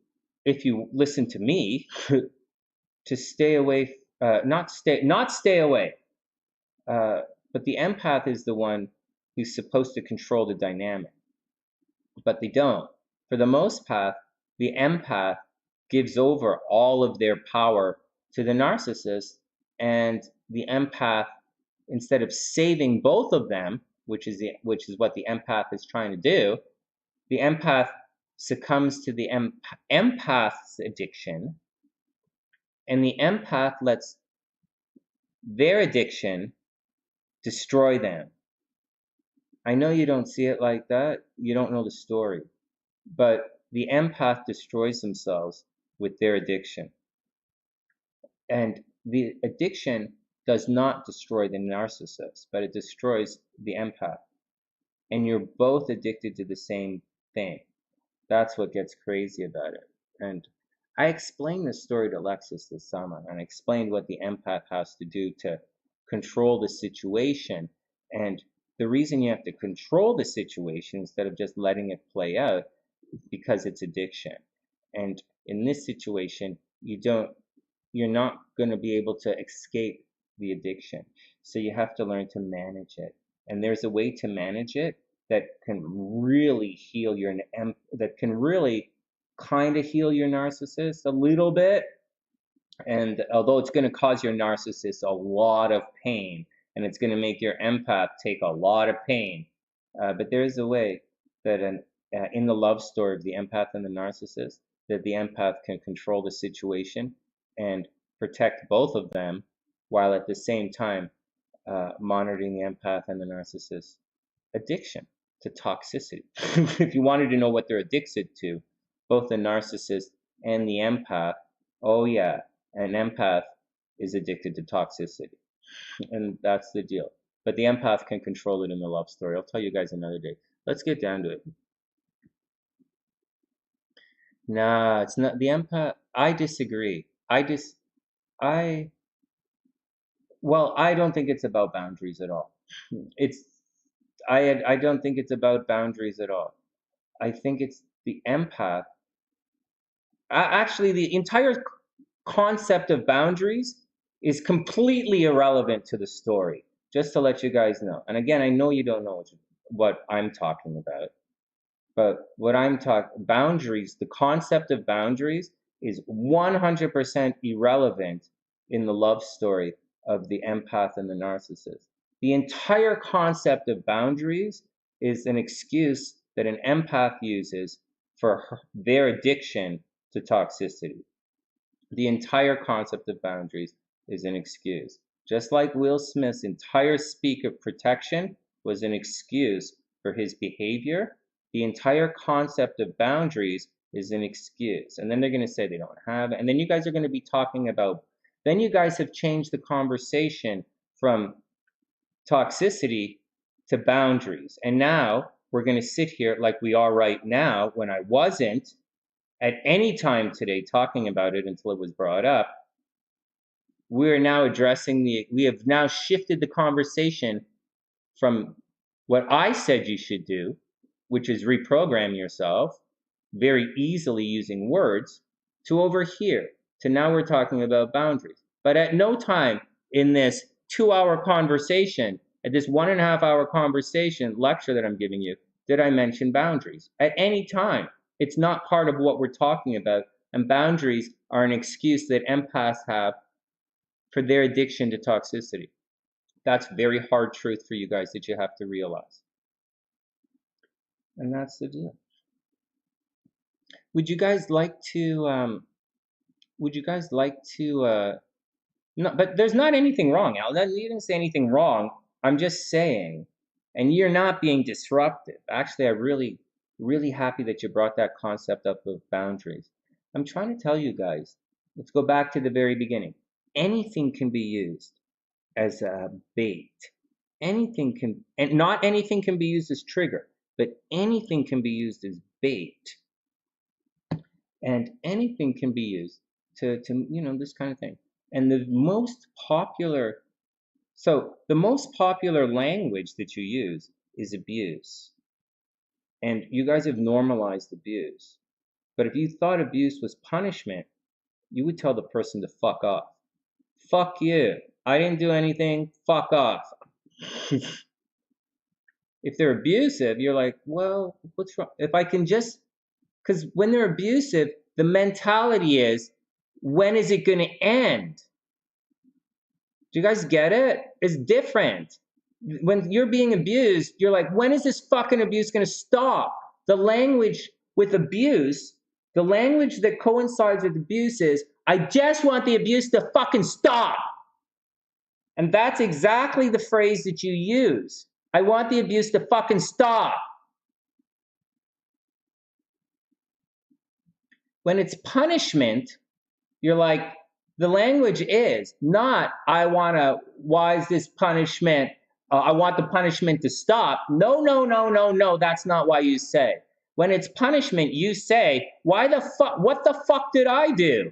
if you listen to me, to stay away, not stay away, but the empath is the one who's supposed to control the dynamic, but they don't. For the most part, the empath gives over all of their power to the narcissist, and the empath, instead of saving both of them, which is what the empath is trying to do, the empath succumbs to the empath's addiction, and the empath lets their addiction destroy them. I know you don't see it like that. You don't know the story. But the empath destroys themselves with their addiction. And the addiction does not destroy the narcissist, but it destroys the empath. And you're both addicted to the same thing. That's what gets crazy about it. And I explained this story to Alexis this summer, and I explained what the empath has to do to control the situation. And the reason you have to control the situation instead of just letting it play out is because it's addiction. And in this situation, you're not going to be able to escape the addiction. So you have to learn to manage it. And there's a way to manage it that can really heal that can really kind of heal your narcissist a little bit. And although it's going to cause your narcissist a lot of pain, and it's going to make your empath take a lot of pain, but there is a way that in the love story of the empath and the narcissist, that the empath can control the situation and protect both of them, while at the same time monitoring the empath and the narcissist addiction to toxicity. If you wanted to know what they're addicted to, both the narcissist and the empath, oh yeah, an empath is addicted to toxicity. And that's the deal. But the empath can control it in the love story. I'll tell you guys another day. Let's get down to it. Nah, it's not the empath. I disagree. Well, I don't think it's about boundaries at all. It's I don't think it's about boundaries at all. I think it's the empath. Actually, the entire concept of boundaries is completely irrelevant to the story, just to let you guys know. And again, I know you don't know what I'm talking about, but boundaries, the concept of boundaries is 100% irrelevant in the love story of the empath and the narcissist. The entire concept of boundaries is an excuse that an empath uses for their addiction to toxicity. The entire concept of boundaries is an excuse. Just like Will Smith's entire speak of protection was an excuse for his behavior, the entire concept of boundaries is an excuse. And then they're going to say they don't have it. And then you guys are going to be talking about, then you guys have changed the conversation from toxicity to boundaries. And now we're going to sit here like we are right now, when I wasn't at any time today talking about it until it was brought up. We're now we have now shifted the conversation from what I said you should do, which is reprogram yourself very easily using words, to over here, to now we're talking about boundaries. But at no time in this 2-hour conversation, at this 1.5-hour conversation lecture that I'm giving you, did I mention boundaries. At any time. It's not part of what we're talking about, and boundaries are an excuse that empaths have for their addiction to toxicity. That's very hard truth for you guys that you have to realize. And that's the deal. Would you guys like to, no, but there's not anything wrong, Al. You didn't say anything wrong. I'm just saying, and you're not being disruptive. Actually, I'm really, really happy that you brought that concept up of boundaries. I'm trying to tell you guys, let's go back to the very beginning. Anything can be used as a bait. Anything can, and not anything can be used as trigger, but anything can be used as bait. And anything can be used to you know, this kind of thing. And the most popular language that you use is abuse. And you guys have normalized abuse. But if you thought abuse was punishment, you would tell the person to fuck off. Fuck you. I didn't do anything. Fuck off. If they're abusive, you're like, well, what's wrong? If I can just, because when they're abusive, the mentality is, when is it going to end? Do you guys get it? It's different. When you're being abused, you're like, when is this fucking abuse going to stop? The language with abuse, the language that coincides with abuse is, I just want the abuse to fucking stop. And that's exactly the phrase that you use. I want the abuse to fucking stop. When it's punishment, you're like, the language is not, why is this punishment? I want the punishment to stop. No, no, no, no, no. That's not why you say. When it's punishment, you say, what the fuck did I do?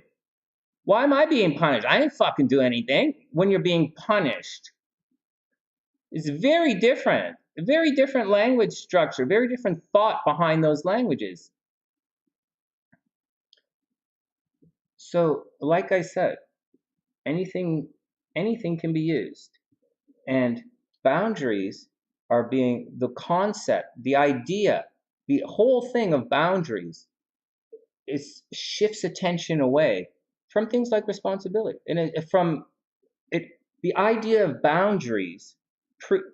Why am I being punished? I didn't fucking do anything. When you're being punished, it's very different language structure, very different thought behind those languages. So, like I said, anything can be used. And boundaries are being, the concept, the idea, the whole thing of boundaries shifts attention away from things like responsibility. And the idea of boundaries,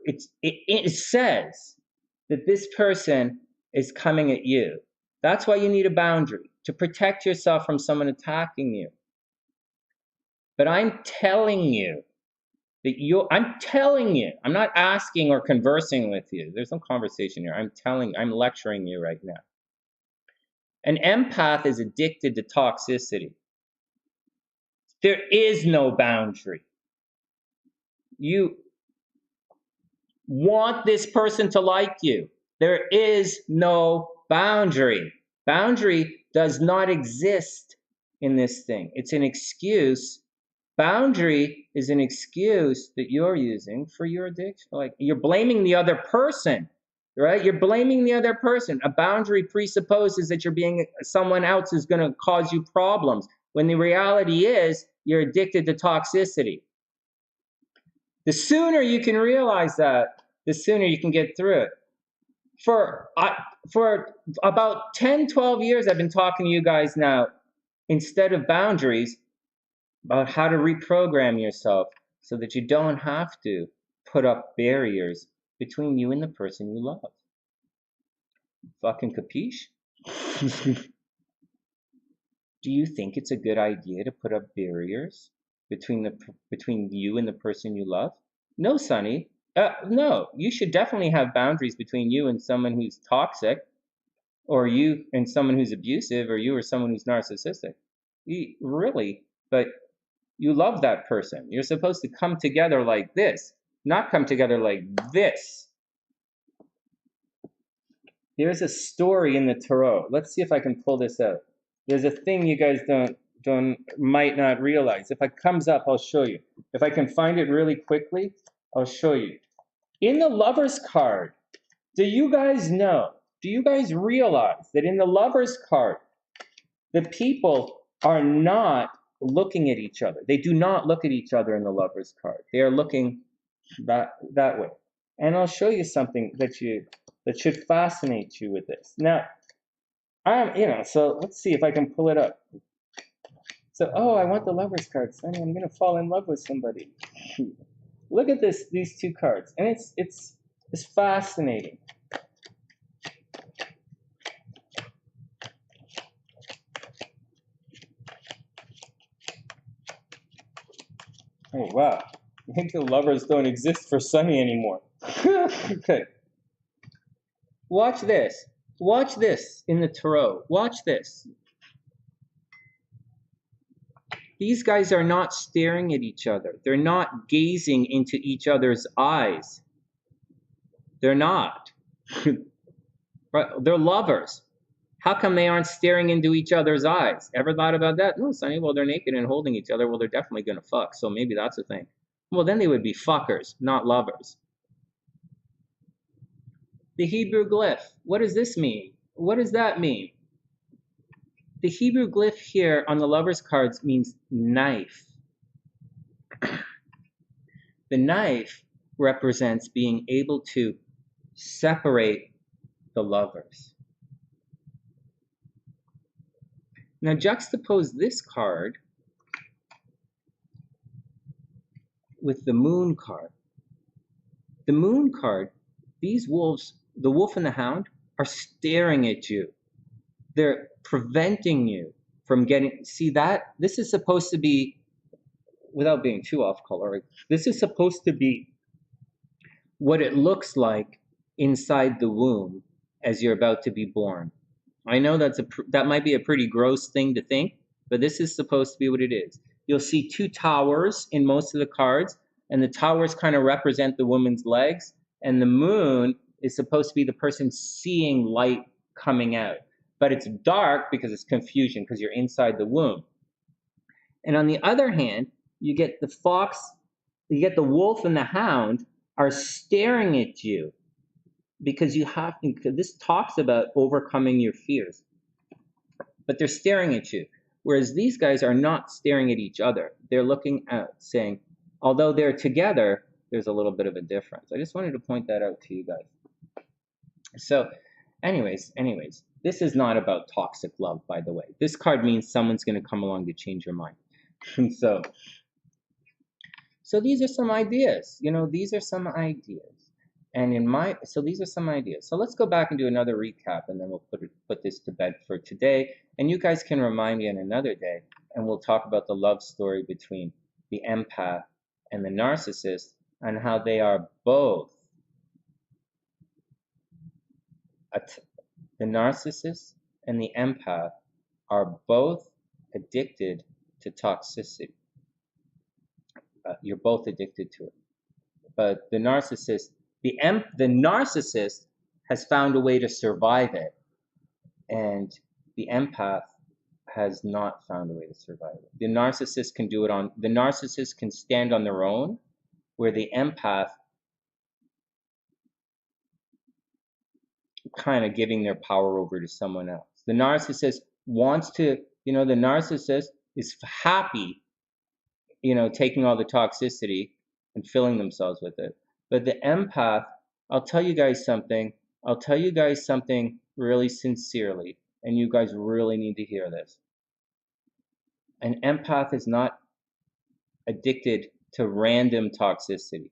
it says that this person is coming at you. That's why you need a boundary, to protect yourself from someone attacking you. But I'm telling you that I'm not asking or conversing with you. There's no conversation here. I'm lecturing you right now. An empath is addicted to toxicity. There is no boundary. You want this person to like you. There is no boundary. Boundary does not exist in this thing. It's an excuse. Boundary is an excuse that you're using for your addiction. Like, you're blaming the other person, right? You're blaming the other person. A boundary presupposes that someone else is going to cause you problems, when the reality is you're addicted to toxicity. The sooner you can realize that, the sooner you can get through it. For about 10, 12 years, I've been talking to you guys now, instead of boundaries, about how to reprogram yourself so that you don't have to put up barriers between you and the person you love. Fucking capiche? Do you think it's a good idea to put up barriers between you and the person you love? No, Sonny. No, you should definitely have boundaries between you and someone who's toxic, or you and someone who's abusive, or you or someone who's narcissistic. Really, but you love that person. You're supposed to come together like this, not come together like this. There's a story in the Tarot. Let's see if I can pull this out. There's a thing you guys might not realize. If it comes up, I'll show you. If I can find it really quickly, I'll show you. In the Lover's card, do you guys realize that in the Lover's card, the people are not looking at each other? They do not look at each other in the Lover's card. They are looking that way. And I'll show you something that should fascinate you with this. Now, so let's see if I can pull it up. So, I want the Lover's card, Sonny. I'm going to fall in love with somebody. Look at this, these two cards, and it's fascinating. Oh wow, I think the lovers don't exist for Sunny anymore. Okay, watch this. Watch this in the tarot. Watch this. These guys are not staring at each other. They're not gazing into each other's eyes. They're not. They're lovers. How come they aren't staring into each other's eyes? Ever thought about that? No, Sonny, well, they're naked and holding each other. Well, they're definitely going to fuck, so maybe that's a thing. Well, then they would be fuckers, not lovers. The Hebrew glyph. What does this mean? What does that mean? The Hebrew glyph here on the lovers cards means knife. The knife represents being able to separate the lovers. Now juxtapose this card with the moon card. The moon card, these wolves, the wolf and the hound, are staring at you. They're preventing you from getting, see that? This is supposed to be, without being too off color, this is supposed to be what it looks like inside the womb as you're about to be born. I know that might be a pretty gross thing to think, but this is supposed to be what it is. You'll see two towers in most of the cards, and the towers kind of represent the woman's legs, and the moon is supposed to be the person seeing light coming out. But it's dark because it's confusion, because you're inside the womb. And on the other hand, you get the fox, you get the wolf and the hound are staring at you, because you have, this talks about overcoming your fears, but they're staring at you. Whereas these guys are not staring at each other. They're looking out, saying, although they're together, there's a little bit of a difference. I just wanted to point that out to you guys. So anyways, this is not about toxic love, by the way. This card means someone's going to come along to change your mind. So these are some ideas. These are some ideas. And so these are some ideas. So let's go back and do another recap, and then we'll put this to bed for today. And you guys can remind me on another day, and we'll talk about the love story between the empath and the narcissist, and how they are both, the narcissist and the empath are both addicted to toxicity. You're both addicted to it. But the narcissist, the narcissist has found a way to survive it, and the empath has not found a way to survive it. The narcissist can stand on their own, where the empath kind of giving their power over to someone else. The narcissist wants to, the narcissist is happy, taking all the toxicity and filling themselves with it. But the empath, I'll tell you guys something really sincerely, and you guys really need to hear this. An empath is not addicted to random toxicity,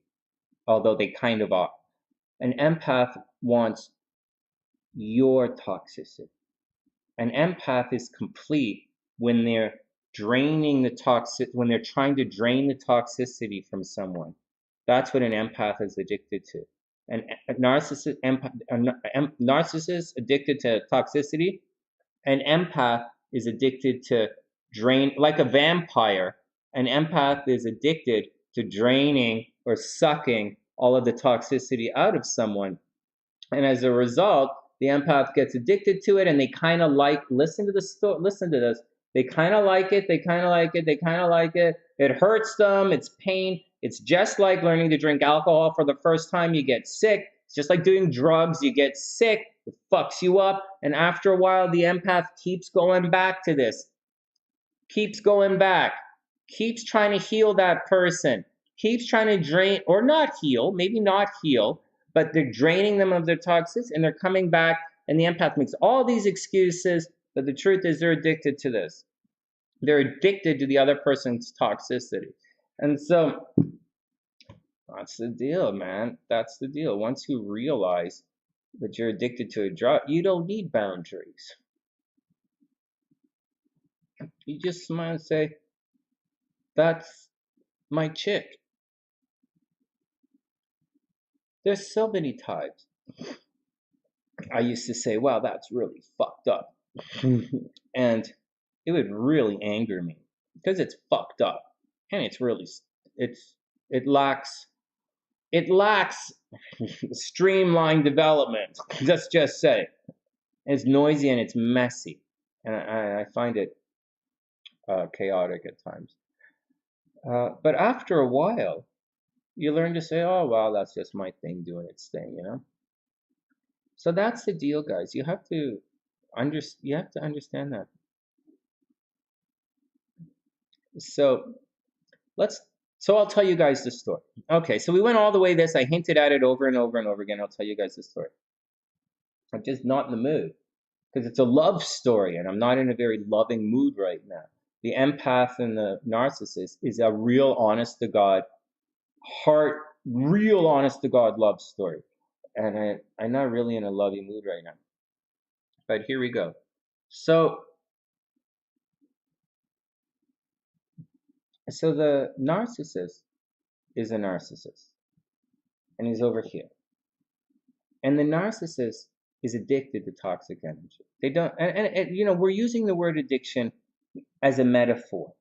although they kind of are. An empath wants your toxicity. An empath is complete when they're when they're trying to drain the toxicity from someone. That's what an empath is addicted to. A narcissist addicted to toxicity. An empath is addicted to drain, like a vampire. An empath is addicted to draining or sucking all of the toxicity out of someone. And as a result, the empath gets addicted to it, and they kind of listen to this. They kind of like it. It hurts them. It's pain. It's just like learning to drink alcohol for the first time. You get sick. It's just like doing drugs. You get sick. It fucks you up. And after a while, the empath keeps going back to this. Keeps going back. Keeps trying to heal that person. Keeps trying to drain, or not heal, maybe not heal, but they're draining them of their toxins, and they're coming back, and the empath makes all these excuses, but the truth is they're addicted to this. They're addicted to the other person's toxicity. And so That's the deal, man. That's the deal. Once you realize that you're addicted to a drug, you don't need boundaries. You just smile and say, that's my chick. There's so many times I used to say, wow, that's really fucked up. And it would really anger me because it's fucked up. And it's really, it's, it lacks, it lacks streamlined development. Let's just say. It's noisy and it's messy. And I find it chaotic at times. But after a while, you learn to say, oh, well, that's just my thing doing its thing, you know? So that's the deal, guys. You have to understand that. So I'll tell you guys the story. Okay, so we went all the way this. I hinted at it over and over and over again. I'll tell you guys the story. I'm just not in the mood because it's a love story and I'm not in a very loving mood right now. The empath and the narcissist is a real honest to God real honest to God love story. And I'm not really in a loving mood right now. But here we go. So the narcissist is a narcissist. And he's over here. And the narcissist is addicted to toxic energy. They don't, and you know, we're using the word addiction as a metaphor.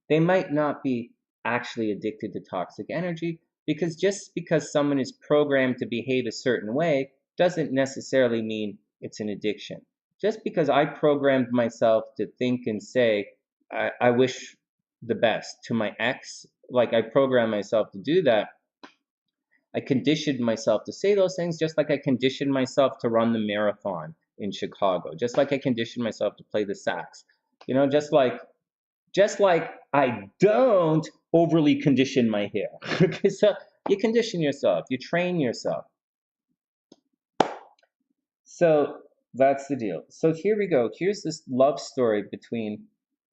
They might not be actually addicted to toxic energy because just because someone is programmed to behave a certain way doesn't necessarily mean it's an addiction. Just because I programmed myself to think and say, I wish the best to my ex, like I programmed myself to do that, I conditioned myself to say those things just like I conditioned myself to run the marathon in Chicago, just like I conditioned myself to play the sax. You know, just like I don't overly condition my hair. So you condition yourself, you train yourself. So that's the deal. So here we go. Here's this love story between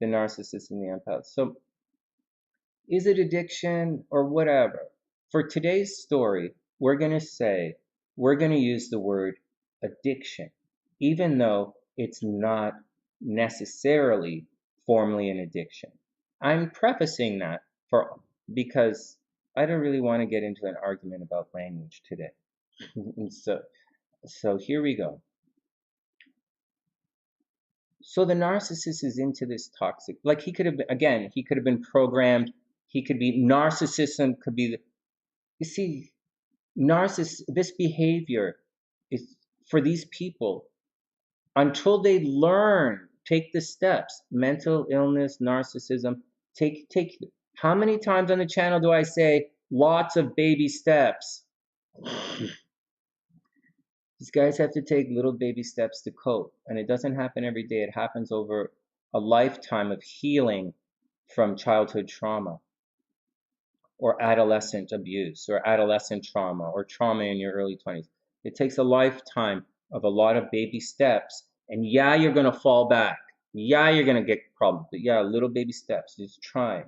the narcissist and the empath. So is it addiction or whatever? For today's story, we're going to use the word addiction, even though it's not necessarily formally an addiction. I'm prefacing that because I don't really want to get into an argument about language today. So here we go. So the narcissist is into this toxic, like he could have been programmed. He could be narcissism, could be you see, this behavior is for these people until they learn, take the steps, mental illness, narcissism, take, how many times on the channel do I say lots of baby steps? These guys have to take little baby steps to cope, and it doesn't happen every day. It happens over a lifetime of healing from childhood trauma or adolescent abuse or adolescent trauma or trauma in your early 20s. It takes a lifetime of a lot of baby steps, and yeah, you're going to fall back. Yeah, you're going to get problems, but yeah, little baby steps, just trying,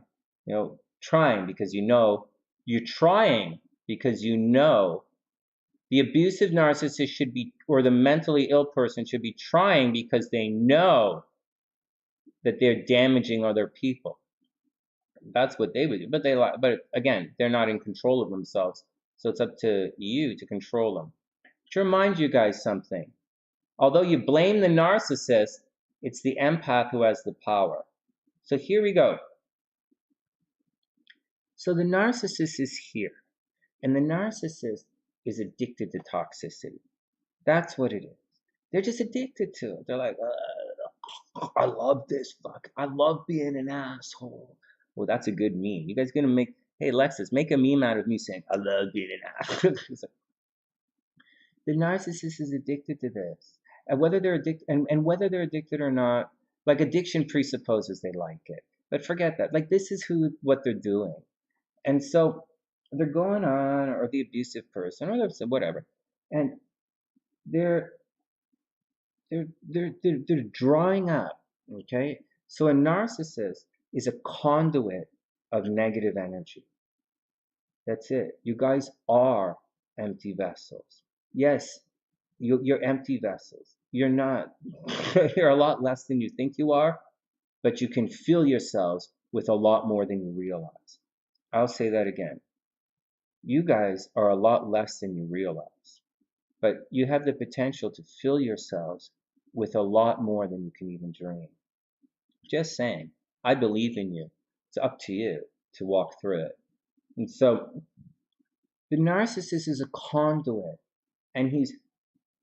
trying because you're trying because the abusive narcissist should be, or the mentally ill person should be trying because they know that they're damaging other people. That's what they would do. But again, they're not in control of themselves. So it's up to you to control them. To remind you guys something. Although you blame the narcissist, it's the empath who has the power. So here we go. So the narcissist is here. And the narcissist is addicted to toxicity. That's what it is. They're just addicted to it. They're like, I love this fuck. I love being an asshole. Well, that's a good meme. You guys gonna hey Lexus, make a meme out of me saying, I love being an asshole. The narcissist is addicted to this. And whether they're addicted whether they're addicted or not, like addiction presupposes they like it. But forget that. Like this is what they're doing. And so they're going on, or the abusive person, or whatever. And they're drawing up, okay? So a narcissist is a conduit of negative energy. That's it. You guys are empty vessels. Yes, you're empty vessels. You're not. You're a lot less than you think you are, but you can fill yourselves with a lot more than you realize. I'll say that again. You guys are a lot less than you realize, but you have the potential to fill yourselves with a lot more than you can even dream. Just saying. I believe in you. It's up to you to walk through it. And so the narcissist is a conduit, and he's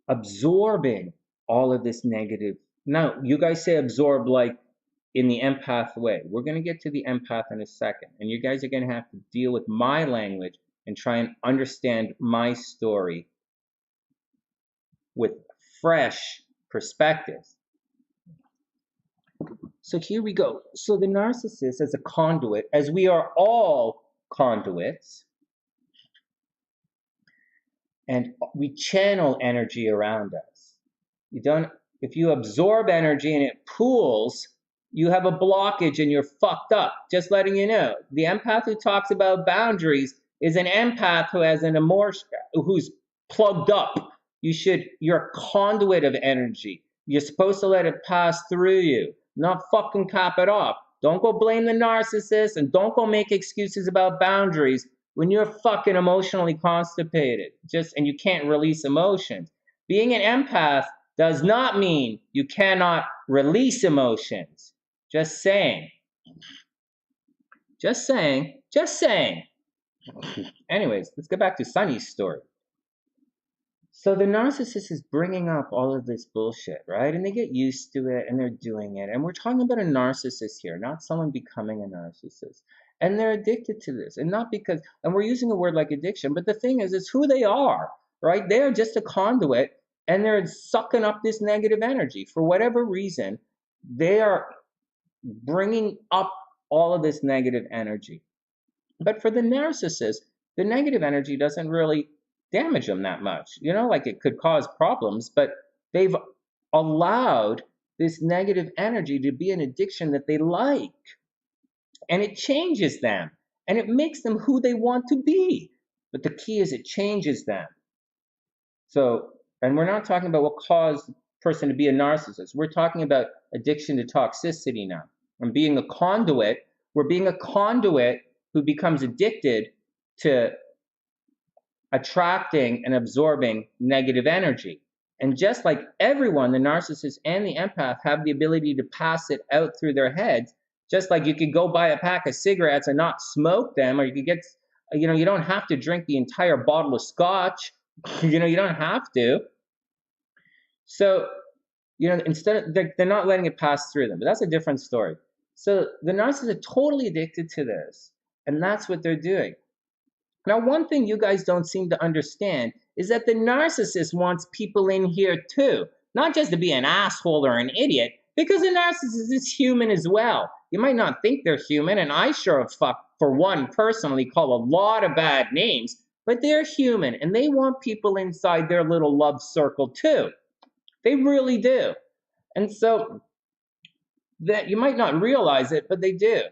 absorbing all of this negative. Now, you guys say absorb like in the empath way. We're going to get to the empath in a second, and you guys are going to have to deal with my language and try and understand my story with fresh perspectives. So here we go. So the narcissist as a conduit, as we are all conduits, and we channel energy around us. If you absorb energy and it pools, you have a blockage and you're fucked up. Just letting you know. The empath who talks about boundaries is an empath who has an emotion, who's plugged up. You're a conduit of energy. You're supposed to let it pass through you, not fucking cap it off. Don't go blame the narcissist, and don't go make excuses about boundaries when you're fucking emotionally constipated, and you can't release emotions. Being an empath does not mean you cannot release emotions. Just saying. Just saying. Just saying. Anyways, let's get back to Sunny's story. So the narcissist is bringing up all of this bullshit, right? And they get used to it and they're doing it. And we're talking about a narcissist here, not someone becoming a narcissist. And they're addicted to this. And not because, and we're using a word like addiction, but the thing is, it's who they are, right? They're just a conduit and they're sucking up this negative energy. For whatever reason, they are bringing up all of this negative energy. But for the narcissist, the negative energy doesn't really damage them that much. Like it could cause problems, but they've allowed this negative energy to be an addiction that they like. And it changes them. And it makes them who they want to be. But the key is it changes them. So, and we're not talking about what caused a person to be a narcissist. We're talking about addiction to toxicity now. And being a conduit, we're being a conduit who becomes addicted to attracting and absorbing negative energy. And just like everyone, the narcissist and the empath have the ability to pass it out through their heads, just like you could go buy a pack of cigarettes and not smoke them, or you could get, you don't have to drink the entire bottle of scotch. You don't have to. So, instead of, they're not letting it pass through them, but that's a different story. So the narcissists are totally addicted to this, and that's what they're doing. Now, one thing you guys don't seem to understand is that the narcissist wants people in here too, not just to be an asshole or an idiot, because the narcissist is human as well. You might not think they're human, and I sure as fuck, for one, personally call a lot of bad names, but they're human, and they want people inside their little love circle too. They really do. And so that you might not realize it, but they do.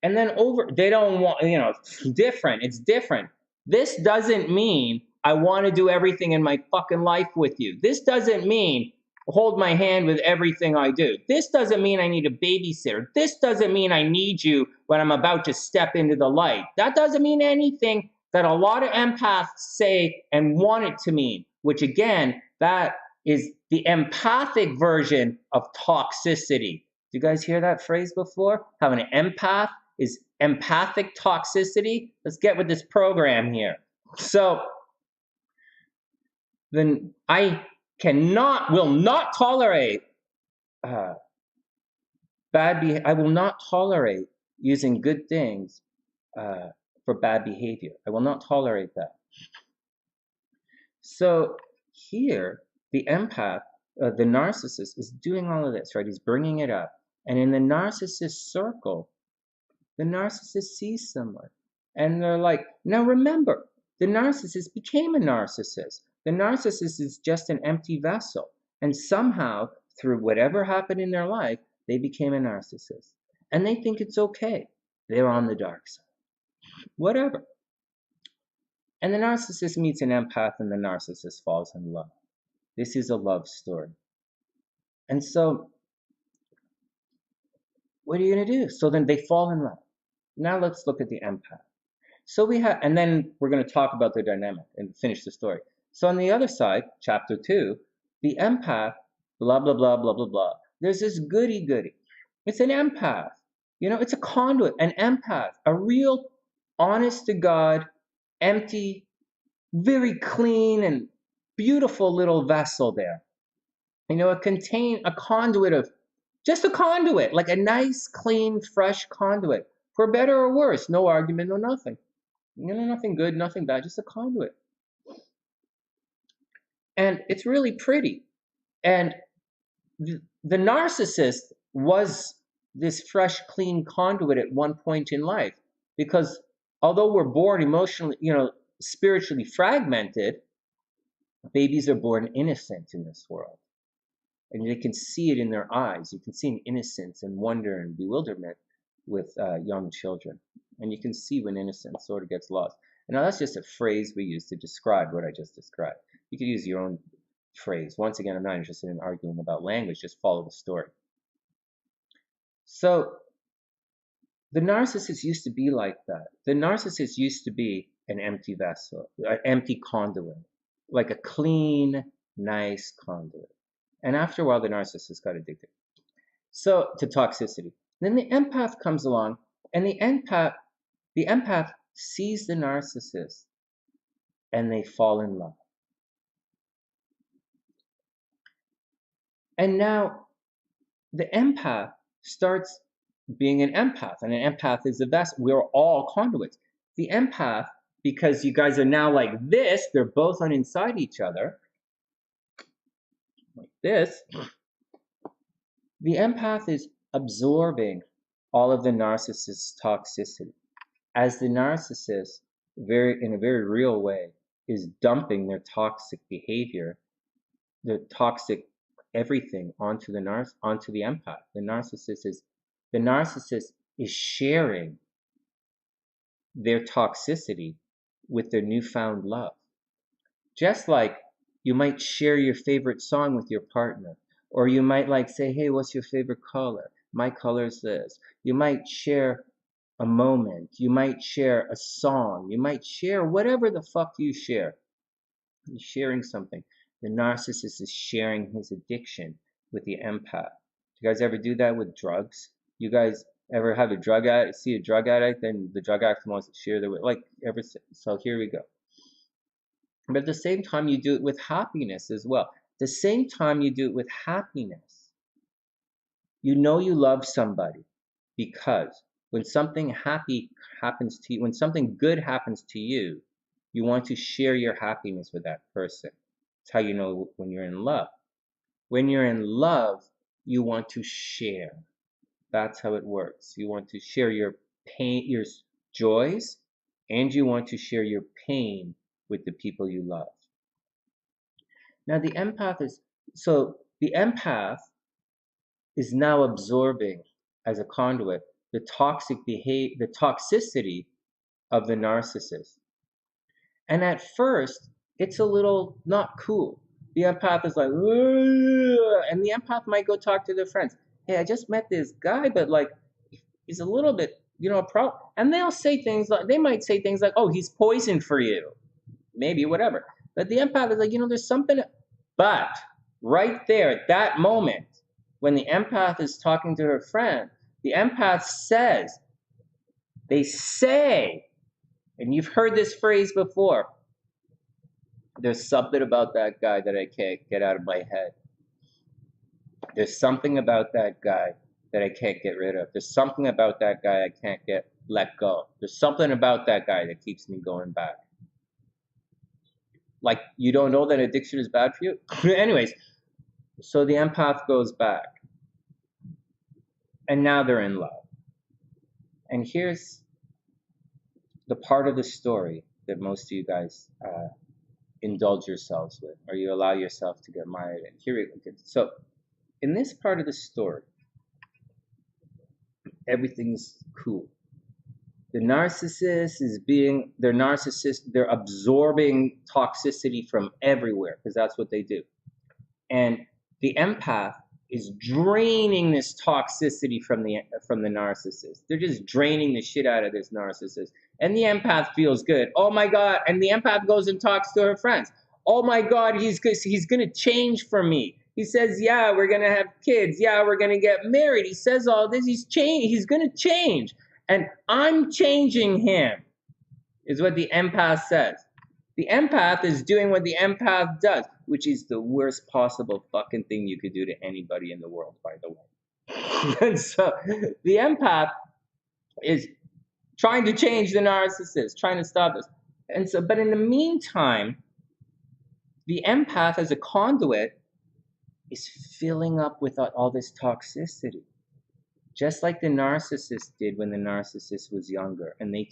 And then they don't want, it's different. It's different. This doesn't mean I want to do everything in my fucking life with you. This doesn't mean hold my hand with everything I do. This doesn't mean I need a babysitter. This doesn't mean I need you when I'm about to step into the light. That doesn't mean anything that a lot of empaths say and want it to mean, which again, that is the empathic version of toxicity. Did you guys hear that phrase before? How an empath is empathic toxicity? Let's get with this program here. So then I will not tolerate I will not tolerate using good things for bad behavior. I will not tolerate that. So here, the empath, the narcissist, is doing all of this, right? He's bringing it up. And in the narcissist circle, the narcissist sees someone. And they're like, now remember, the narcissist became a narcissist. The narcissist is just an empty vessel. And somehow, through whatever happened in their life, they became a narcissist. And they think it's okay. They're on the dark side. Whatever. And the narcissist meets an empath and the narcissist falls in love. This is a love story. And so, what are you going to do? So then they fall in love. Now let's look at the empath. So we have, and then we're going to talk about the dynamic and finish the story. So on the other side, chapter 2, the empath, blah, blah, blah, blah, blah, blah. There's this goody-goody. It's an empath. You know, it's a conduit, an empath, a real, honest-to-God, empty, very clean and beautiful little vessel there. You know, it contained a conduit of, just a conduit, like a nice, clean, fresh conduit, for better or worse. No argument, no nothing. You know, nothing good, nothing bad, just a conduit. And it's really pretty. And the narcissist was this fresh, clean conduit at one point in life, because although we're born emotionally, you know, spiritually fragmented, babies are born innocent in this world. And you can see it in their eyes. You can see an innocence and wonder and bewilderment with young children. And you can see when innocence sort of gets lost. And now that's just a phrase we use to describe what I just described. You could use your own phrase. Once again, I'm not interested in arguing about language. Just follow the story. So the narcissist used to be like that. The narcissist used to be an empty vessel, an empty conduit, like a clean, nice conduit. And after a while, the narcissist got addicted. So to toxicity. Then the empath comes along, and the empath sees the narcissist, and they fall in love. And now the empath starts being an empath, and an empath is a vessel. We're all conduits. The empath, because you guys are now like this, they're both on inside each other, like this. The empath is absorbing all of the narcissist's toxicity, as the narcissist, in a very real way, is dumping their toxic behavior, their toxic everything onto the empath. The narcissist is sharing their toxicity with their newfound love. Just like you might share your favorite song with your partner, or you might like say, hey, what's your favorite color? My color is this. You might share a moment. You might share a song. You might share whatever the fuck you share. You're sharing something. The narcissist is sharing his addiction with the empath. Do you guys ever do that with drugs? You guys ever have a drug addict, see a drug addict, then the drug addict wants to share their, like, so here we go. But at the same time, you do it with happiness as well. At the same time you do it with happiness, you know you love somebody, because when something happy happens to you, when something good happens to you, you want to share your happiness with that person. That's how you know when you're in love. When you're in love, you want to share. That's how it works. You want to share your pain, your joys, and you want to share your pain with the people you love. Now the empath is now absorbing as a conduit the toxicity of the narcissist. And at first, it's a little not cool. The empath is like, ugh, and the empath might go talk to their friends. Hey, I just met this guy, but like, he's a little bit, you know, a problem. And they might say things like, oh, he's poison for you. Maybe, whatever. But the empath is like, you know, there's something. But right there at that moment, when the empath is talking to her friend, the empath says, they say, and you've heard this phrase before, there's something about that guy that I can't get out of my head. There's something about that guy that I can't get rid of. There's something about that guy I can't let go. There's something about that guy that keeps me going back. Like, you don't know that addiction is bad for you? Anyways, so the empath goes back. And now they're in love. And here's the part of the story that most of you guys indulge yourselves with, or you allow yourself to get mired in. Here we go. So, in this part of the story, everything's cool. The narcissist is being, they're absorbing toxicity from everywhere because that's what they do. And the empath is draining this toxicity from the narcissist. They're just draining the shit out of this narcissist. And the empath feels good. Oh my God. And the empath goes and talks to her friends. Oh my God, he's going to change for me. He says, yeah, we're going to have kids. Yeah, we're going to get married. He says all this. He's going to change. And I'm changing him, is what the empath says. The empath is doing what the empath does, which is the worst possible fucking thing you could do to anybody in the world, by the way. And so the empath is trying to change the narcissist, trying to stop this. And so, but in the meantime, the empath as a conduit is filling up with all this toxicity. Just like the narcissist did when the narcissist was younger and they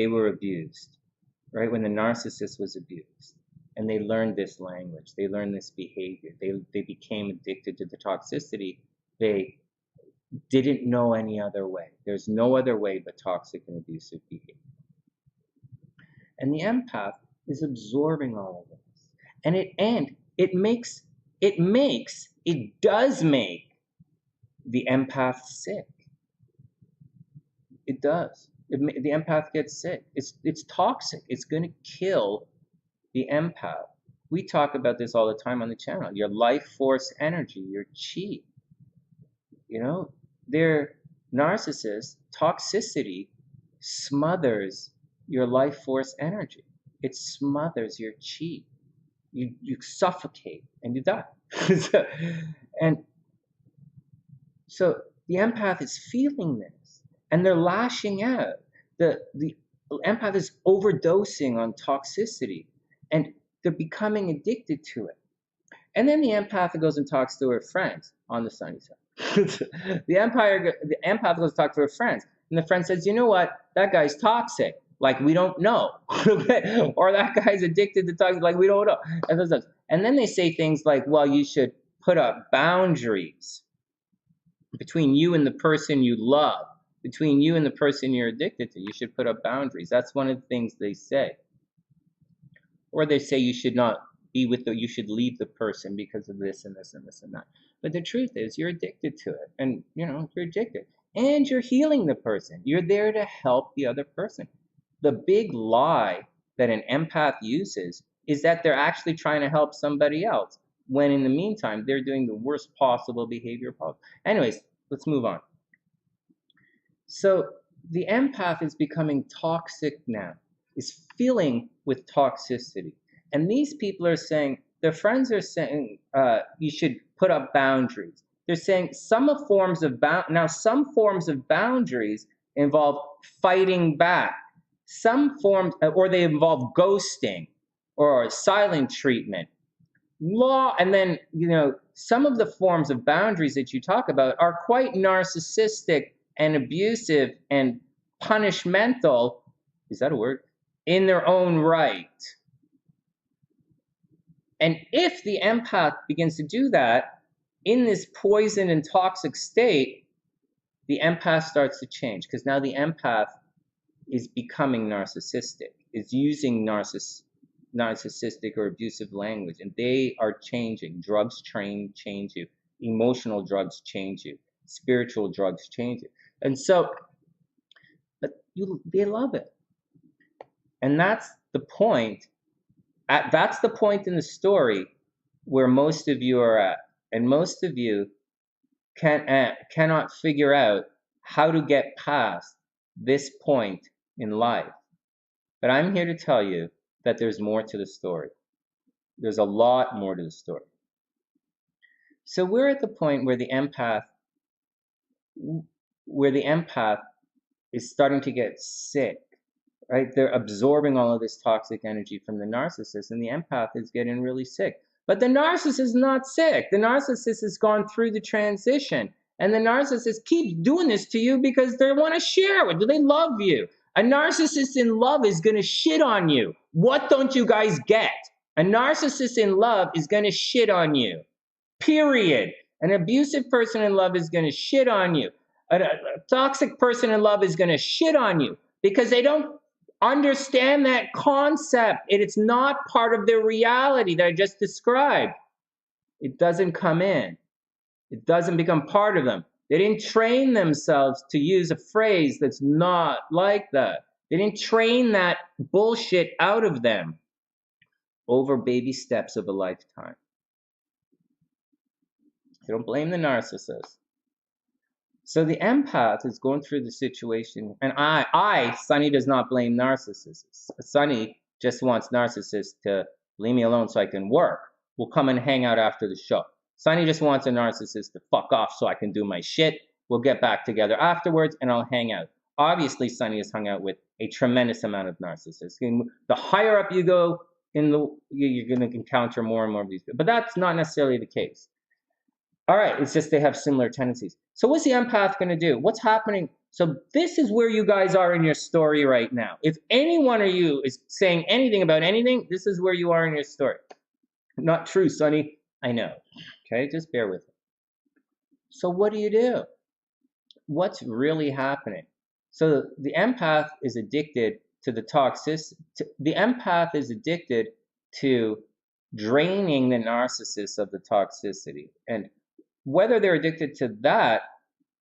were abused, right? When the narcissist was abused and they learned this language, they learned this behavior, they became addicted to the toxicity. They didn't know any other way. There's no other way but toxic and abusive behavior. And the empath is absorbing all of this. And it does make the empath sick. It does. The empath gets sick. It's toxic. It's going to kill the empath. We talk about this all the time on the channel. Your life force energy, your chi. You know, their narcissist toxicity smothers your life force energy. It smothers your chi. You suffocate and you die. And so the empath is feeling this, and they're lashing out. The empath is overdosing on toxicity, and they're becoming addicted to it. And then the empath goes and talks to her friends on the sunny side. The empath goes to talk to her friends, and the friend says, you know what? That guy's toxic. Like, we don't know. Or that guy's addicted to toxic. Like, we don't know. And then they say things like, well, you should put up boundaries between you and the person you love, between you and the person you're addicted to. You should put up boundaries. That's one of the things they say. Or they say you should not be with you should leave the person because of this and this and this and that. But the truth is, you're addicted to it. And, you know, you're addicted. And you're healing the person. You're there to help the other person. The big lie that an empath uses is that they're actually trying to help somebody else, when in the meantime, they're doing the worst possible behavior possible. Anyways, let's move on. So the empath is becoming toxic now, is filling with toxicity. And these people are saying, their friends are saying, you should put up boundaries. They're saying some forms of boundaries involve fighting back. Some forms, or they involve ghosting or silent treatment. And then, you know, some of the forms of boundaries that you talk about are quite narcissistic and abusive and punishmental, is that a word? In their own right. And if the empath begins to do that in this poisoned and toxic state, the empath starts to change, because now the empath is becoming narcissistic, is using narcissistic or abusive language, and they are changing. Drugs change you. Emotional drugs change you. Spiritual drugs change you. And so, but they love it. And that's the point. That's the point in the story where most of you are at. And most of you cannot figure out how to get past this point in life. But I'm here to tell you that there's more to the story. There's a lot more to the story. So we're at the point where the empath is starting to get sick, right? They're absorbing all of this toxic energy from the narcissist, and the empath is getting really sick. But the narcissist is not sick. The narcissist has gone through the transition, and the narcissist keeps doing this to you because they want to share it. They love you. A narcissist in love is going to shit on you. What don't you guys get? A narcissist in love is going to shit on you. Period. An abusive person in love is going to shit on you. A toxic person in love is going to shit on you because they don't understand that concept. It's not part of their reality that I just described. It doesn't come in. It doesn't become part of them. They didn't train themselves to use a phrase that's not like that. They didn't train that bullshit out of them over baby steps of a lifetime. You don't blame the narcissist. So the empath is going through the situation, and Sunny, does not blame narcissists. Sunny just wants narcissists to leave me alone so I can work. We'll come and hang out after the show. Sunny just wants a narcissist to fuck off so I can do my shit. We'll get back together afterwards and I'll hang out. Obviously, Sunny has hung out with a tremendous amount of narcissists. The higher up you go, you're going to encounter more and more of these people. But that's not necessarily the case. All right, it's just they have similar tendencies. So what's the empath going to do? What's happening? So this is where you guys are in your story right now. If any one of you is saying anything about anything, this is where you are in your story. Not true, Sonny. I know. Okay, just bear with me. So what do? What's really happening? So the empath is addicted to the toxicity. The empath is addicted to draining the narcissist of the toxicity. And whether they're addicted to that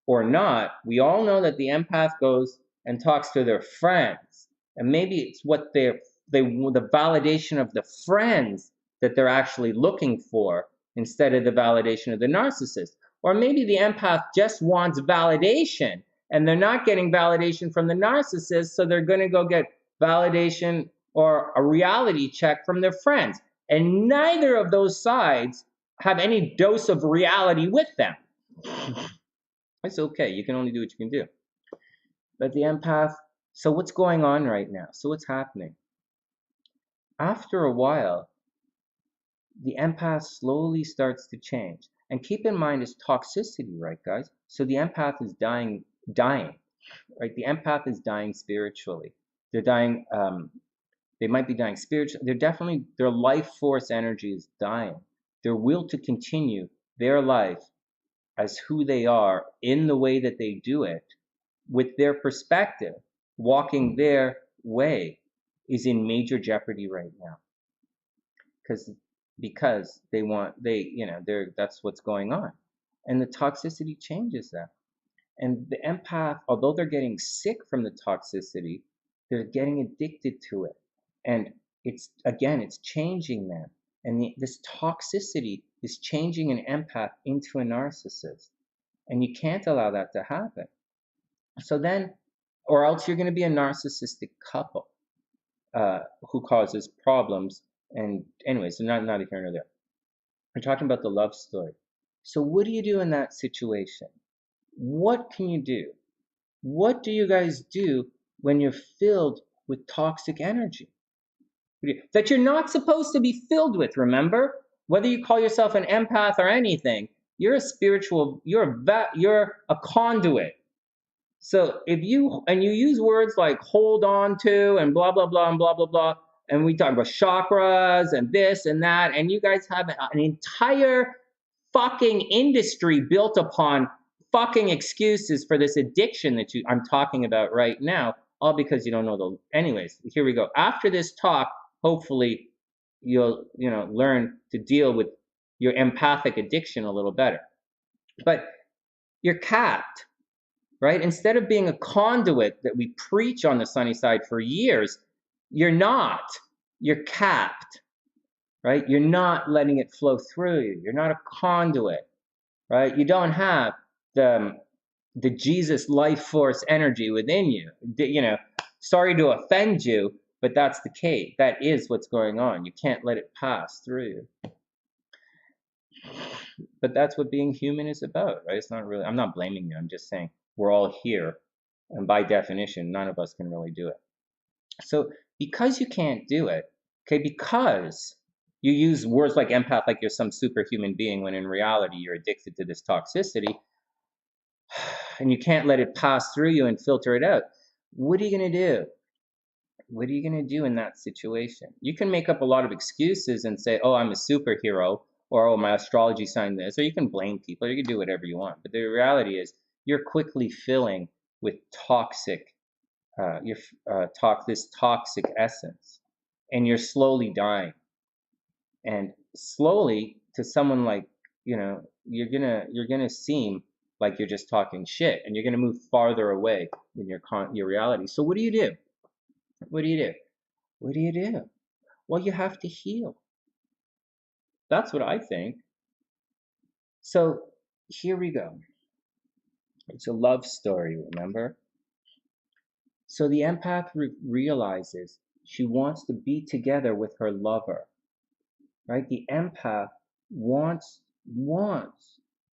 or not, we all know that the empath goes and talks to their friends. And maybe it's what the validation of the friends that they're actually looking for instead of the validation of the narcissist. Or maybe the empath just wants validation and they're not getting validation from the narcissist, so they're going to go get validation or a reality check from their friends. And neither of those sides have any dose of reality with them. It's okay. You can only do what you can do. But the empath, so what's going on right now? So what's happening? After a while, the empath slowly starts to change. And keep in mind it's toxicity, right, guys? So the empath is dying, right? The empath is dying spiritually. They're dying, they might be dying spiritually. Their life force energy is dying. Their will to continue their life as who they are in the way that they do it, with their perspective, walking their way, is in major jeopardy right now. Because that's what's going on. And the toxicity changes that. And the empath, although they're getting sick from the toxicity, they're getting addicted to it. And it's changing them. And this toxicity is changing an empath into a narcissist. And you can't allow that to happen. So then, or else you're going to be a narcissistic couple who causes problems. And anyways, so not here nor there. We're talking about the love story. So what do you do in that situation? What can you do? What do you guys do when you're filled with toxic energy that you're not supposed to be filled with? Remember, whether you call yourself an empath or anything, you're a conduit. So if you use words like hold on to and blah blah blah and blah blah blah, and we talk about chakras and this and that, and you guys have an entire fucking industry built upon fucking excuses for this addiction that I'm talking about right now, all because you don't know anyways, here we go. After this talk, hopefully you'll learn to deal with your empathic addiction a little better. But you're capped, right? Instead of being a conduit that we preach on the SunnySide for years, you're not. You're capped, right? You're not letting it flow through you. You're not a conduit, right? You don't have the Jesus life force energy within you. Sorry to offend you, but that's the case. That is what's going on. You can't let it pass through you. But that's what being human is about, right? It's not really, I'm not blaming you. I'm just saying we're all here. And by definition, none of us can really do it. So because you can't do it, okay, because you use words like empath like you're some superhuman being, when in reality you're addicted to this toxicity, and you can't let it pass through you and filter it out, what are you going to do? What are you going to do in that situation? You can make up a lot of excuses and say, oh, I'm a superhero, or oh, my astrology sign this, or you can blame people, or you can do whatever you want. But the reality is you're quickly filling with toxic, this toxic essence, and you're slowly dying. And slowly, to someone like, you're gonna seem like you're just talking shit, and you're gonna move farther away in your reality. So what do you do? What do you do? What do you do? Well, you have to heal. That's what I think. So here we go. It's a love story, remember? So the empath realizes she wants to be together with her lover, right? The empath wants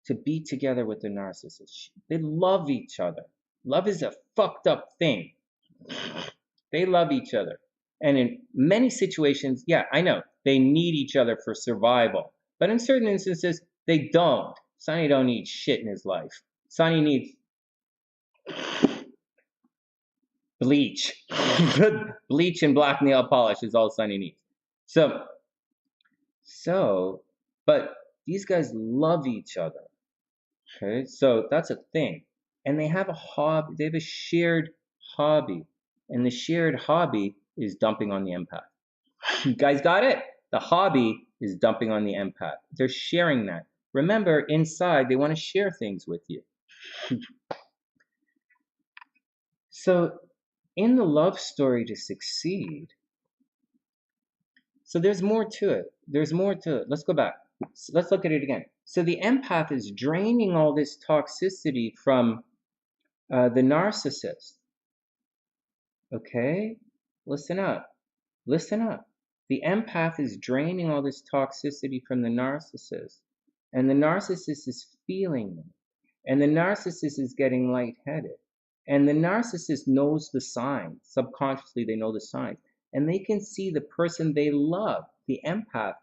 to be together with the narcissist. They love each other. Love is a fucked up thing. They love each other. And in many situations, yeah, I know, they need each other for survival. But in certain instances, they don't. Sonny don't need shit in his life. Sonny needs bleach. Bleach and black nail polish is all Sonny needs. But these guys love each other. Okay, so that's a thing. And they have a hobby, they have a shared hobby. And the shared hobby is dumping on the empath. You guys got it? The hobby is dumping on the empath. They're sharing that. Remember, inside, they want to share things with you. So, in the love story to succeed, so there's more to it. There's more to it. Let's go back. So let's look at it again. So the empath is draining all this toxicity from the narcissist. Okay? Listen up. Listen up. The empath is draining all this toxicity from the narcissist. And the narcissist is feeling it. And the narcissist is getting lightheaded. And the narcissist knows the signs. Subconsciously, they know the signs. And they can see the person they love, the empath,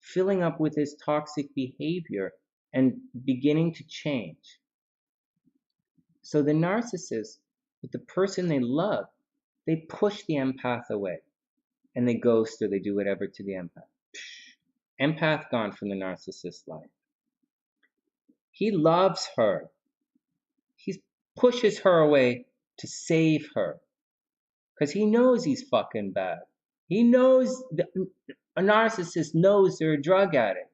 filling up with this toxic behavior and beginning to change. So the narcissist, with the person they love, they push the empath away. And they ghost or they do whatever to the empath. Empath gone from the narcissist's life. He loves her. He pushes her away to save her. Because he knows he's fucking bad. He knows, a narcissist knows they're a drug addict.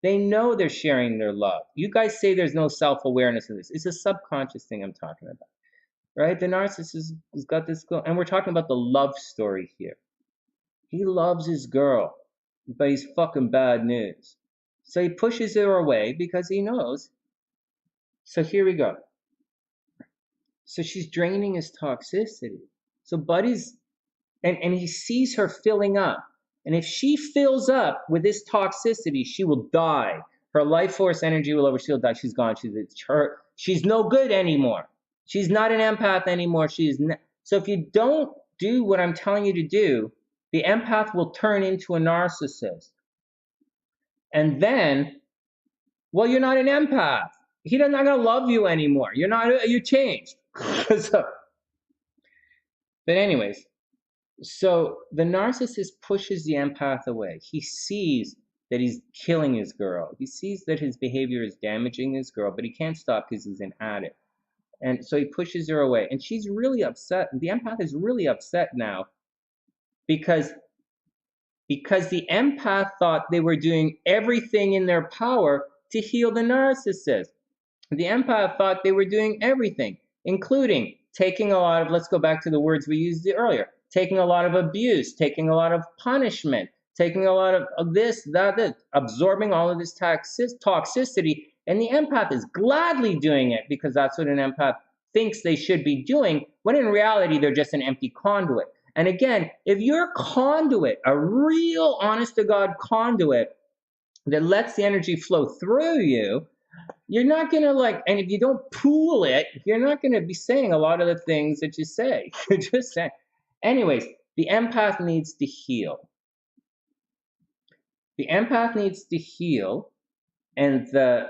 They know they're sharing their love. You guys say there's no self-awareness in this. It's a subconscious thing I'm talking about. Right? The narcissist has got this goal. And we're talking about the love story here. He loves his girl, but he's fucking bad news. So he pushes her away because he knows. So here we go. So she's draining his toxicity. So Buddy's, and he sees her filling up. And if she fills up with this toxicity, she will die. Her life force energy will she'll die. She's gone. She's no good anymore. She's not an empath anymore. So if you don't do what I'm telling you to do, the empath will turn into a narcissist. And then, well, you're not an empath. He's not going to love you anymore. You changed. But anyways, so the narcissist pushes the empath away. He sees that he's killing his girl. He sees that his behavior is damaging his girl, but he can't stop because he's an addict. And so he pushes her away. And she's really upset. The empath is really upset now because the empath thought they were doing everything in their power to heal the narcissist. The empath thought they were doing everything, including taking a lot of, let's go back to the words we used earlier, taking a lot of abuse, taking a lot of punishment, taking a lot of this, that, absorbing all of this toxicity. And the empath is gladly doing it because that's what an empath thinks they should be doing, when in reality, they're just an empty conduit. And again, if you're a conduit, a real honest-to-God conduit that lets the energy flow through you, you're not going to and if you don't pool it, you're not going to be saying a lot of the things that you say. You're just saying. Anyways, the empath needs to heal. The empath needs to heal, and the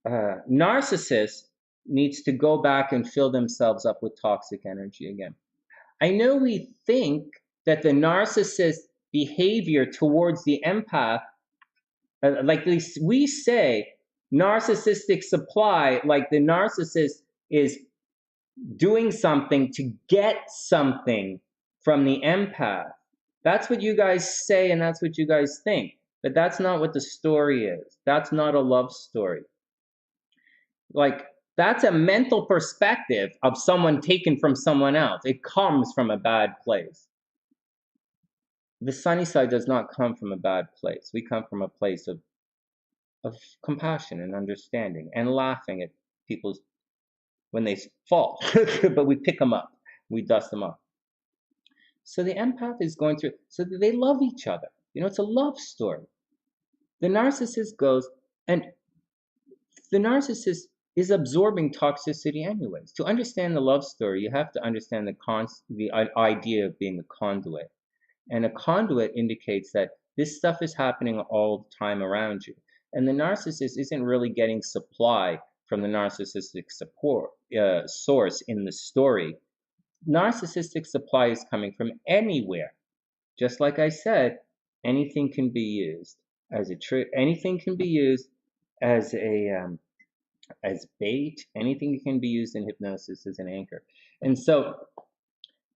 narcissist needs to go back and fill themselves up with toxic energy again. I know we think that the narcissist behavior towards the empath, like we say, narcissistic supply, like the narcissist is doing something to get something from the empath. That's what you guys say and that's what you guys think. But that's not what the story is. That's not a love story. Like, that's a mental perspective of someone taken from someone else. It comes from a bad place. The sunny side does not come from a bad place. We come from a place of compassion and understanding and laughing at people's when they fall. But we pick them up. We dust them off. So the empath is going through, so they love each other. You know, it's a love story. The narcissist goes, and the narcissist is absorbing toxicity anyways. To understand the love story, you have to understand the idea of being a conduit. And a conduit indicates that this stuff is happening all the time around you. And the narcissist isn't really getting supply from the narcissistic support source in the story. Narcissistic supply is coming from anywhere. Just like I said, anything can be used as a trick. Anything can be used as a as bait. Anything can be used in hypnosis as an anchor. And so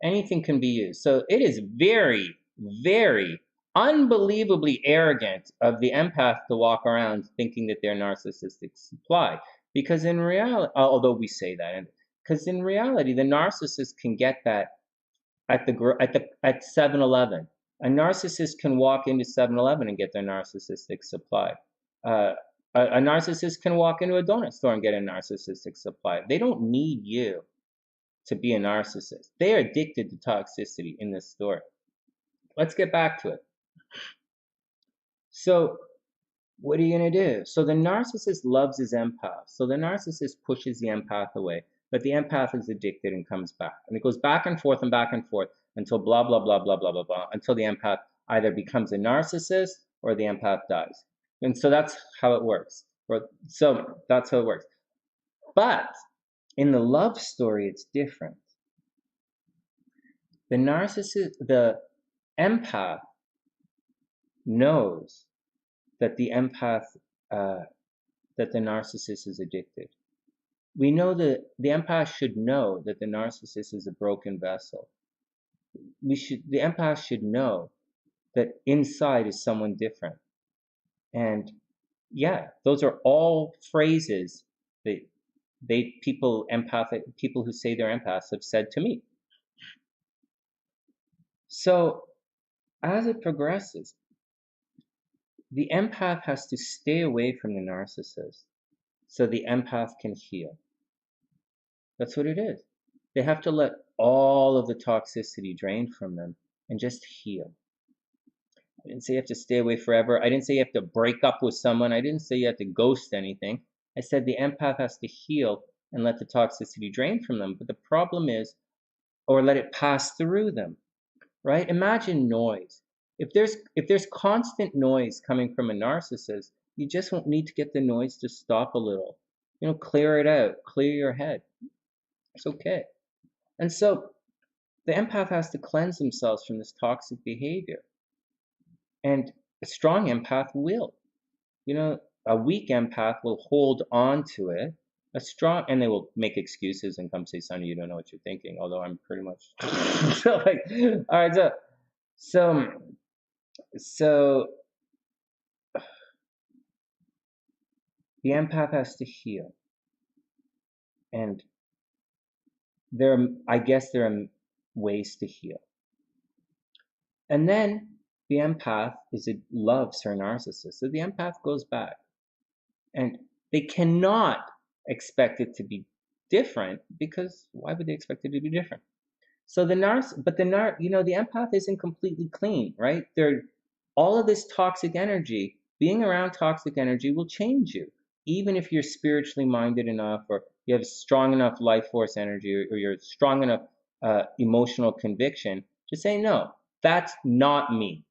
anything can be used. So it is very, very unbelievably arrogant of the empath to walk around thinking that they're narcissistic supply. Because in reality, although we say that, because in reality, the narcissist can get that at 7-Eleven. A narcissist can walk into 7-Eleven and get their narcissistic supply. A narcissist can walk into a donut store and get a narcissistic supply. They don't need you to be a narcissist. They are addicted to toxicity in this story. Let's get back to it. So what are you going to do? So the narcissist loves his empath. So the narcissist pushes the empath away, but the empath is addicted and comes back. And it goes back and forth until blah, blah, blah, blah, blah, blah, blah, until the empath either becomes a narcissist or the empath dies. And so that's how it works. So that's how it works. But in the love story, it's different. The narcissist, the empath knows that the empath, that the narcissist is addicted. We know that the empath should know that the narcissist is a broken vessel. The empath should know that inside is someone different. And yeah, those are all phrases that people who say they're empaths have said to me. So as it progresses, the empath has to stay away from the narcissist so the empath can heal. That's what it is. They have to let all of the toxicity drain from them and just heal. I didn't say you have to stay away forever. I didn't say you have to break up with someone. I didn't say you have to ghost anything. I said the empath has to heal and let the toxicity drain from them. But the problem is, or let it pass through them, right? Imagine noise. If there's constant noise coming from a narcissist, you just won't need to get the noise to stop a little. You know, clear it out, clear your head. It's okay. And so the empath has to cleanse themselves from this toxic behavior. And a strong empath will. You know, a weak empath will hold on to it. And they will make excuses and come say, Sonny, you don't know what you're thinking. Although I'm pretty much so like, all right, so the empath has to heal. And I guess there are ways to heal. And then the empath loves her narcissist. So the empath goes back. And they cannot expect it to be different, because why would they expect it to be different? So the empath isn't completely clean, right? All of this toxic energy, being around toxic energy will change you. Even if you're spiritually minded enough, or you have strong enough life force energy, or you're strong enough emotional conviction to say, no, that's not me.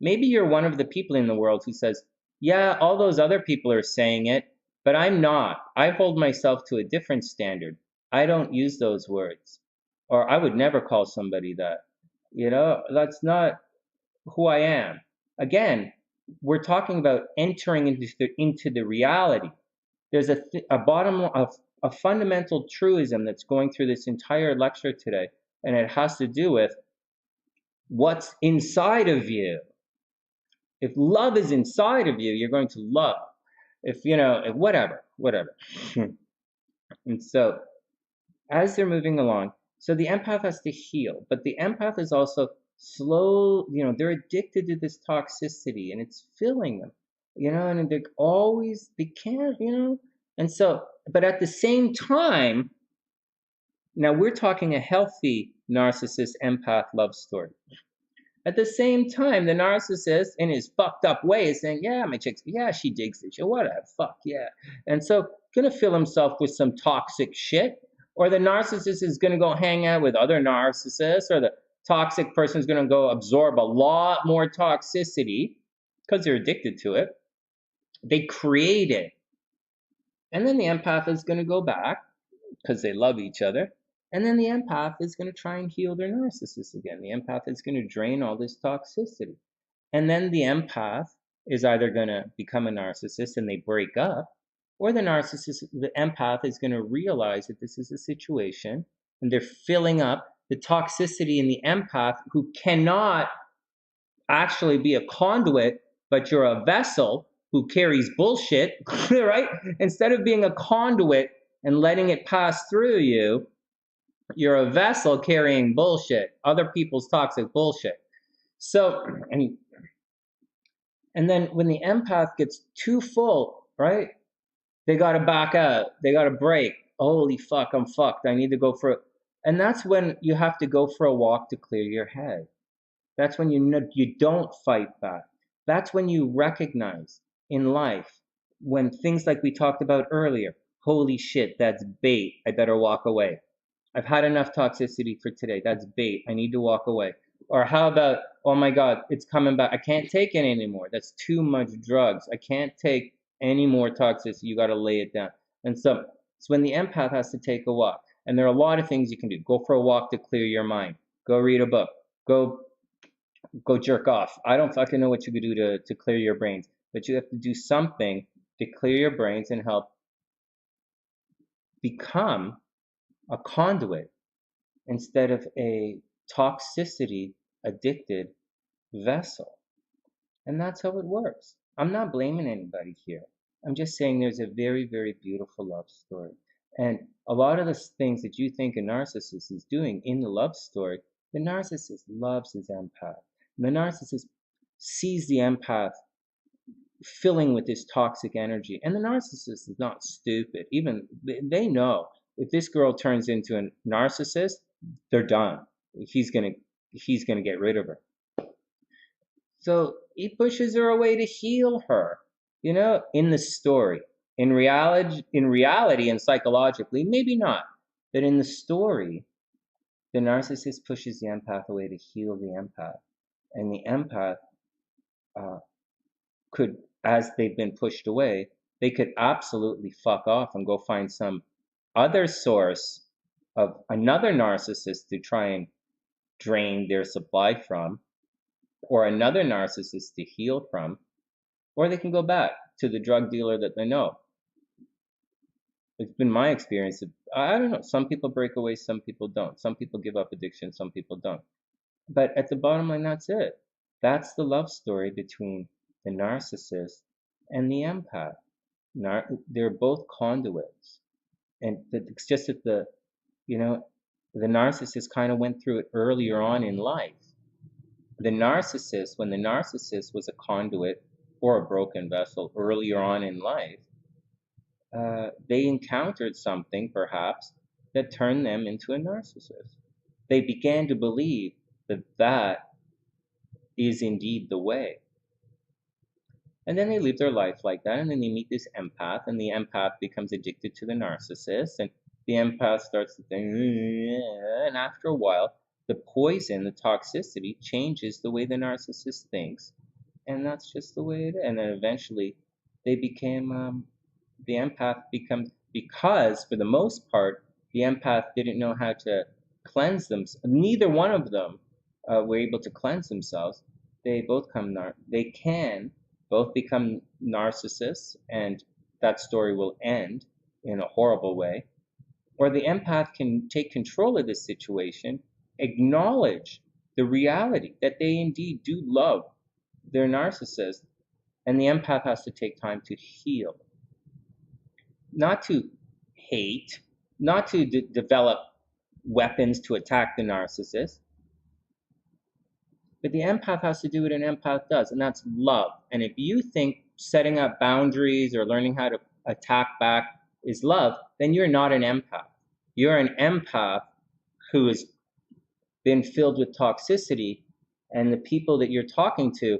Maybe you're one of the people in the world who says, yeah, all those other people are saying it, but I'm not. I hold myself to a different standard. I don't use those words. Or I would never call somebody that. You know, that's not who I am. Again, we're talking about entering into the reality. There's a bottom of a fundamental truism that's going through this entire lecture today, and it has to do with what's inside of you. If love is inside of you, you're going to love. If, you know, whatever. And so, as they're moving along, so the empath has to heal, but the empath is also slow, you know, they're addicted to this toxicity and it's filling them, you know, and they're always, they can't, you know, and so, but at the same time, now we're talking a healthy narcissist empath love story. At the same time, the narcissist, in his fucked up way, is saying, yeah, my chick's, yeah, she digs this shit, whatever, fuck, yeah. And so, gonna fill himself with some toxic shit, or the narcissist is gonna go hang out with other narcissists, or the toxic person is gonna go absorb a lot more toxicity, because they're addicted to it. They create it. And then the empath is gonna go back, because they love each other, and then the empath is going to try and heal their narcissist again. The empath is going to drain all this toxicity. And then the empath is either going to become a narcissist and they break up, or the empath is going to realize that this is a situation and they're filling up the toxicity in the empath, who cannot actually be a conduit, but you're a vessel who carries bullshit, right? Instead of being a conduit and letting it pass through you, you're a vessel carrying bullshit, other people's toxic bullshit. So, and then when the empath gets too full, right? They got to back out. They got to break. Holy fuck, I'm fucked. I need to go for it. And that's when you have to go for a walk to clear your head. That's when you don't fight back. That's when you recognize in life, when things like we talked about earlier, holy shit, that's bait. I better walk away. I've had enough toxicity for today. That's bait. I need to walk away. Or how about, oh my God, it's coming back. I can't take it anymore. That's too much drugs. I can't take any more toxicity. You got to lay it down. And so it's when the empath has to take a walk. And there are a lot of things you can do. Go for a walk to clear your mind. Go read a book. Go jerk off. I don't fucking know what you could do to clear your brains. But you have to do something to clear your brains and help become a conduit instead of a toxicity addicted vessel. And that's how it works. I'm not blaming anybody here. I'm just saying there's a very, very beautiful love story. And a lot of the things that you think a narcissist is doing in the love story, the narcissist loves his empath. And the narcissist sees the empath filling with this toxic energy. And the narcissist is not stupid. Even they know if this girl turns into a narcissist, they're done. He's gonna get rid of her. So he pushes her away to heal her. You know, in the story. In reality and psychologically, maybe not. But in the story, the narcissist pushes the empath away to heal the empath. And the empath could, as they've been pushed away, they could absolutely fuck off and go find some other source of another narcissist to try and drain their supply from, or another narcissist to heal from, or they can go back to the drug dealer that they know. It's been my experience. I don't know. Some people break away, some people don't. Some people give up addiction, some people don't. But at the bottom line, that's it. That's the love story between the narcissist and the empath. They're both conduits. And it's just that the narcissist kind of went through it earlier on in life. When the narcissist was a conduit or a broken vessel earlier on in life, they encountered something perhaps that turned them into a narcissist. They began to believe that that is indeed the way. And then they live their life like that, and then they meet this empath, and the empath becomes addicted to the narcissist, and the empath starts to think, and after a while, the poison, the toxicity, changes the way the narcissist thinks, and that's just the way it is. And then eventually, they became, the empath becomes, because for the most part, the empath didn't know how to cleanse them. Neither one of them were able to cleanse themselves. They can both become narcissists, and that story will end in a horrible way. Or the empath can take control of the situation, acknowledge the reality that they indeed do love their narcissist, and the empath has to take time to heal. Not to hate, not to develop weapons to attack the narcissist, but the empath has to do what an empath does, and that's love. And if you think setting up boundaries or learning how to attack back is love, then you're not an empath. You're an empath who has been filled with toxicity, and the people that you're talking to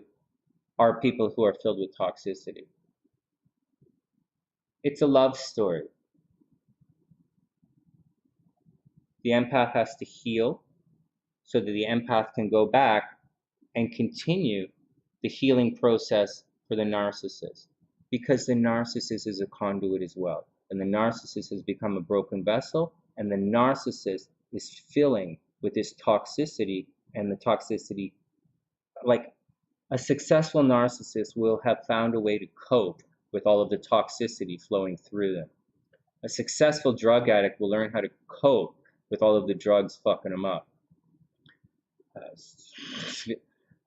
are people who are filled with toxicity. It's a love story. The empath has to heal so that the empath can go back and continue the healing process for the narcissist, because the narcissist is a conduit as well. And the narcissist has become a broken vessel, and the narcissist is filling with this toxicity, and the toxicity, like a successful narcissist will have found a way to cope with all of the toxicity flowing through them. A successful drug addict will learn how to cope with all of the drugs fucking them up.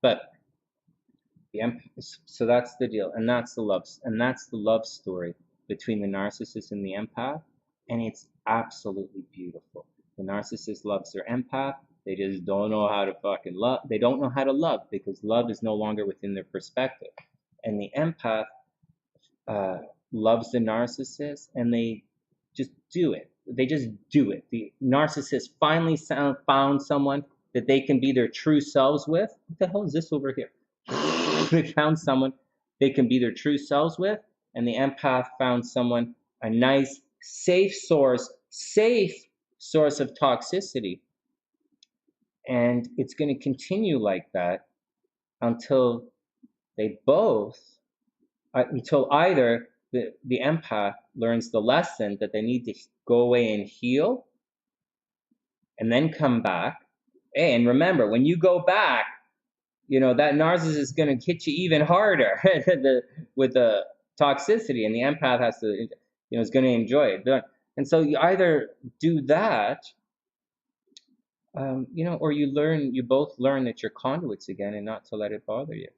But so that's the deal, and that's the love story between the narcissist and the empath, and it's absolutely beautiful. The narcissist loves their empath. They just don't know how to fucking love. They don't know how to love because love is no longer within their perspective. And the empath loves the narcissist, and they just do it. They just do it. The narcissist finally found someone that they can be their true selves with. What the hell is this over here? They found someone they can be their true selves with, and the empath found someone, a nice, safe source of toxicity. And it's going to continue like that until they both, until either the empath learns the lesson that they need to go away and heal and then come back. Hey, and remember, when you go back, you know, that narcissist is going to hit you even harder with the toxicity, and the empath has to, you know, is going to enjoy it. And so you either do that, you know, or you both learn that you're conduits again and not to let it bother you.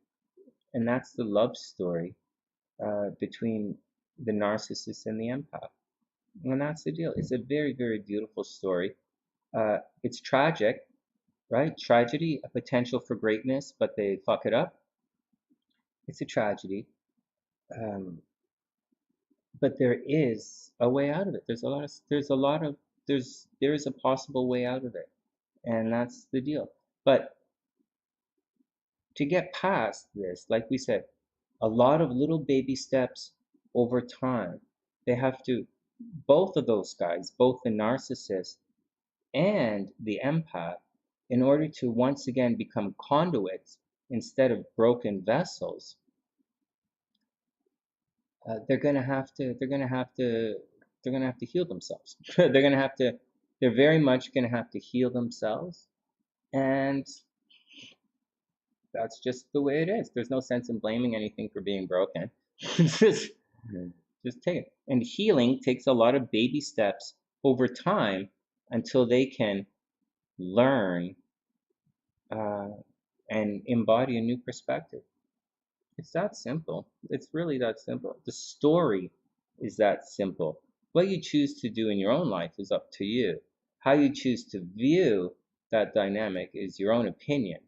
And that's the love story between the narcissist and the empath. And that's the deal. It's a very, very beautiful story. It's tragic, right? Tragedy, a potential for greatness, but they fuck it up. It's a tragedy. But there is a way out of it. There is a possible way out of it. And that's the deal. But to get past this, like we said, a lot of little baby steps over time. They have to, both of those guys, both the narcissist and the empath, in order to once again become conduits instead of broken vessels, they're gonna have to heal themselves. They're very much gonna have to heal themselves, and that's just the way it is. There's no sense in blaming anything for being broken. just take it. And healing takes a lot of baby steps over time until they can learn and embody a new perspective. It's that simple. It's really that simple. The story is that simple. What you choose to do in your own life is up to you. How you choose to view that dynamic is your own opinion.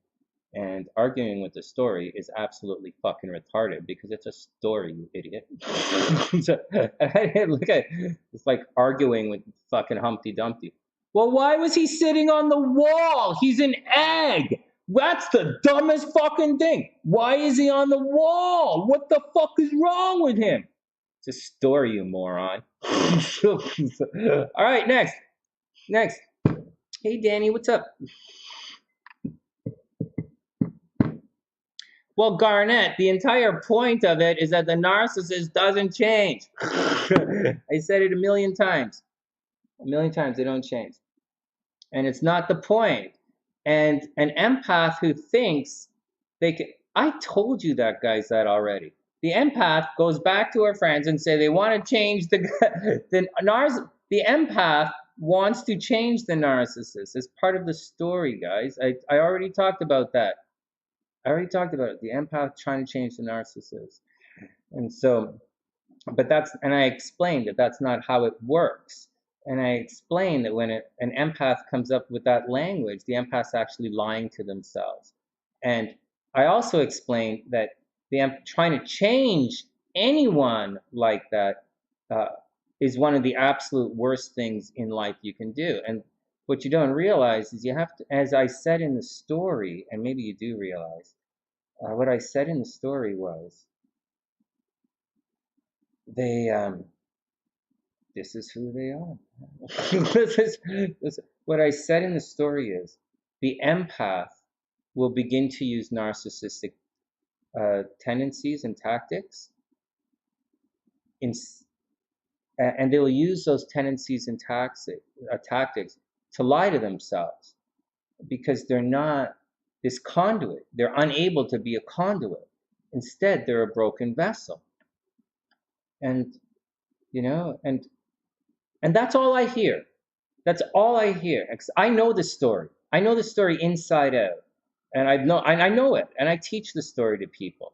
And arguing with the story is absolutely fucking retarded because it's a story, you idiot. Look at it. It's like arguing with fucking Humpty Dumpty. Well, why was he sitting on the wall? He's an egg. That's the dumbest fucking thing. Why is he on the wall? What the fuck is wrong with him? It's a story, you moron. All right, next. Hey, Danny, what's up? Well, Garnett, the entire point of it is that the narcissist doesn't change. I said it a million times. They don't change. And it's not the point. And an empath who thinks they can... I told you that, guys, that already. The empath goes back to her friends and say they want to change the empath wants to change the narcissist. It's part of the story, guys. I already talked about that. I already talked about it. The empath trying to change the narcissist. And so, but that's, and I explained that that's not how it works. And I explained that when an empath comes up with that language, the empath's actually lying to themselves. And I also explained that trying to change anyone like that is one of the absolute worst things in life you can do. And what you don't realize is you have to, as I said in the story, and maybe you do realize, what I said in the story was, they, this is who they are. What I said in the story is, the empath will begin to use narcissistic tendencies and tactics, and they will use those tendencies and tactics to lie to themselves, because they're not this conduit. They're unable to be a conduit. Instead, they're a broken vessel. And, you know, and that's all I hear. That's all I hear. I know the story. I know the story inside out. And I know it. And I teach the story to people.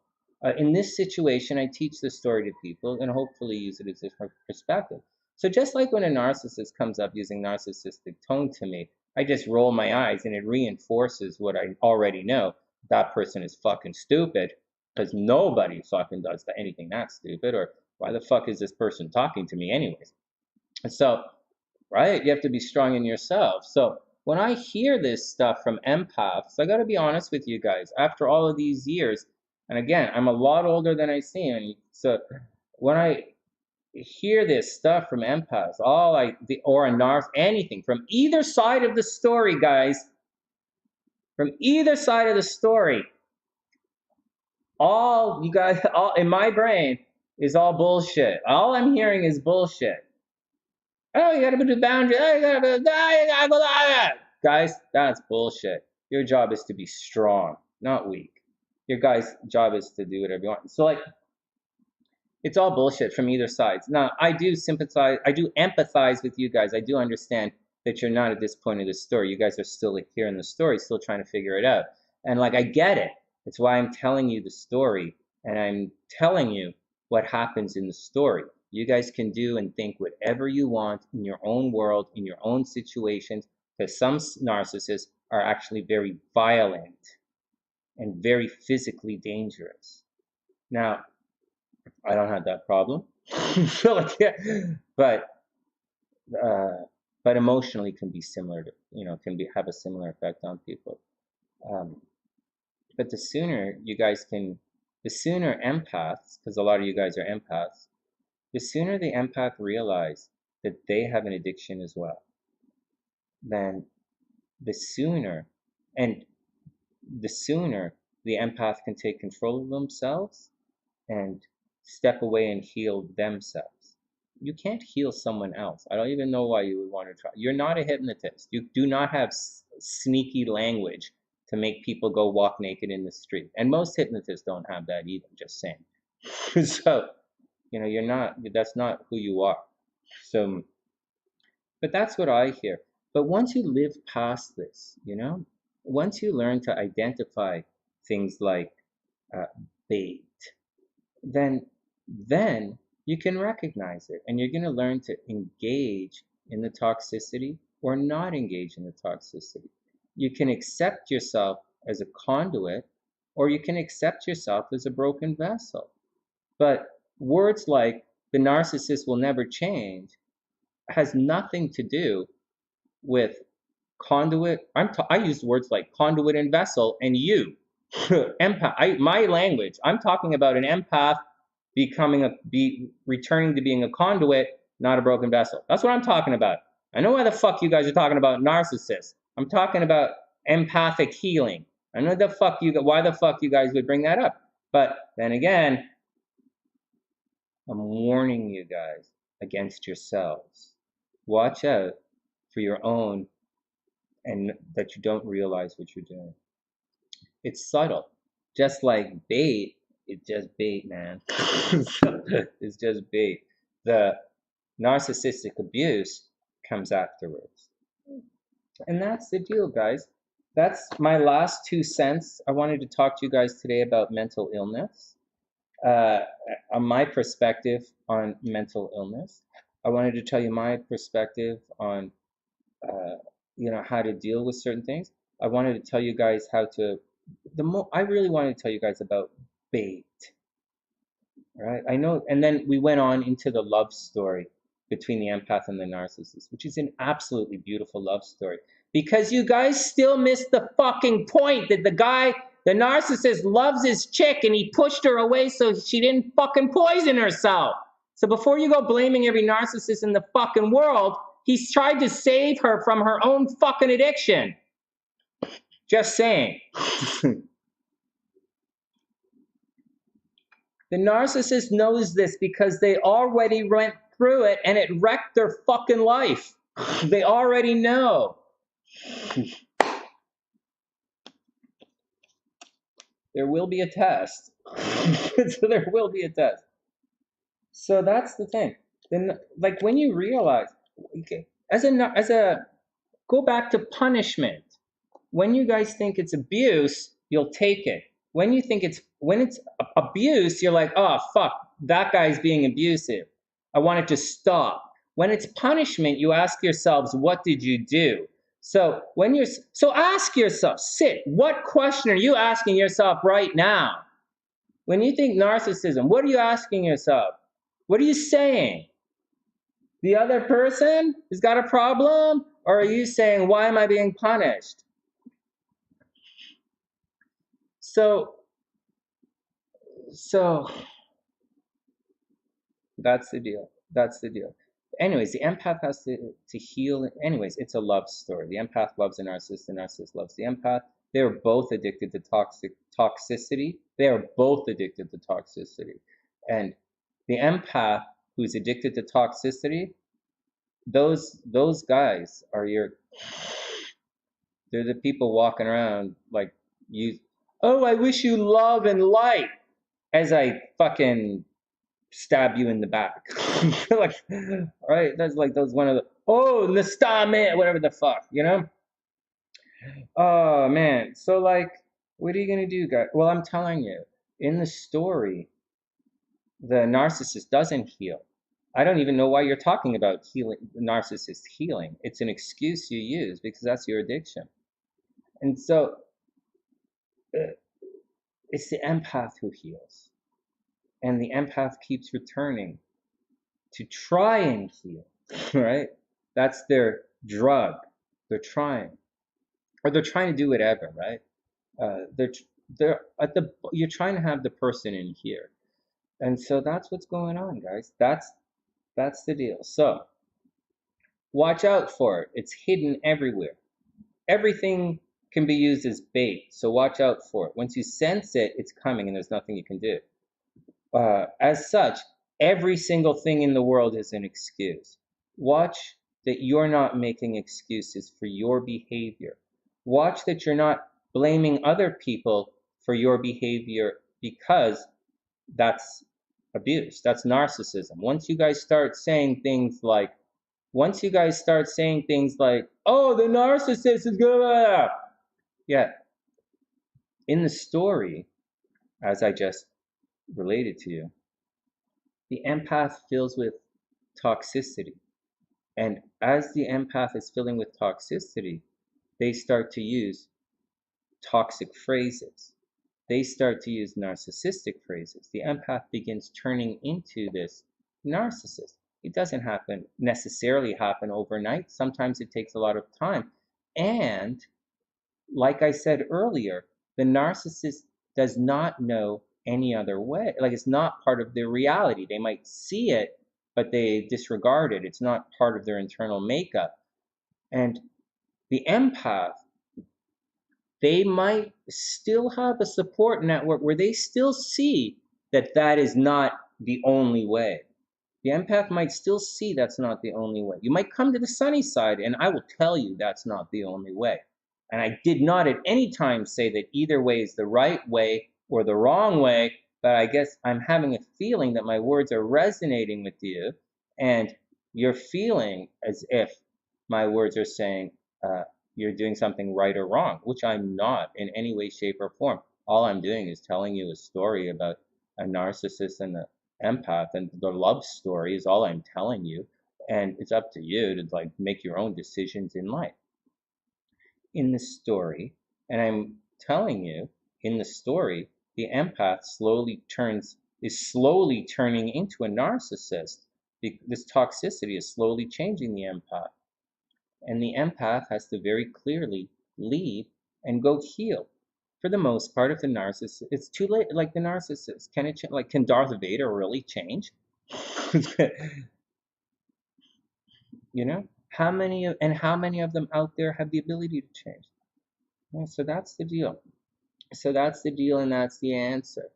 In this situation, I teach the story to people and hopefully use it as a perspective. So just like when a narcissist comes up using narcissistic tone to me, I just roll my eyes and it reinforces what I already know. That person is fucking stupid, because nobody fucking does anything that stupid. Or why the fuck is this person talking to me anyways? And so, right, you have to be strong in yourself. So when I hear this stuff from empaths, I got to be honest with you guys, after all of these years, and again, I'm a lot older than I seem, so when I hear this stuff from empaths, or a narc, anything, from either side of the story, guys, from either side of the story, all you guys, all in my brain is all bullshit. All I'm hearing is bullshit. Oh, you gotta do boundaries. Oh, you gotta guys, that's bullshit. Your job is to be strong, not weak. Your guys' job is to do whatever you want. So, like, it's all bullshit from either side. Now, I do sympathize, I do empathize with you guys. I do understand that you're not at this point of the story. You guys are still here in the story, still trying to figure it out. And, like, I get it. It's why I'm telling you the story, and I'm telling you what happens in the story. You guys can do and think whatever you want in your own world, in your own situations, because some narcissists are actually very violent and very physically dangerous. Now, I don't have that problem, but emotionally can be similar to, have a similar effect on people. But the sooner empaths, because a lot of you guys are empaths, the sooner the empath realize that they have an addiction as well, then the sooner the empath can take control of themselves and step away and heal themselves. You can't heal someone else. I don't even know why you would want to try. You're not a hypnotist. You do not have sneaky language to make people go walk naked in the street. And most hypnotists don't have that either, just saying. So, that's not who you are. So, but that's what I hear. But once you live past this, once you learn to identify things like bait, then you can recognize it, and you're going to learn to engage in the toxicity or not engage in the toxicity. You can accept yourself as a conduit, or you can accept yourself as a broken vessel. But words like the narcissist will never change has nothing to do with conduit. I use words like conduit and vessel, and you. Empath. My language. I'm talking about an empath returning to being a conduit, not a broken vessel. That's what I'm talking about. I know why the fuck you guys are talking about narcissists. I'm talking about empathic healing. I know why the fuck you guys would bring that up. But then again, I'm warning you guys against yourselves. Watch out for your own, and that you don't realize what you're doing. It's subtle. Just like bait, it's just bait, man. It's just bait. The narcissistic abuse comes afterwards. And that's the deal, guys. That's my last 2 cents. I wanted to talk to you guys today about mental illness, on my perspective on mental illness. I wanted to tell you my perspective on, how to deal with certain things. I wanted to tell you guys how to, I really wanted to tell you guys about bait, right? I know, and then we went on into the love story between the empath and the narcissist, which is an absolutely beautiful love story. Because you guys still missed the fucking point that the narcissist loves his chick and he pushed her away so she didn't fucking poison herself. So before you go blaming every narcissist in the fucking world, he's tried to save her from her own fucking addiction. Just saying. The narcissist knows this because they already went through it and it wrecked their fucking life. They already know. There will be a test. So there will be a test. So that's the thing. Then, like, when you realize, okay, go back to punishment. When you guys think it's abuse, you'll take it. When it's abuse, you're like, oh fuck, that guy's being abusive. I want it to stop. When it's punishment, you ask yourselves, what did you do? So ask yourself, what question are you asking yourself right now? When you think narcissism, what are you asking yourself? What are you saying? The other person has got a problem? Or are you saying, why am I being punished? So that's the deal. That's the deal. Anyways, the empath has to heal. Anyways, it's a love story. The empath loves the narcissist loves the empath. They're both addicted to toxicity. They are both addicted to toxicity. And the empath who's addicted to toxicity, those guys are they're the people walking around like you. Oh, I wish you love and light as I fucking stab you in the back. Like, right? That's like those one of the, oh, Nastame, whatever the fuck, you know? Oh, man. So, like, what are you going to do, guys? Well, I'm telling you, in the story, the narcissist doesn't heal. I don't even know why you're talking about healing, narcissist healing. It's an excuse you use because that's your addiction. And so, it's the empath who heals. And the empath keeps returning to try and heal, right? That's their drug. They're trying. Or they're trying to do whatever, right? You're trying to have the person in here. And so that's what's going on, guys. That's the deal. So watch out for it. It's hidden everywhere. Everything can be used as bait. So watch out for it. Once you sense it, it's coming and there's nothing you can do. As such, every single thing in the world is an excuse. Watch that you're not making excuses for your behavior. Watch that you're not blaming other people for your behavior because that's abuse. That's narcissism. Once you guys start saying things like, oh, the narcissist is good. Yeah. In the story, as I just related to you, the empath fills with toxicity. And as the empath is filling with toxicity, they start to use toxic phrases. They start to use narcissistic phrases. The empath begins turning into this narcissist. It doesn't necessarily happen overnight. Sometimes it takes a lot of time. And like I said earlier, the narcissist does not know any other way. Like, it's not part of their reality. They might see it, but they disregard it. It's not part of their internal makeup. And the empath, they might still have a support network where they still see that that is not the only way. The empath might still see that's not the only way. You might come to the sunny side and I will tell you that's not the only way. And I did not at any time say that either way is the right way or the wrong way, but I guess I'm having a feeling that my words are resonating with you and you're feeling as if my words are saying you're doing something right or wrong, which I'm not in any way, shape, or form. All I'm doing is telling you a story about a narcissist and an empath, and the love story is all I'm telling you. And it's up to you to like make your own decisions in life. In the story, and I'm telling you, in the story, the empath is slowly turning into a narcissist. This toxicity is slowly changing the empath. And the empath has to very clearly leave and go heal. For the most part, if the narcissist, it's too late. Like the narcissist, can it like can Darth Vader really change? You know, how many of them out there have the ability to change? Yeah, so that's the deal. So that's the deal, and that's the answer.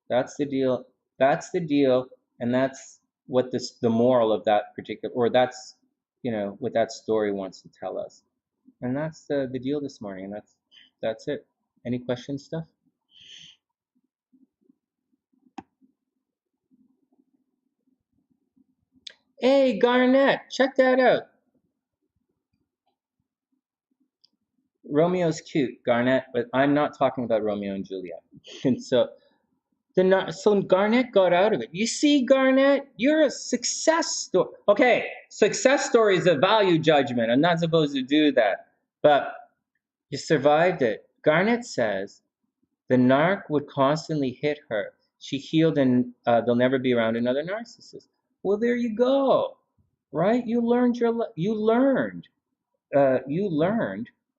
That's the deal. That's the deal, and that's what the moral of that particular, or that's what that story wants to tell us. And that's the deal this morning, and that's it. Any questions, stuff? Hey, Garnett, check that out. Romeo's cute, Garnett, but I'm not talking about Romeo and Juliet. And so Garnett got out of it. You see, Garnett, you're a success story. Okay, success story is a value judgment. I'm not supposed to do that, but you survived it. Garnett says the narc would constantly hit her. She healed, and they'll never be around another narcissist. Well, there you go, right? You learned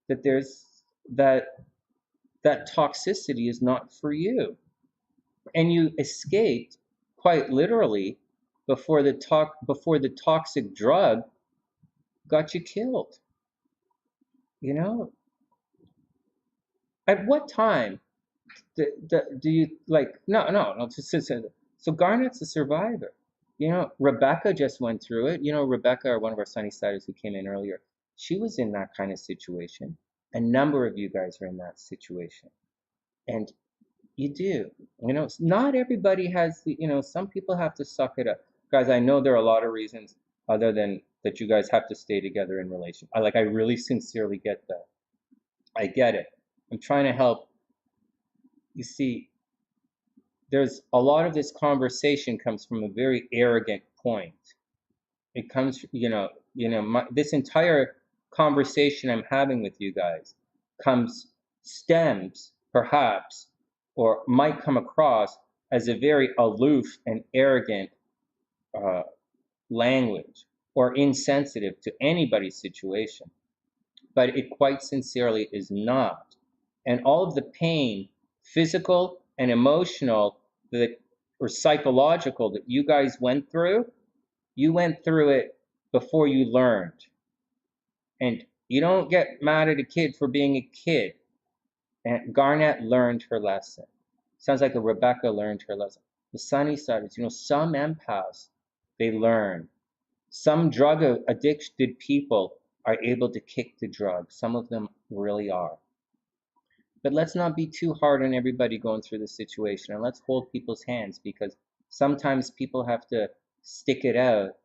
that that toxicity is not for you, and you escaped quite literally before the toxic drug got you killed. At what time do you like? No. So Garnett's a survivor. Rebecca just went through it. Rebecca, one of our SunnySiders who came in earlier, she was in that kind of situation. A number of you guys are in that situation. And you do. Not everybody has some people have to suck it up. Guys, I know there are a lot of reasons other than that you guys have to stay together in relation. I really sincerely get that. I get it. I'm trying to help. You see, there's a lot of this conversation comes from a very arrogant point. It comes, this entire conversation I'm having with you guys stems perhaps, or might come across as a very aloof and arrogant language, or insensitive to anybody's situation. But it quite sincerely is not. And all of the pain, physical and emotional, or psychological, that you guys went through it before you learned. And you don't get mad at a kid for being a kid. And Garnett learned her lesson. Sounds like a Rebecca learned her lesson. The SunnySiders, some empaths, they learn. Some drug addicted people are able to kick the drug. Some of them really are. But let's not be too hard on everybody going through the situation, and let's hold people's hands, because sometimes people have to stick it out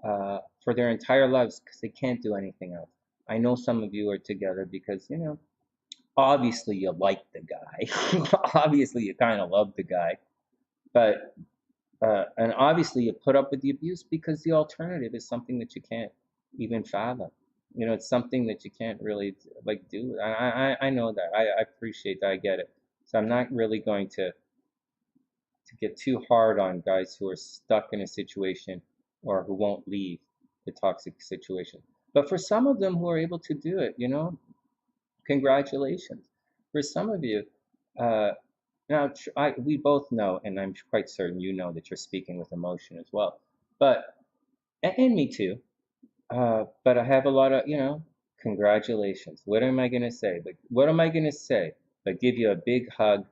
for their entire lives because they can't do anything else. I know some of you are together because, obviously you like the guy. Obviously you kind of love the guy. But, and obviously you put up with the abuse because the alternative is something that you can't even fathom. It's something that you can't really do. I know that. I appreciate that. I get it. So I'm not really going to get too hard on guys who are stuck in a situation or who won't leave the toxic situation. But for some of them who are able to do it, congratulations. For some of you, now we both know, and I'm quite certain you know, that you're speaking with emotion as well. But, and me too. But I have a lot of, congratulations. What am I going to say? What am I going to say? But give you a big hug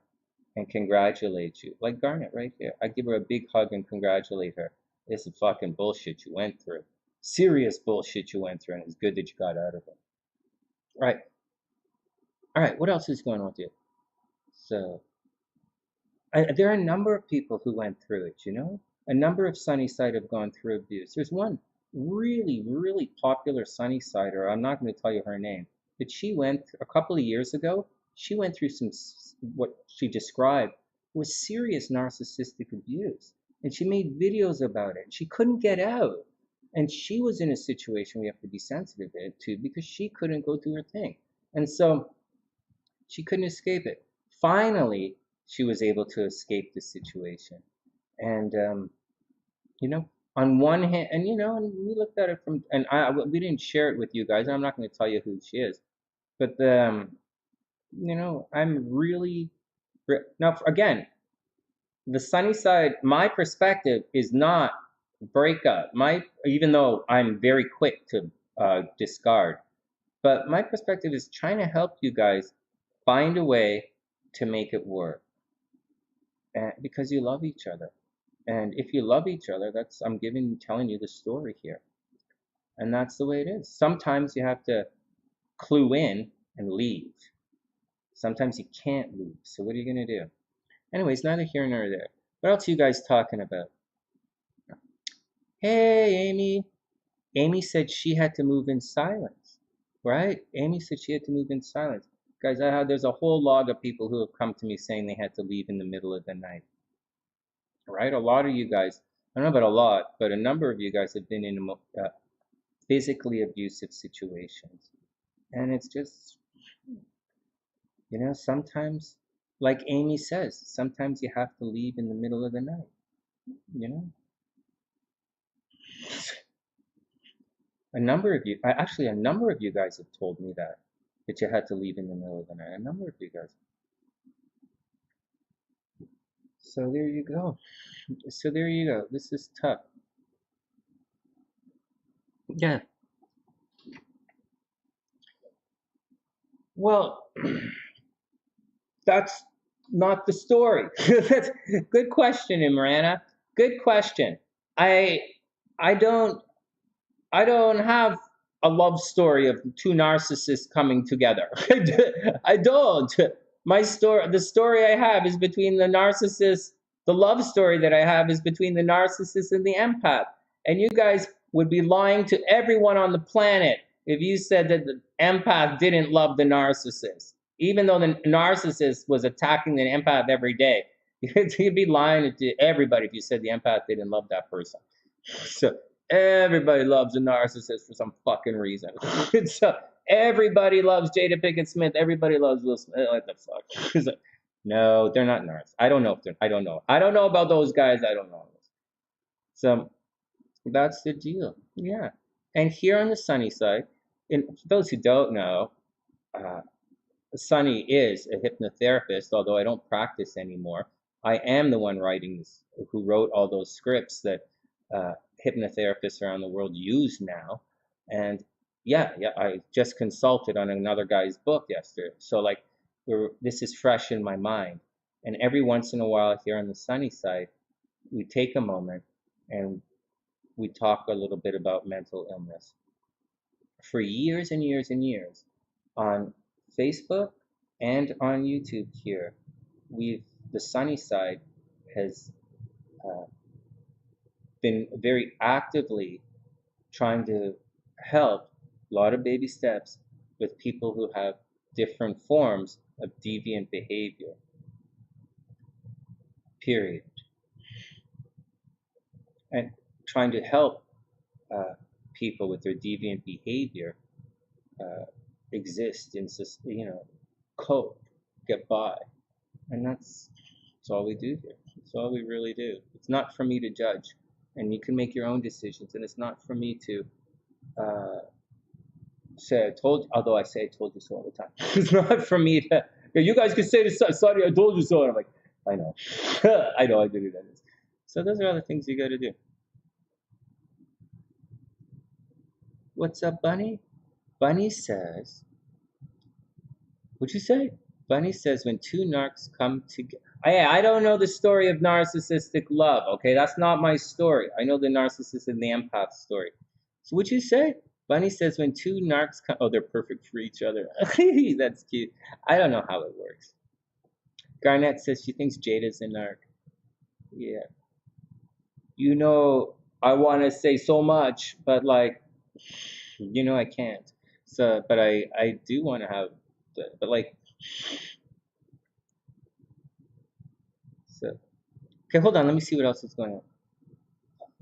and congratulate you. Like Garnet right here. I give her a big hug and congratulate her. This is fucking bullshit you went through. Serious bullshit you went through, and it's good that you got out of it. Right. All right, what else is going on with you? So, there are a number of people who went through it, A number of SunnySide have gone through abuse. There's one really, really popular Sunnysider. I'm not going to tell you her name, but she went a couple of years ago. She went through some what she described was serious narcissistic abuse, and she made videos about it. She couldn't get out, and she was in a situation we have to be sensitive to because she couldn't go through her thing, and so she couldn't escape it. Finally, she was able to escape the situation, and you know, on one hand, and and we looked at it from, and we didn't share it with you guys. I'm not going to tell you who she is, but I'm really now again, the sunny side. My perspective is not breakup. Even though I'm very quick to discard, but my perspective is trying to help you guys find a way to make it work, and because you love each other. And if you love each other, I'm telling you the story here. And that's the way it is. Sometimes you have to clue in and leave. Sometimes you can't leave. So what are you going to do? Anyways, neither here nor there. What else are you guys talking about? Hey, Amy. Amy said she had to move in silence, right? Amy said she had to move in silence. Guys, there's a whole log of people who have come to me saying they had to leave in the middle of the night. Right? A lot of you guys, I don't know about a lot, but a number of you guys have been in physically abusive situations. And it's just, sometimes, like Amy says, sometimes you have to leave in the middle of the night, A number of you guys have told me that you had to leave in the middle of the night. A number of you guys. So there you go. This is tough. Yeah. Well, that's not the story. That's good question, Imrana. Good question. I don't have a love story of two narcissists coming together. I don't. The story I have is between the narcissist. The love story that I have is between the narcissist and the empath. And you guys would be lying to everyone on the planet if you said that the empath didn't love the narcissist, even though the narcissist was attacking the empath every day. You'd be lying to everybody if you said the empath didn't love that person. So everybody loves a narcissist for some fucking reason. So everybody loves Jada Pinkett Smith. Everybody loves Will Smith. What the fuck? No, they're not narcissists. I don't know I don't know. I don't know about those guys. I don't know. So that's the deal. Yeah. And here on the sunny side, and for those who don't know, Sonny is a hypnotherapist, although I don't practice anymore. I am the one who wrote all those scripts that hypnotherapists around the world use now. And yeah, I just consulted on another guy's book yesterday. So this is fresh in my mind. And every once in a while here on the sunny side, we take a moment and we talk a little bit about mental illness. For years and years and years on Facebook and on YouTube here, the sunny side has been very actively trying to help a lot of baby steps with people who have different forms of deviant behavior. Period. And trying to help people with their deviant behavior exist in, cope, get by. And that's all we do here. That's all we really do. It's not for me to judge. And you can make your own decisions. And it's not for me to say, although I say I told you so all the time. It's not for me to, you guys can say to Sonny, I told you so. And I'm like, I know. I know I did it. So those are all the things you got to do. What's up, Bunny? Bunny says, what'd you say? Bunny says when two narcs come together. I don't know the story of narcissistic love, okay? That's not my story. I know the narcissist and the empath story. So what'd you say? Bunny says when two narcs come... Oh, they're perfect for each other. That's cute. I don't know how it works. Garnett says she thinks Jada's a narc. Yeah. I want to say so much, but like, you know, I can't. So, but I do want to have, but like, so okay, hold on, let me see what else is going on.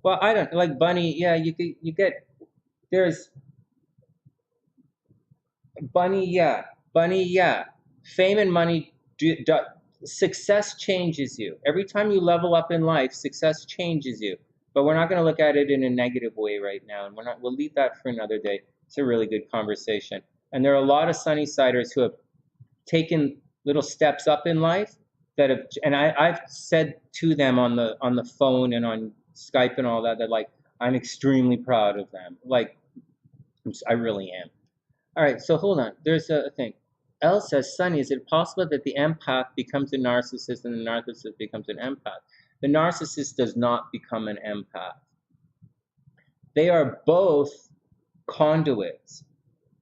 Well, I don't like Bunny. Yeah, you get there's Bunny. Yeah, Bunny. Yeah, fame and money. Success changes you. Every time you level up in life, success changes you. But we're not going to look at it in a negative way right now, and we're not. We'll leave that for another day. It's a really good conversation, and there are a lot of Sunny-siders who have taken little steps up in life that have, and I've said to them on the phone and on Skype and all that, that like I'm extremely proud of them. Like I really am. All right, so hold on. There's a thing. Elle says, Sunny, is it possible that the empath becomes a narcissist and the narcissist becomes an empath? The narcissist does not become an empath. They are both conduits.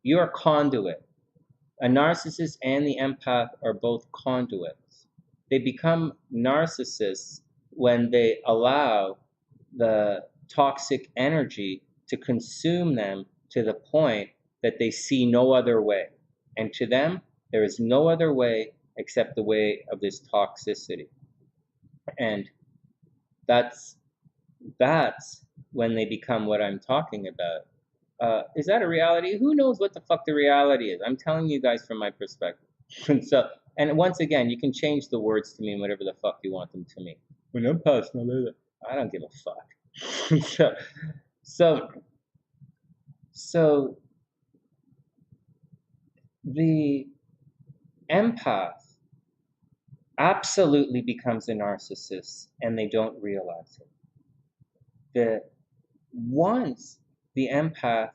You're a conduit. A narcissist and the empath are both conduits. They become narcissists when they allow the toxic energy to consume them to the point that they see no other way. And to them, there is no other way except the way of this toxicity. And that's when they become what I'm talking about. Is that a reality? Who knows what the fuck the reality is? I'm telling you guys from my perspective. And once again, you can change the words to mean whatever the fuck you want them to mean. When I'm personal, I don't give a fuck. So the empath absolutely becomes a narcissist, and they don't realize it. Once the empath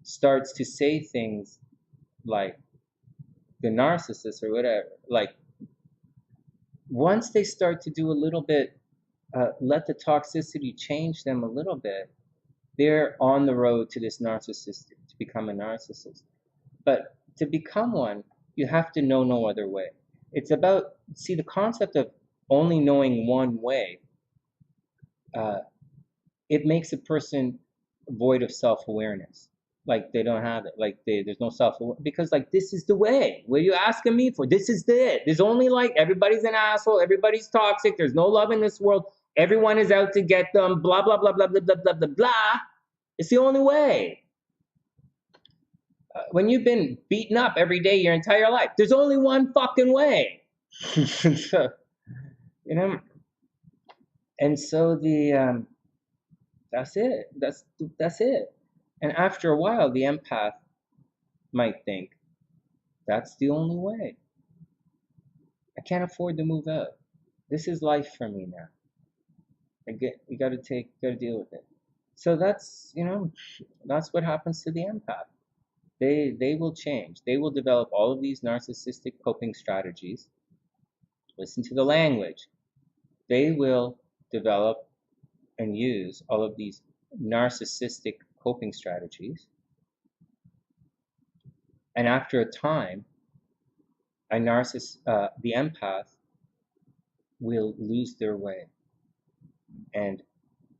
starts to say things like the narcissist or whatever, like once they start to do a little bit, let the toxicity change them a little bit, they're on the road to this narcissistic, to become a narcissist. But to become one, you have to know no other way. It's about, see, the concept of only knowing one way, it makes a person void of self-awareness. Like they don't have it. Like there's no self-awareness. Because like this is the way. What are you asking me for? This is it. There's only like everybody's an asshole. Everybody's toxic. There's no love in this world. Everyone is out to get them. Blah, blah, blah, blah, blah, blah, blah, blah, blah. It's the only way. When you've been beaten up every day your entire life, there's only one fucking way. So, you know, and so that's it. That's it. And after a while, the empath might think, that's the only way. I can't afford to move out. This is life for me now. You gotta deal with it. So that's, you know, that's what happens to the empath. They will change. They will develop all of these narcissistic coping strategies. Listen to the language. They will develop and use all of these narcissistic coping strategies. And after a time, the empath will lose their way. And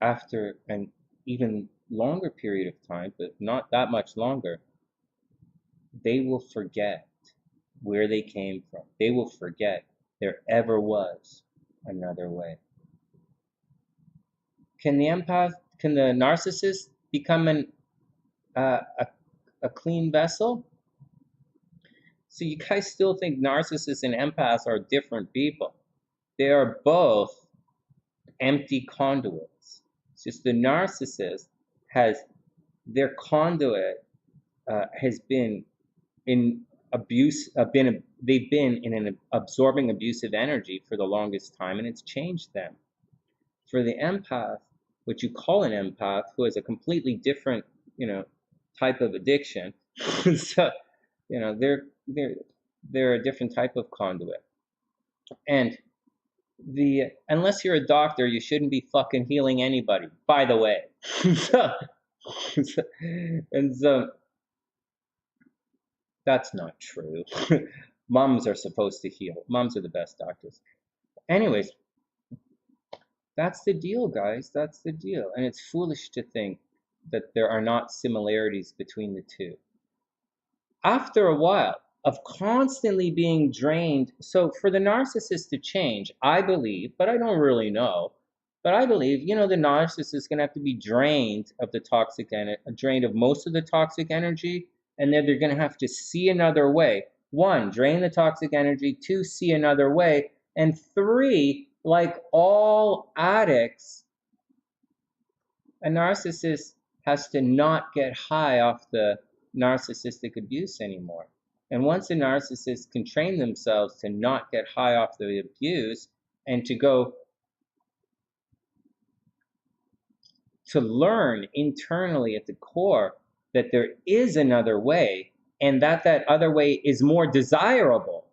after an even longer period of time, but not that much longer, they will forget where they came from. They will forget there ever was another way. Can the narcissist become a clean vessel? So you guys still think narcissists and empaths are different people. They are both empty conduits. It's just the narcissist has, their conduit has been in abuse, they've been in an absorbing abusive energy for the longest time, and it's changed them. For the empath, what you call an empath, who has a completely different, you know, type of addiction, so, you know, they're a different type of conduit. And unless you're a doctor, you shouldn't be fucking healing anybody, by the way. So that's not true. Moms are supposed to heal. Moms are the best doctors. Anyways, That's the deal, guys. That's the deal. And it's foolish to think that there are not similarities between the two. After a while of constantly being drained, so for the narcissist to change, I believe, but I don't really know, but I believe, you know, the narcissist is going to have to be drained of the toxic energy, drained of most of the toxic energy, and then they're going to have to see another way. One, drain the toxic energy. Two, see another way. And three, like all addicts, a narcissist has to not get high off the narcissistic abuse anymore. And once a narcissist can train themselves to not get high off the abuse and to go to learn internally at the core that there is another way and that that other way is more desirable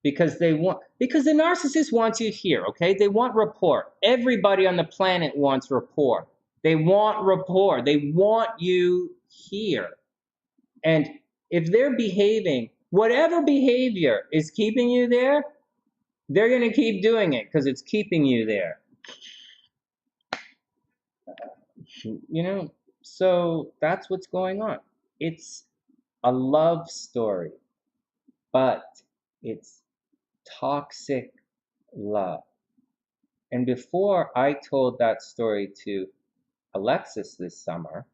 because the narcissist wants you here, okay? They want rapport. Everybody on the planet wants rapport. They want rapport. They want you here. And if they're behaving, whatever behavior is keeping you there, they're going to keep doing it because it's keeping you there. You know, so that's what's going on. It's a love story, but it's toxic love. And before I told that story to Alexis this summer,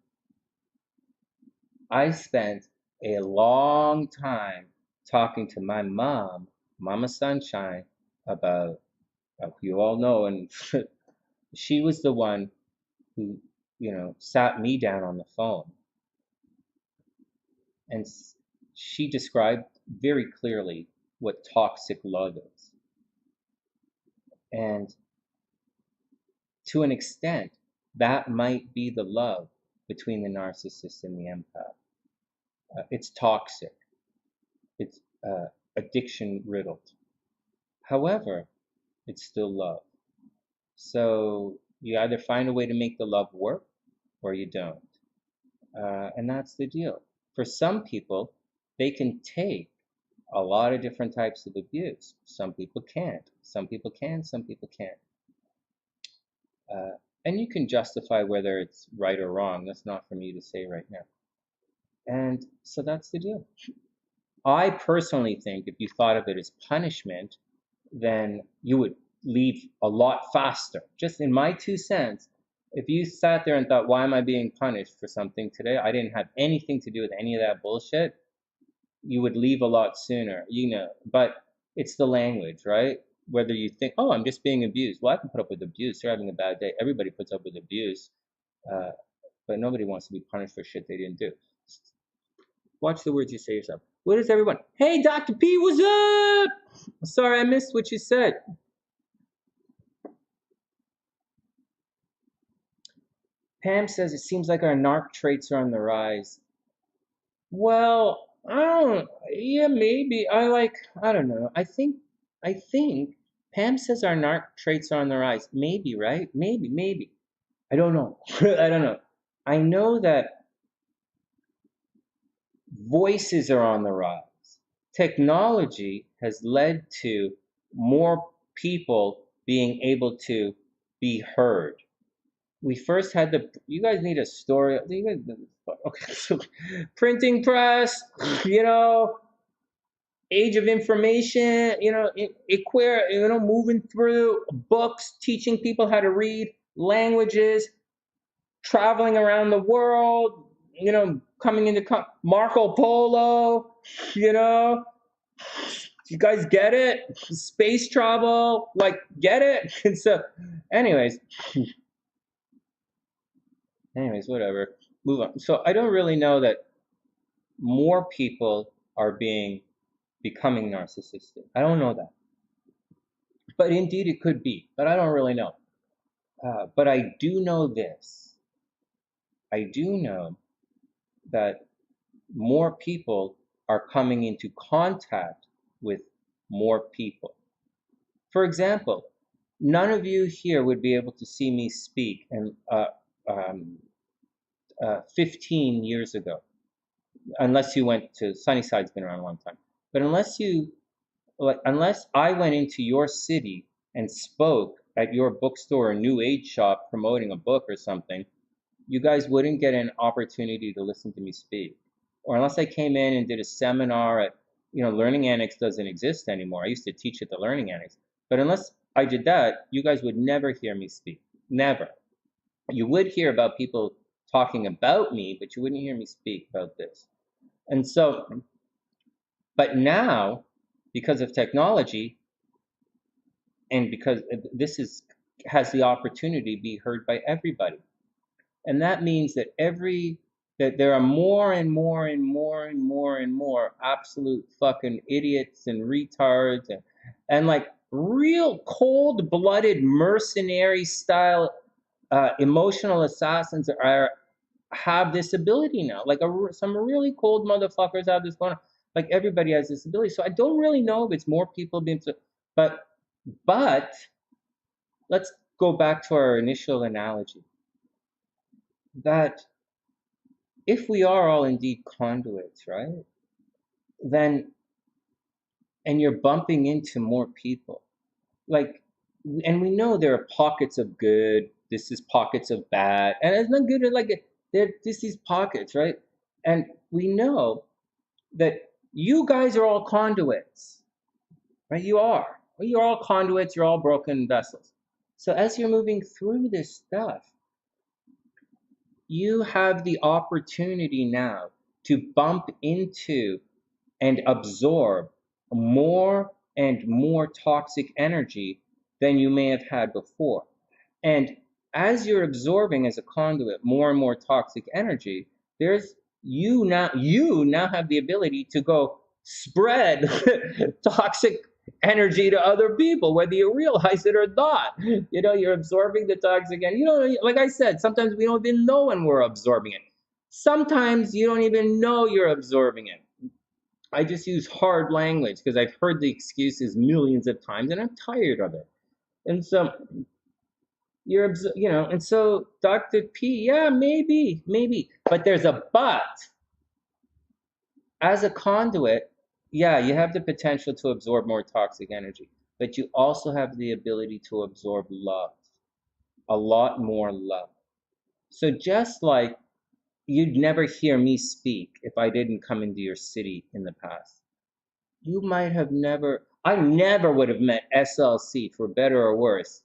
I spent a long time talking to my mom, Mama Sunshine, about, you all know, and she was the one who, you know, sat me down on the phone. And she described very clearly what toxic love is. And to an extent, that might be the love between the narcissist and the empath. It's toxic. It's addiction riddled. However, it's still love. So you either find a way to make the love work or you don't. And that's the deal. For some people, they can take a lot of different types of abuse. Some people can't. Some people can, some people can't. And you can justify whether it's right or wrong. That's not for me to say right now. And so that's the deal. I personally think if you thought of it as punishment, then you would leave a lot faster. Just in my 2 cents, if you sat there and thought, why am I being punished for something today? I didn't have anything to do with any of that bullshit. You would leave a lot sooner, you know. But it's the language, right? Whether you think, oh, I'm just being abused. Well, I can put up with abuse. They're having a bad day. Everybody puts up with abuse. But nobody wants to be punished for shit they didn't do. Watch the words you say yourself. What is everyone? Hey, Dr. P, what's up? Sorry, I missed what you said. Pam says it seems like our narc traits are on the rise. Well, yeah, maybe. I don't know. I think Pam says our narc traits are on the rise. Maybe, right? Maybe. I don't know. I don't know. I know that voices are on the rise. Technology has led to more people being able to be heard. We first had you guys need a story. Okay, so printing press, you know, age of information, you know, moving through books, teaching people how to read languages, traveling around the world, you know, coming into Marco Polo, you know. You guys get it? Space travel, like, get it? And so, anyways, whatever. Move on. So I don't really know that more people are becoming narcissistic. I don't know that. But indeed it could be, but I don't really know. But I do know this. I do know that more people are coming into contact with more people. For example, none of you here would be able to see me speak 15 years ago, unless you went to SunnySide's been around a long time. But unless I went into your city and spoke at your bookstore or new age shop promoting a book or something, you guys wouldn't get an opportunity to listen to me speak. Or unless I came in and did a seminar at, Learning Annex doesn't exist anymore. I used to teach at the Learning Annex. But unless I did that, you guys would never hear me speak. Never. You would hear about people talking about me, but you wouldn't hear me speak about this. And so, but now, because of technology, and because this has the opportunity to be heard by everybody. And that means that there are more and more and more and more and more absolute fucking idiots and retards and like real cold-blooded mercenary style emotional assassins have this ability now. Like some really cold motherfuckers have this going on. Like everybody has this ability. So I don't really know if it's more people being, but let's go back to our initial analogy. That if we are all indeed conduits, right? Then, and you're bumping into more people, like, and we know there are pockets of good, this is pockets of bad, and it's not good, like, there's these pockets, right? And we know that you guys are all conduits, right? You're all conduits, you're all broken vessels. So as you're moving through this stuff, you have the opportunity now to bump into and absorb more and more toxic energy than you may have had before. And as you're absorbing as a conduit more and more toxic energy, you now have the ability to go spread toxic energy to other people, whether you realize it or not. You're absorbing the toxic energy. Like I said, sometimes we don't even know when we're absorbing it. Sometimes you don't even know you're absorbing it. I just use hard language because I've heard the excuses millions of times and I'm tired of it. And so and so Dr. P, yeah, maybe, but there's a but. As a conduit, yeah, you have the potential to absorb more toxic energy, but you also have the ability to absorb love, a lot more love. So just like you'd never hear me speak if I didn't come into your city in the past. I never would have met SLC, for better or worse,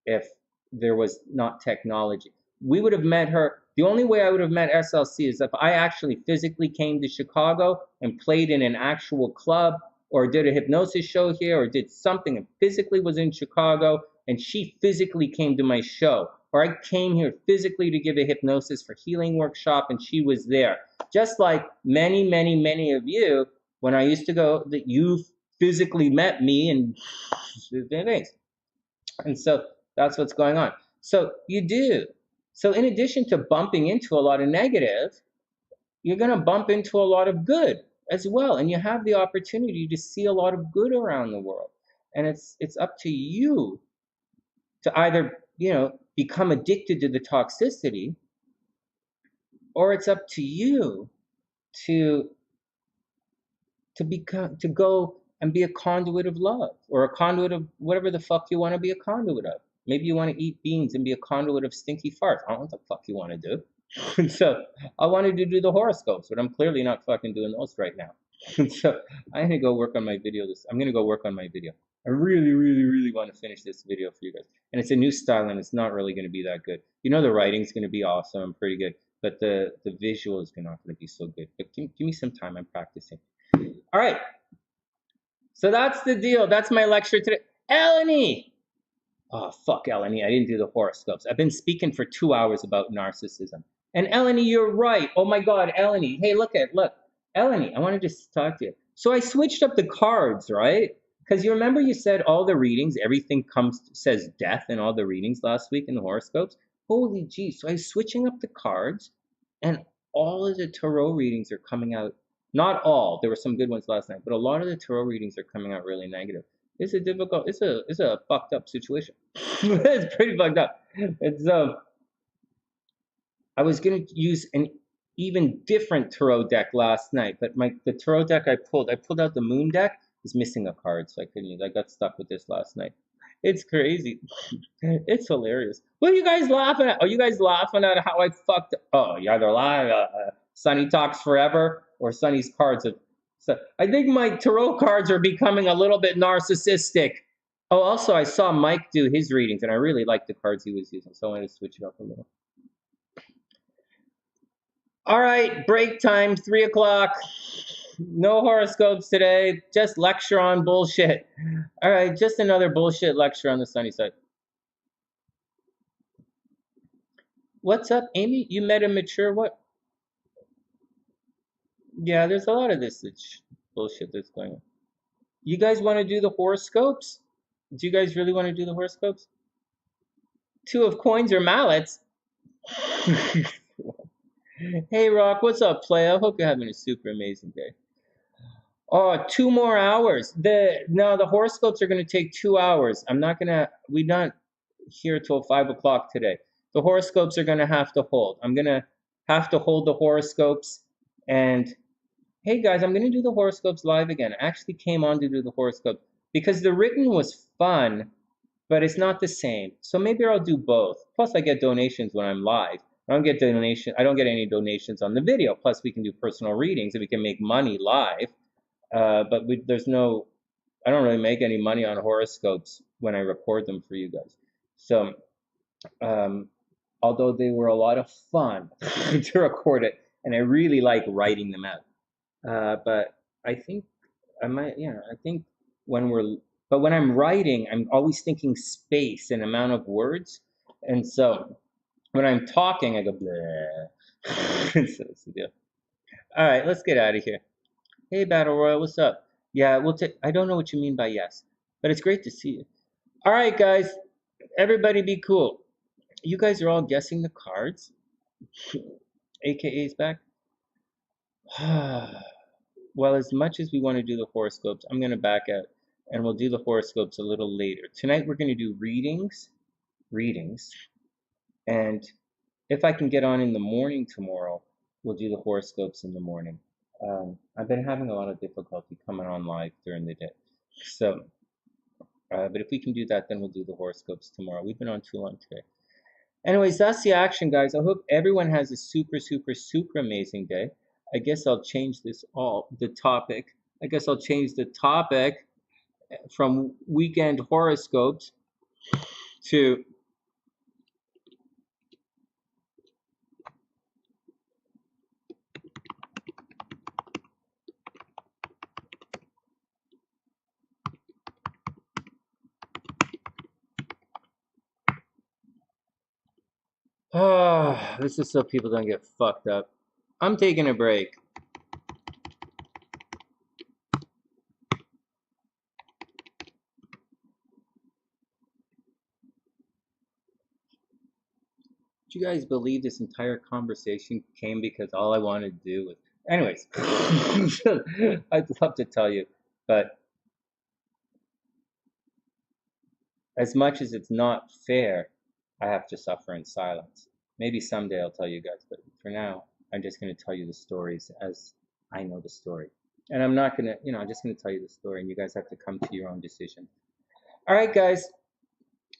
if there was not technology. We would have met her. The only way I would have met SLC is if I actually physically came to Chicago and played in an actual club or did a hypnosis show here or did something and physically was in Chicago and she physically came to my show. Or I came here physically to give a hypnosis for healing workshop and she was there. Just like many, many, many of you, when I used to go, that you physically met me and things. And so that's what's going on. So you do. So in addition to bumping into a lot of negative, you're going to bump into a lot of good as well. And you have the opportunity to see a lot of good around the world. And it's up to you to either, become addicted to the toxicity, or it's up to you to go and be a conduit of love, or a conduit of whatever the fuck you want to be a conduit of. Maybe you want to eat beans and be a conduit of stinky farts. I don't know what the fuck you want to do. So I wanted to do the horoscopes, but I'm clearly not fucking doing those right now. So I'm gonna go work on my video. I'm gonna go work on my video. I really, really, really want to finish this video for you guys. And it's a new style and it's not really going to be that good. The writing's going to be awesome, pretty good. But the visual is not going to be so good. But give me some time. I'm practicing. All right. So that's the deal. That's my lecture today. Eleni! Oh, fuck Eleni. I didn't do the horoscopes. I've been speaking for 2 hours about narcissism. And Eleni, you're right. Oh my God, Eleni. Hey, look. Eleni, I want to just talk to you. So I switched up the cards, right? Because you remember you said all the readings, everything says death in all the readings last week in the horoscopes? Holy gee. So I was switching up the cards and all of the tarot readings are coming out. Not all. There were some good ones last night, but a lot of the tarot readings are coming out really negative. It's a fucked up situation. It's pretty fucked up. It's I was gonna use an even different tarot deck last night, but the tarot deck I pulled out the moon deck is missing a card, so I couldn't use. I got stuck with this last night. It's crazy. It's hilarious. What are you guys laughing at? Are you guys laughing at how I fucked? Oh, you either lie, Sunny talks forever, or Sunny's cards have. So I think my tarot cards are becoming a little bit narcissistic. Oh, also I saw Mike do his readings, and I really liked the cards he was using, so I wanted to switch it up a little. All right, break time, 3 o'clock. No horoscopes today, just lecture on bullshit. All right, just another bullshit lecture on the sunny side. What's up, Amy? You met a mature what? Yeah, there's a lot of this bullshit that's going on. You guys want to do the horoscopes? Do you guys really want to do the horoscopes? 2 of coins or mallets? Hey, Rock, what's up, playa? Hope you're having a super amazing day. Oh, 2 more hours. The horoscopes are going to take 2 hours. We're not here till 5 o'clock today. The horoscopes are going to have to hold. I'm going to have to hold the horoscopes. And hey, guys, I'm going to do the horoscopes live again. I actually came on to do the horoscope because the written was fun, but it's not the same. So maybe I'll do both. Plus, I get donations when I'm live. I don't get any donations on the video. Plus, we can do personal readings and we can make money live. But I don't really make any money on horoscopes when I record them for you guys. So, although they were a lot of fun to record it, and I really like writing them out. But I think when I'm writing, I'm always thinking space and amount of words. And so when I'm talking, I go, blah. So that's the deal. All right, let's get out of here. Hey, Battle Royal, what's up? Yeah, I don't know what you mean by yes, but it's great to see you. All right, guys, everybody be cool. You guys are all guessing the cards. AKA's back. Well, as much as we want to do the horoscopes, I'm going to back out, and we'll do the horoscopes a little later. Tonight, we're going to do readings, and if I can get on in the morning tomorrow, we'll do the horoscopes in the morning. I've been having a lot of difficulty coming on live during the day. So, but if we can do that, then we'll do the horoscopes tomorrow. We've been on too long today. Anyways, that's the action, guys. I hope everyone has a super, super, super amazing day. I guess I'll change the topic. I guess I'll change the topic from weekend horoscopes to this is so people don't get fucked up. I'm taking a break. Do you guys believe this entire conversation came because all I wanted to do was... Anyways, I'd love to tell you, but as much as it's not fair, I have to suffer in silence. Maybe someday I'll tell you guys, but for now, I'm just going to tell you the stories as I know the story. And I'm not going to, I'm just going to tell you the story, and you guys have to come to your own decision. All right, guys.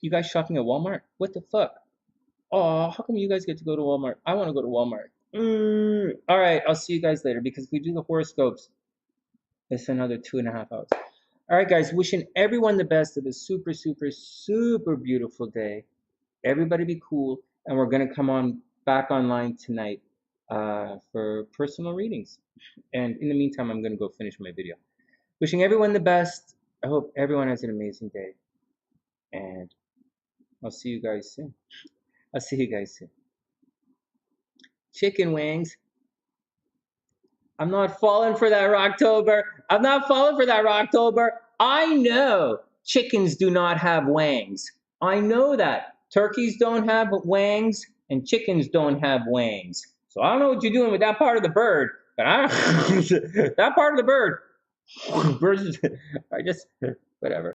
You guys shopping at Walmart? What the fuck? Oh, how come you guys get to go to Walmart? I want to go to Walmart. All right, I'll see you guys later, because if we do the horoscopes, it's another 2.5 hours. All right, guys, wishing everyone the best of a super, super, super beautiful day. Everybody be cool, and we're going to come back online tonight for personal readings. And in the meantime, I'm going to go finish my video. Wishing everyone the best. I hope everyone has an amazing day. And I'll see you guys soon. Chicken wings. I'm not falling for that Rocktober. I know chickens do not have wangs. I know that. Turkeys don't have wangs, and chickens don't have wangs. So I don't know what you're doing with that part of the bird, but that part of the bird, birds, whatever.